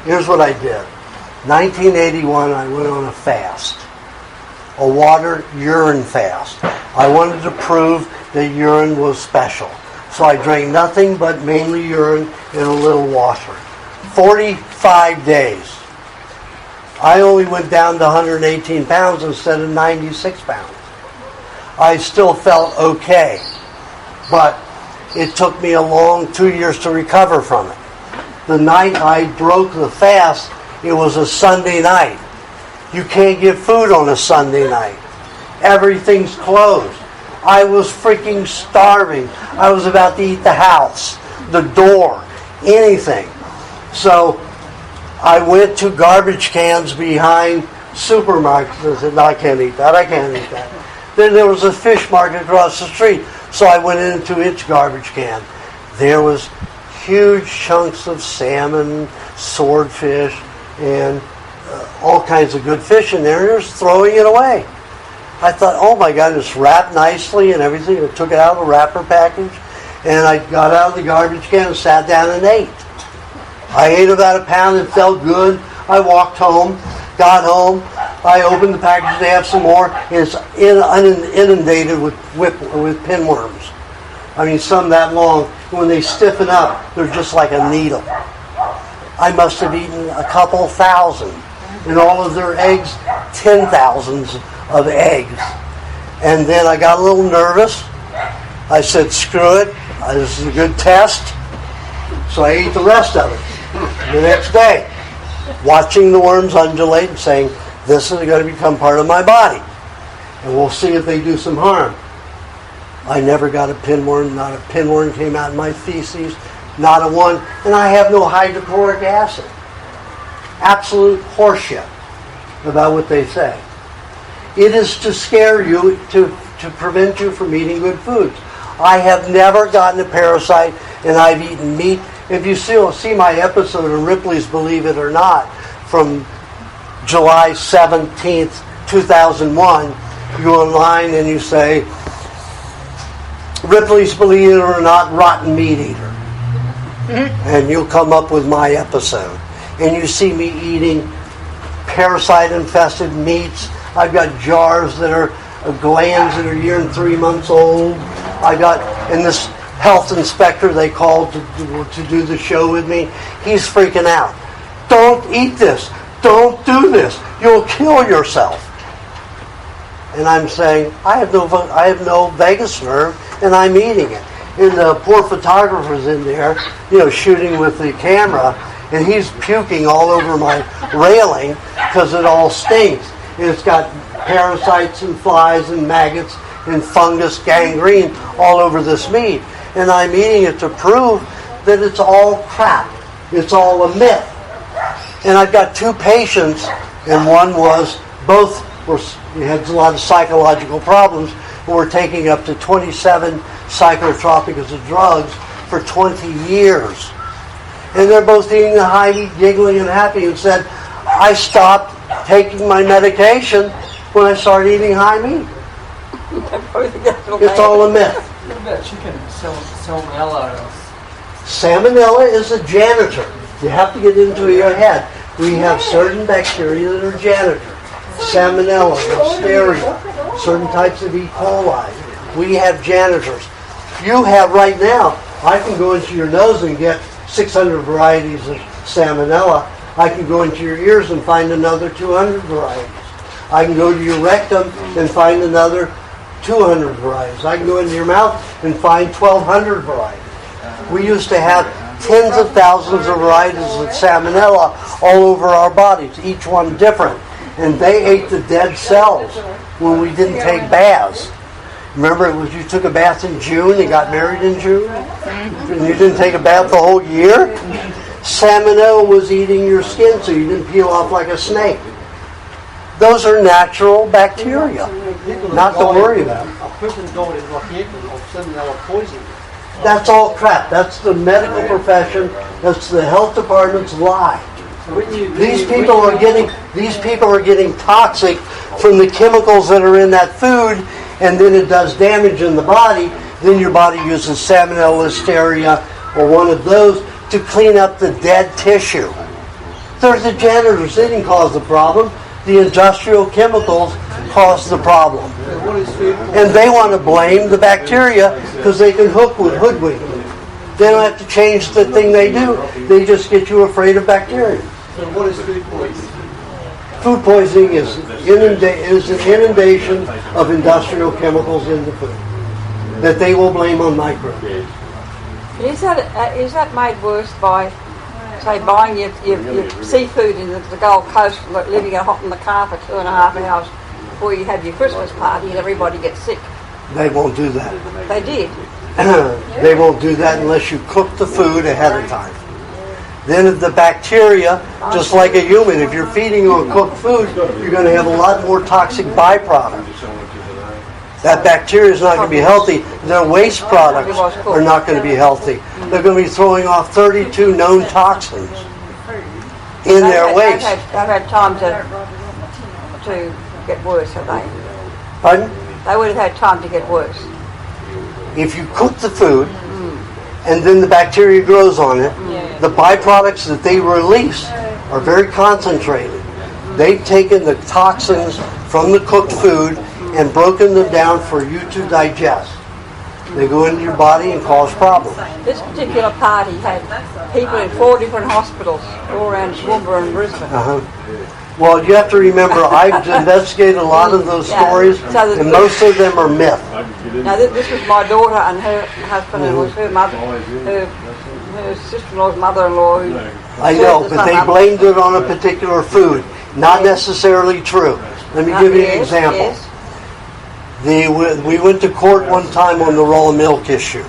here's what I did. 1981, I went on a fast. A water urine fast. I wanted to prove that urine was special. So I drank nothing but mainly urine in a little water. 45 days. I only went down to 118 pounds instead of 96 pounds. I still felt okay. But it took me a long 2 years to recover from it. The night I broke the fast, it was a Sunday night. You can't get food on a Sunday night. Everything's closed. I was freaking starving. I was about to eat the house, the door, anything. So I went to garbage cans behind supermarkets and said, no, I can't eat that, I can't eat that. Then there was a fish market across the street, so I went into its garbage can. There was huge chunks of salmon, swordfish, and all kinds of good fish in there, and just throwing it away. I thought, oh my God, it's wrapped nicely and everything. I took it out of the wrapper package, and I got out of the garbage can and sat down and ate. I ate about a pound. It felt good. I walked home, got home. I opened the package. They have some more. And it's inundated with pinworms. I mean, some that long. When they stiffen up, they're just like a needle. I must have eaten a couple thousand. And all of their eggs, 10,000s of eggs. And then I got a little nervous. I said, screw it. This is a good test. So I ate the rest of it. The next day, watching the worms undulate and saying, this is going to become part of my body. And we'll see if they do some harm. I never got a pinworm. Not a pinworm came out in my feces. Not a one. And I have no hydrochloric acid. Absolute horseshit about what they say. It is to scare you, to prevent you from eating good foods. I have never gotten a parasite, and I've eaten meat. If you see my episode of Ripley's Believe It or Not from July 17th, 2001, you go online and you say, Ripley's Believe It or Not Rotten Meat Eater. And you'll come up with my episode. And you see me eating parasite-infested meats. I've got jars that are glands that are a year and 3 months old. And this health inspector they called to do the show with me, he's freaking out. Don't eat this. Don't do this. You'll kill yourself. And I'm saying, I have no vagus nerve, and I'm eating it. And the poor photographer's in there, shooting with the camera, and he's puking all over my railing because it all stinks. And it's got parasites and flies and maggots and fungus, gangrene all over this meat. And I'm eating it to prove that it's all crap. It's all a myth. And I've got 2 patients, and both had a lot of psychological problems, and were taking up to 27 psychotropics of drugs for 20 years. And they're both eating the high meat, giggling and happy, and said, I stopped taking my medication when I started eating high meat. It's all a myth. What about chicken? Salmonella? Salmonella is a janitor. You have to get into your head. We have certain bacteria that are janitors. Salmonella, Listeria, certain types of E. coli. We have janitors. You have right now, I can go into your nose and get 600 varieties of salmonella. I can go into your ears and find another 200 varieties. I can go to your rectum and find another 200 varieties. I can go into your mouth and find 1,200 varieties. We used to have tens of thousands of varieties of salmonella all over our bodies, each one different. And they ate the dead cells when we didn't take baths. Remember, you took a bath in June and got married in June? And you didn't take a bath the whole year? Salmonella was eating your skin so you didn't peel off like a snake. Those are natural bacteria, not to worry about. A person died in Rockhampton of salmonella poisoning. That's all crap. That's the medical profession. That's the health department's lie. These people are getting toxic from the chemicals that are in that food, and then it does damage in the body. Then your body uses Salmonella, Listeria, or one of those to clean up the dead tissue. They're the janitors. They didn't cause the problem. The industrial chemicals caused the problem. And they want to blame the bacteria because they can hoodwink. They don't have to change the thing they do. They just get you afraid of bacteria. So what is food poisoning? Food poisoning is an inundation of industrial chemicals in the food that they will blame on microbes. Is that made worse by, say, buying your seafood in the Gold Coast, leaving it hot in the car for 2.5 hours before you have your Christmas party and everybody gets sick? They won't do that. They did. They won't do that unless you cook the food ahead of time. Then the bacteria, just like a human, if you're feeding on cooked food, you're going to have a lot more toxic byproducts. That bacteria is not going to be healthy. Their waste products are not going to be healthy. They're going to be throwing off 32 known toxins in their waste. They've had time to get worse, have they? Pardon? They would have had time to get worse. If you cook the food and then the bacteria grows on it, the byproducts that they release are very concentrated. They've taken the toxins from the cooked food and broken them down for you to digest. They go into your body and cause problems. This particular party had people in 4 different hospitals all around Toowoomba and Brisbane. Well, you have to remember, I've investigated a lot of those stories, and most of them are myth. Now, this was my daughter and her husband, and it was her mother, her sister-in-law's mother-in-law. I know, but they blamed it on a particular food. Not necessarily true. Let me give you an example. We went to court one time on the raw milk issue.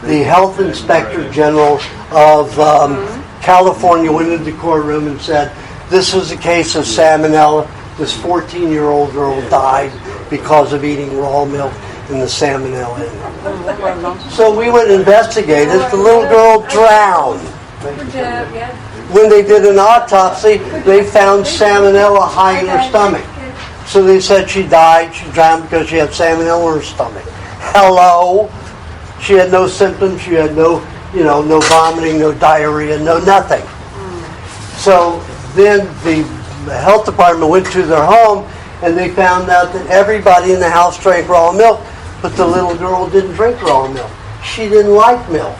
The health inspector general of California went into the courtroom and said, this was a case of salmonella. This 14-year-old girl died because of eating raw milk and the salmonella in it. So we went and investigated. The little girl drowned. When they did an autopsy, they found salmonella high in her stomach. So they said she died, she drowned because she had salmonella in her stomach. Hello? She had no symptoms, she had no vomiting, no diarrhea, no nothing. So then the health department went to their home and they found out that everybody in the house drank raw milk, but the little girl didn't drink raw milk. She didn't like milk.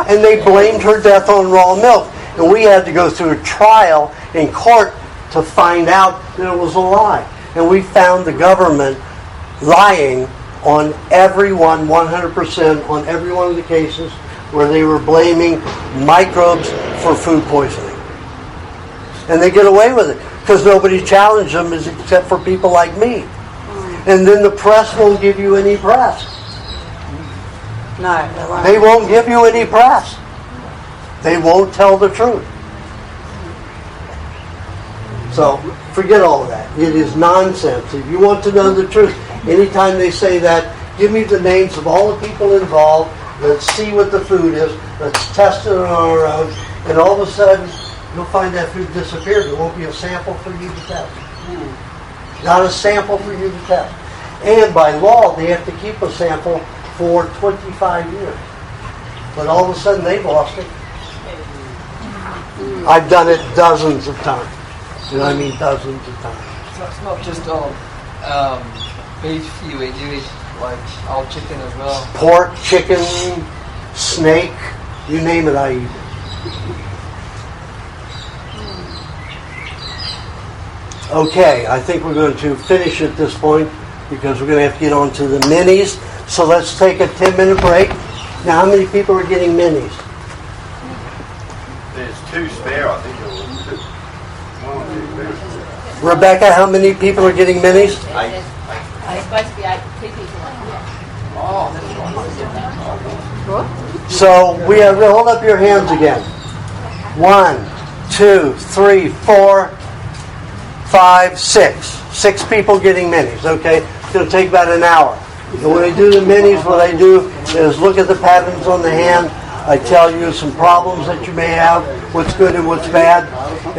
And they blamed her death on raw milk. And we had to go through a trial in court to find out that it was a lie. And we found the government lying on everyone, 100% on every one of the cases where they were blaming microbes for food poisoning. And they get away with it because nobody challenged them except for people like me. And then the press won't give you any press. No, they won't give you any press. They won't tell the truth. So forget all of that. It is nonsense. If you want to know the truth, anytime they say that, give me the names of all the people involved. Let's see what the food is. Let's test it on our own. And all of a sudden, you'll find that food disappeared. There won't be a sample for you to test. Not a sample for you to test. And by law, they have to keep a sample for 25 years. But all of a sudden, they've lost it. I've done it dozens of times. You know what I mean? Dozens of times. So it's not just on beef you eat like old chicken as well? Pork, chicken, snake, you name it, I eat it. Okay, I think we're going to finish at this point because we're going to have to get on to the minis. So let's take a 10-minute break. Now, how many people are getting minis? There's 2 spare, I think. Rebecca, how many people are getting minis? 8. It's supposed to be 8 people. So we have to hold up your hands again. 1, 2, 3, 4, 5, 6. 6 people getting minis, okay? It's going to take about an hour. And when I do the minis, what I do is look at the patterns on the hand. I tell you some problems that you may have, what's good and what's bad,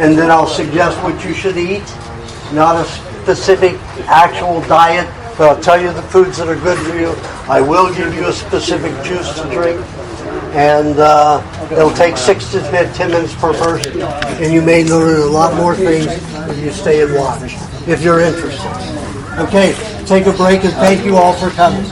and then I'll suggest what you should eat. Not a specific actual diet, but I'll tell you the foods that are good for you. I will give you a specific juice to drink. And it'll take 6 to 10 minutes per person. And you may learn a lot more things if you stay and watch, if you're interested. Okay, take a break and thank you all for coming.